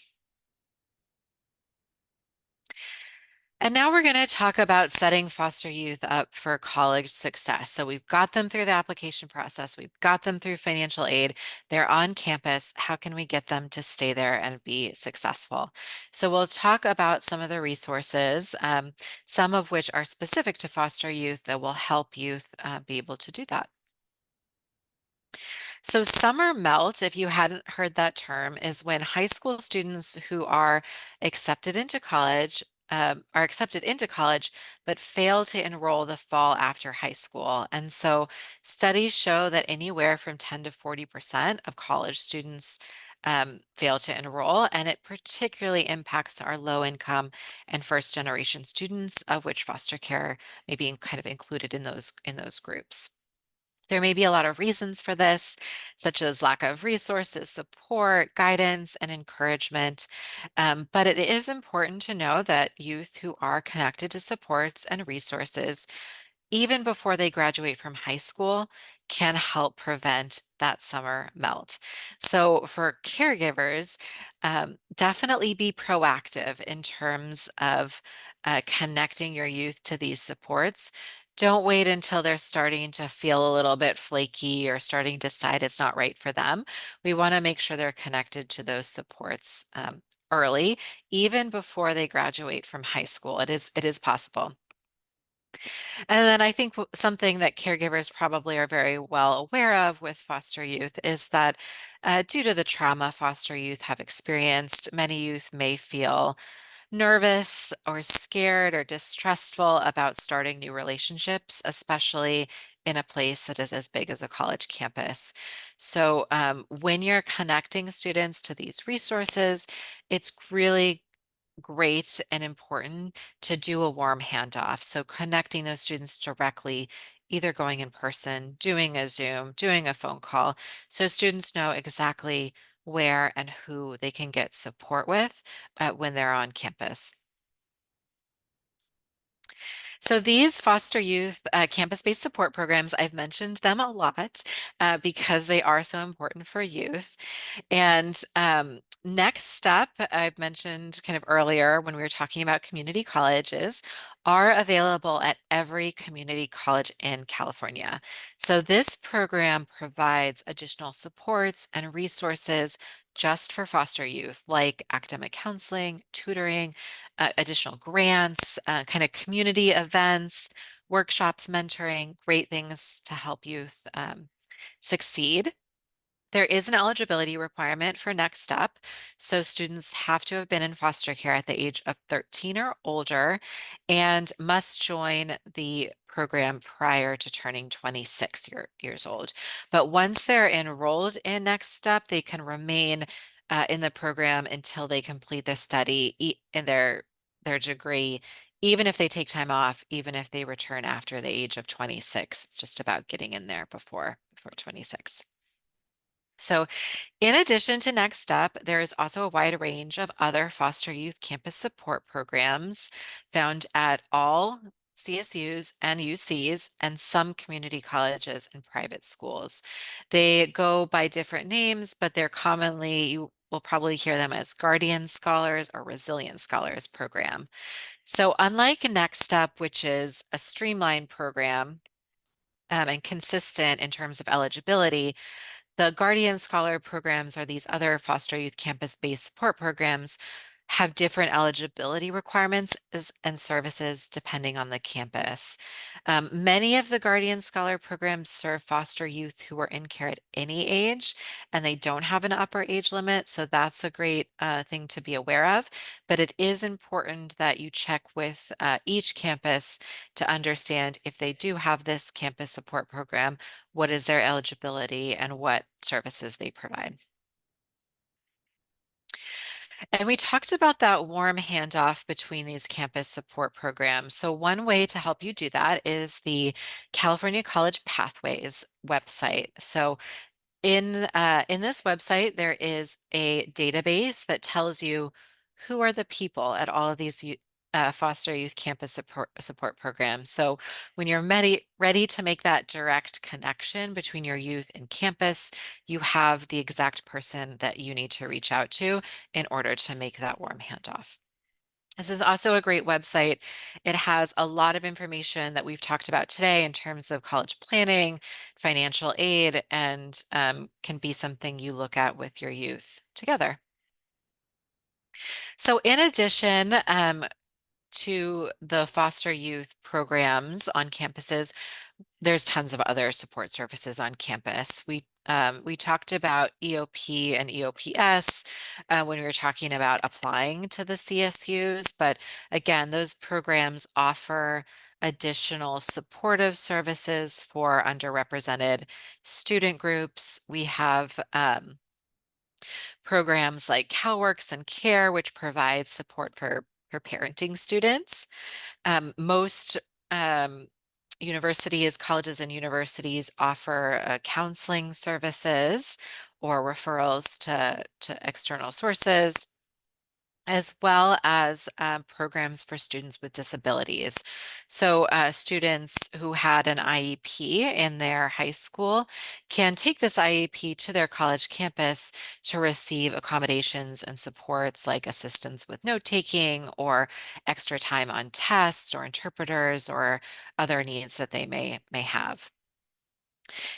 And now we're going to talk about setting foster youth up for college success. So we've got them through the application process, we've got them through financial aid, they're on campus. How can we get them to stay there and be successful? So we'll talk about some of the resources, some of which are specific to foster youth that will help youth be able to do that. So summer melt, if you hadn't heard that term, is when high school students who are accepted into college but fail to enroll the fall after high school. And so studies show that anywhere from 10 to 40% of college students fail to enroll, and it particularly impacts our low income and first generation students, of which foster care may be kind of included in those groups. There may be a lot of reasons for this, such as lack of resources, support, guidance, and encouragement. But it is important to know that youth who are connected to supports and resources even before they graduate from high school can help prevent that summer melt. So for caregivers, definitely be proactive in terms of connecting your youth to these supports. Don't wait until they're starting to feel a little bit flaky or starting to decide it's not right for them. We want to make sure they're connected to those supports early, even before they graduate from high school. It is possible. And then I think something that caregivers probably are very well aware of with foster youth is that due to the trauma foster youth have experienced, many youth may feel nervous or scared or distrustful about starting new relationships, especially in a place that is as big as a college campus. So when you're connecting students to these resources, it's really great and important to do a warm handoff. So connecting those students directly, either going in person, doing a Zoom, doing a phone call, so students know exactly where and who they can get support with when they're on campus. So these foster youth campus-based support programs, I've mentioned them a lot because they are so important for youth. And next step, I've mentioned kind of earlier when we were talking about community colleges, are available at every community college in California. So this program provides additional supports and resources just for foster youth, like academic counseling, tutoring, additional grants, kind of community events, workshops, mentoring, great things to help youth succeed. There is an eligibility requirement for Next Step. So students have to have been in foster care at the age of 13 or older and must join the program prior to turning 26 years old. But once they're enrolled in Next Step, they can remain in the program until they complete the study in their degree, even if they take time off, even if they return after the age of 26. It's just about getting in there before 26. So in addition to Next Step, there is also a wide range of other foster youth campus support programs found at all CSUs and UCs and some community colleges and private schools. They go by different names, but they're commonly, you will probably hear them as Guardian Scholars or Resilient Scholars program. So unlike Next Step, which is a streamlined program and consistent in terms of eligibility, the Guardian Scholar programs or these other foster youth campus-based support programs have different eligibility requirements and services depending on the campus. Many of the Guardian Scholar programs serve foster youth who are in care at any age, and they don't have an upper age limit, so that's a great thing to be aware of. But it is important that you check with each campus to understand if they do have this campus support program, what is their eligibility, and what services they provide. And we talked about that warm handoff between these campus support programs. So one way to help you do that is the California College Pathways website. So in this website, there is a database that tells you who are the people at all of these foster youth campus support programs. So when you're ready to make that direct connection between your youth and campus, you have the exact person that you need to reach out to in order to make that warm handoff. This is also a great website. It has a lot of information that we've talked about today in terms of college planning, financial aid, and can be something you look at with your youth together. So in addition to the foster youth programs on campuses, there's tons of other support services on campus. We talked about EOP and EOPS when we were talking about applying to the CSUs, but again, those programs offer additional supportive services for underrepresented student groups. We have programs like CalWorks and CARE, which provide support for parenting students. Most universities, colleges and universities offer counseling services or referrals to external sources, as well as programs for students with disabilities. So students who had an IEP in their high school can take this IEP to their college campus to receive accommodations and supports like assistance with note-taking or extra time on tests or interpreters or other needs that they may have.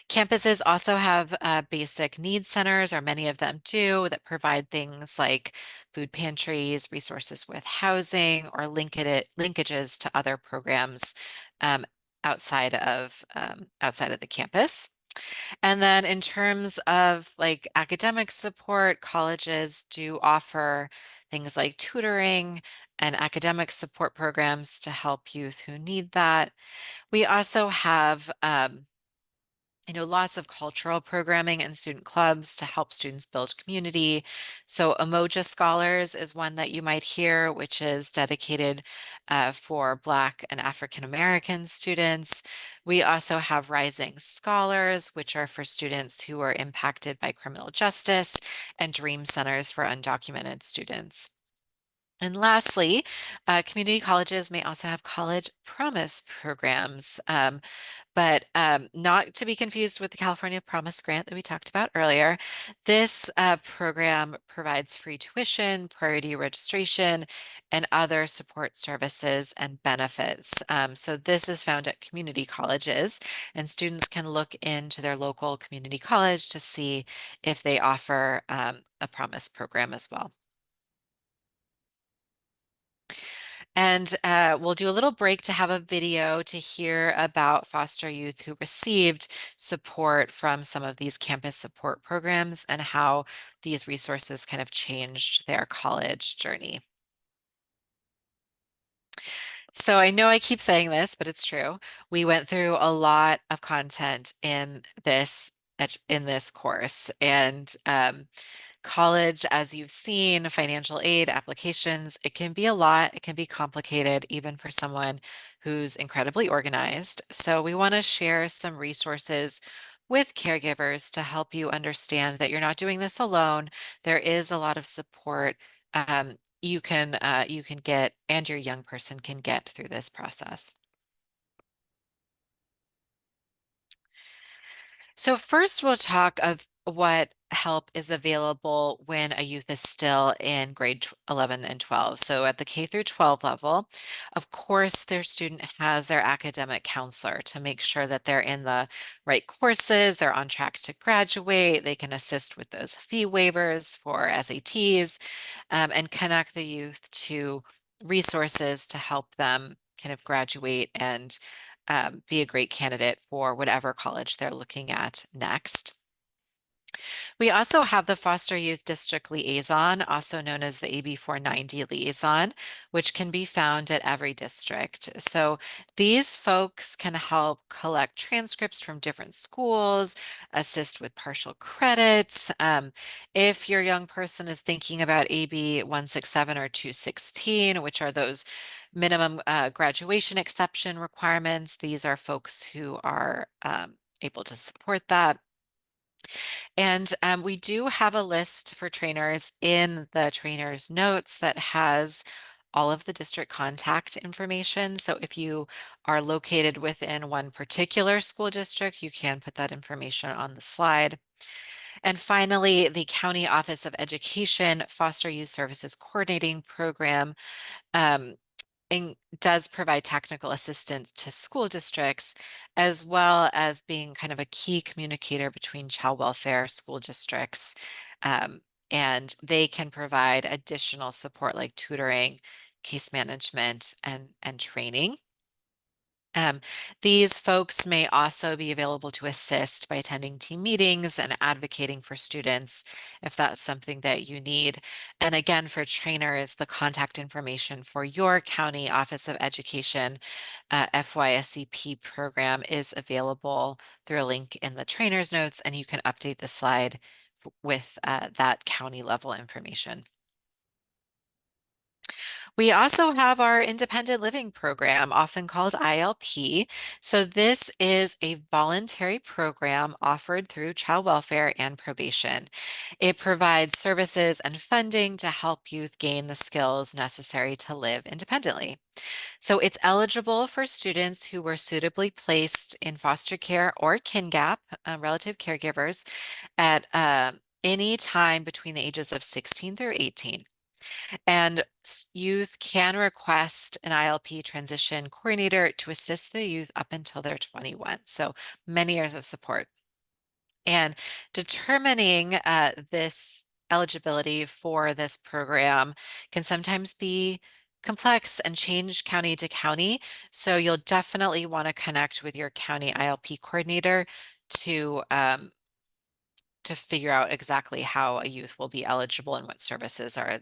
Campuses also have basic needs centers, or many of them do, that provide things like food pantries, resources with housing, or linkages to other programs um, outside of the campus. And then in terms of like academic support, colleges do offer things like tutoring and academic support programs to help youth who need that. We also have lots of cultural programming and student clubs to help students build community. So Umoja Scholars is one that you might hear, which is dedicated for Black and African American students. We also have Rising Scholars, which are for students who are impacted by criminal justice, and Dream Centers for undocumented students. And lastly, community colleges may also have college promise programs. But not to be confused with the California Promise Grant that we talked about earlier. This program provides free tuition, priority registration, and other support services and benefits. So this is found at community colleges, and students can look into their local community college to see if they offer a Promise program as well. And we'll do a little break to have a video to hear about foster youth who received support from some of these campus support programs and how these resources kind of changed their college journey. So I know I keep saying this, but it's true. We went through a lot of content in this course, and college, as you've seen, financial aid applications, it can be a lot. It can be complicated, even for someone who's incredibly organized. So we want to share some resources with caregivers to help you understand that you're not doing this alone. There is a lot of support you can get, and your young person can get through this process. So first we'll talk of what help is available when a youth is still in grade 11 and 12. So at the K through 12 level, of course, their student has their academic counselor to make sure that they're in the right courses, they're on track to graduate, they can assist with those fee waivers for SATs, and connect the youth to resources to help them kind of graduate and be a great candidate for whatever college they're looking at next. We also have the Foster Youth District Liaison, also known as the AB 490 Liaison, which can be found at every district. So these folks can help collect transcripts from different schools, assist with partial credits. If your young person is thinking about AB 167 or 216, which are those minimum graduation exception requirements, these are folks who are able to support that. And we do have a list for trainers in the trainer's notes that has all of the district contact information. So if you are located within one particular school district, you can put that information on the slide. And finally, the County Office of Education Foster Youth Services Coordinating Program um, does provide technical assistance to school districts, as well as being kind of a key communicator between child welfare school districts. Um, and they can provide additional support like tutoring, case management, and training. Um, these folks may also be available to assist by attending team meetings and advocating for students if that's something that you need. And again, for trainers, the contact information for your county Office of Education FYSCP program is available through a link in the trainer's notes, and you can update the slide with that county level information. We also have our independent living program, often called ILP. So this is a voluntary program offered through child welfare and probation. It provides services and funding to help youth gain the skills necessary to live independently. So it's eligible for students who were suitably placed in foster care or kin gap, relative caregivers, at any time between the ages of 16 through 18. And youth can request an ILP transition coordinator to assist the youth up until they're 21. So many years of support. And determining this eligibility for this program can sometimes be complex and change county to county. So you'll definitely want to connect with your county ILP coordinator to figure out exactly how a youth will be eligible and what services are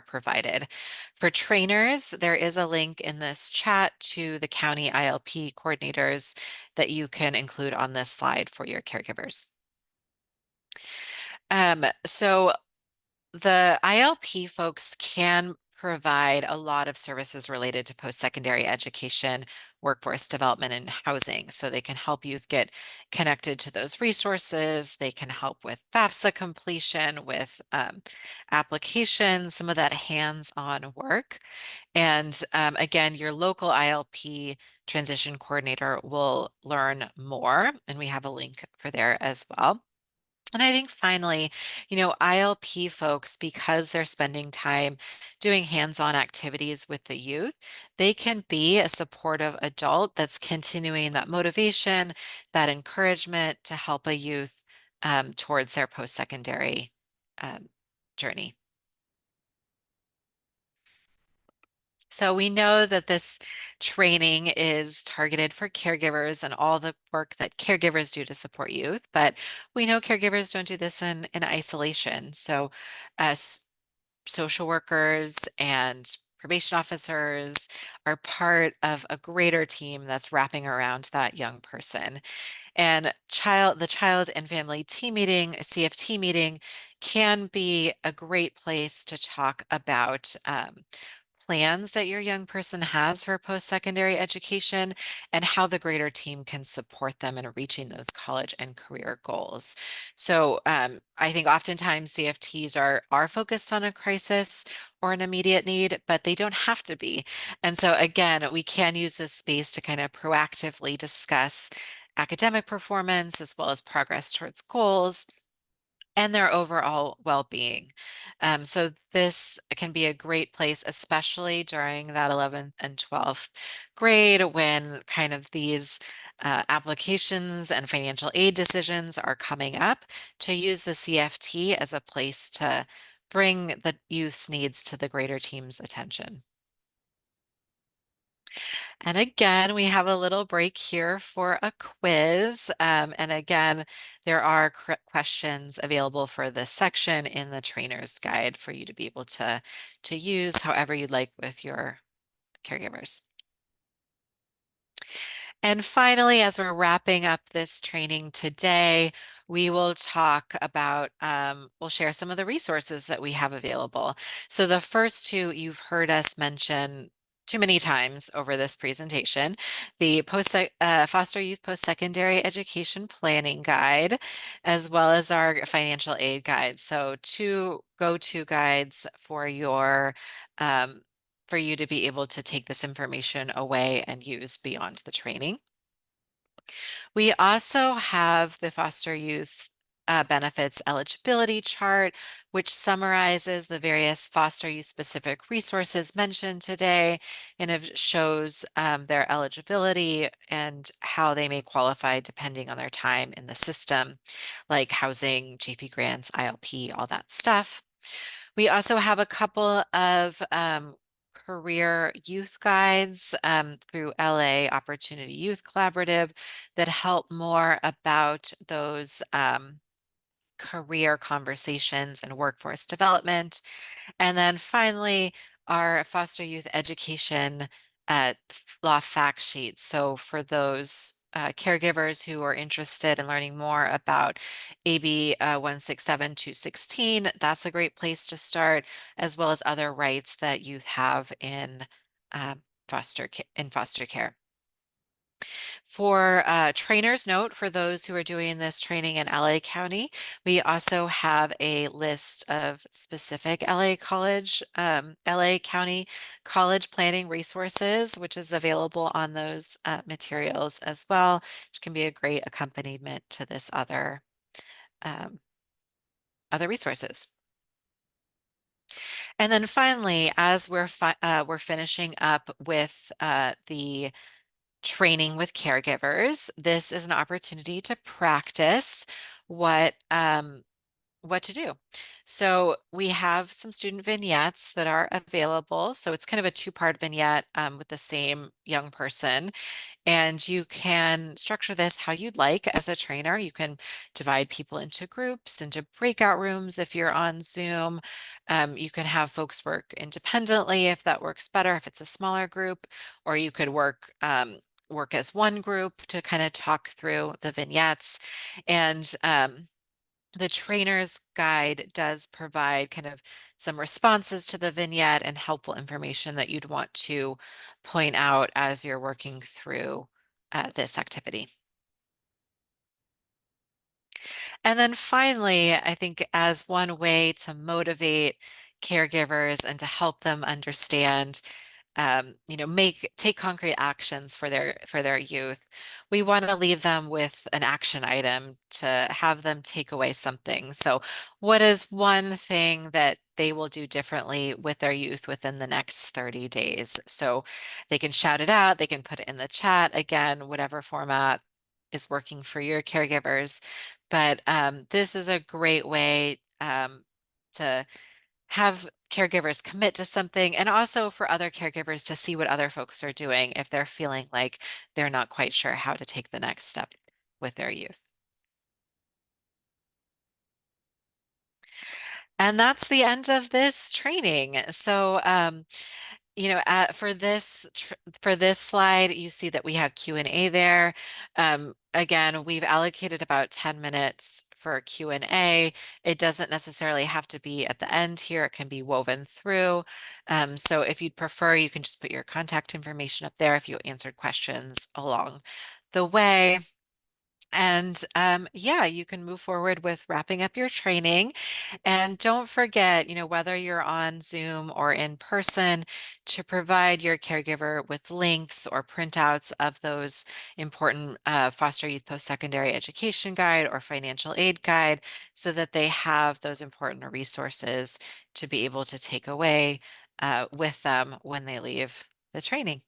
provided. For trainers, there is a link in this chat to the county ILP coordinators that you can include on this slide for your caregivers. So the ILP folks can provide a lot of services related to post-secondary education, workforce development, and housing. So they can help youth get connected to those resources. They can help with FAFSA completion, with applications, some of that hands-on work. And again, your local ILP transition coordinator will learn more, and we have a link for there as well. And I think finally, ILP folks, because they're spending time doing hands-on activities with the youth, they can be a supportive adult that's continuing that motivation, that encouragement to help a youth towards their post-secondary journey. So we know that this training is targeted for caregivers and all the work that caregivers do to support youth, but we know caregivers don't do this in isolation. So as social workers and probation officers are part of a greater team that's wrapping around that young person. And the child and family team meeting, a CFT meeting, can be a great place to talk about plans that your young person has for post-secondary education and how the greater team can support them in reaching those college and career goals. So I think oftentimes CFTs are focused on a crisis or an immediate need, but they don't have to be. And so again, we can use this space to kind of proactively discuss academic performance as well as progress towards goals, and their overall well-being. So this can be a great place, especially during that 11th and 12th grade when kind of these applications and financial aid decisions are coming up, to use the CFT as a place to bring the youth's needs to the greater team's attention. And again, we have a little break here for a quiz. And again, there are questions available for this section in the trainer's guide for you to be able to use however you'd like with your caregivers. And finally, as we're wrapping up this training today, we will talk about, we'll share some of the resources that we have available. So the first two you've heard us mention too many times over this presentation, the Foster Youth Post-Secondary Education Planning Guide, as well as our financial aid guide. So two go-to guides for for you to be able to take this information away and use beyond the training. We also have the foster youth benefits eligibility chart, which summarizes the various foster youth specific resources mentioned today, and it shows their eligibility and how they may qualify depending on their time in the system, like housing, JP grants, ILP, all that stuff. We also have a couple of career youth guides through LA Opportunity Youth Collaborative that help more about those career conversations and workforce development. And then finally, our foster youth education law fact sheet. So for those caregivers who are interested in learning more about AB 167216, that's a great place to start, as well as other rights that youth have in foster care. For trainer's note, for those who are doing this training in LA County, we also have a list of specific LA County college planning resources, which is available on those materials as well, which can be a great accompaniment to this um, other resources. And then finally, as we're finishing up with the training with caregivers, this is an opportunity to practice what to do. So we have some student vignettes that are available. So it's kind of a two-part vignette with the same young person. And you can structure this how you'd like as a trainer. You can divide people into groups, into breakout rooms if you're on Zoom. You can have folks work independently if that works better, if it's a smaller group, or you could work as one group to kind of talk through the vignettes. And the trainer's guide does provide kind of some responses to the vignette and helpful information that you'd want to point out as you're working through this activity. And then finally, I think as one way to motivate caregivers and to help them understand take concrete actions for their youth. We want to leave them with an action item to have them take away something. So what is one thing that they will do differently with their youth within the next 30 days? So they can shout it out, they can put it in the chat, again, whatever format is working for your caregivers. But this is a great way to have caregivers commit to something, and also for other caregivers to see what other folks are doing if they're feeling like they're not quite sure how to take the next step with their youth. And that's the end of this training. So, for this slide, you see that we have Q&A there. Again, we've allocated about 10 minutes for Q&A. It doesn't necessarily have to be at the end here. It can be woven through. So if you'd prefer, you can just put your contact information up there if you answered questions along the way. And yeah, you can move forward with wrapping up your training. And don't forget, whether you're on Zoom or in person, to provide your caregiver with links or printouts of those important foster youth post-secondary education guide or financial aid guide so that they have those important resources to be able to take away with them when they leave the training.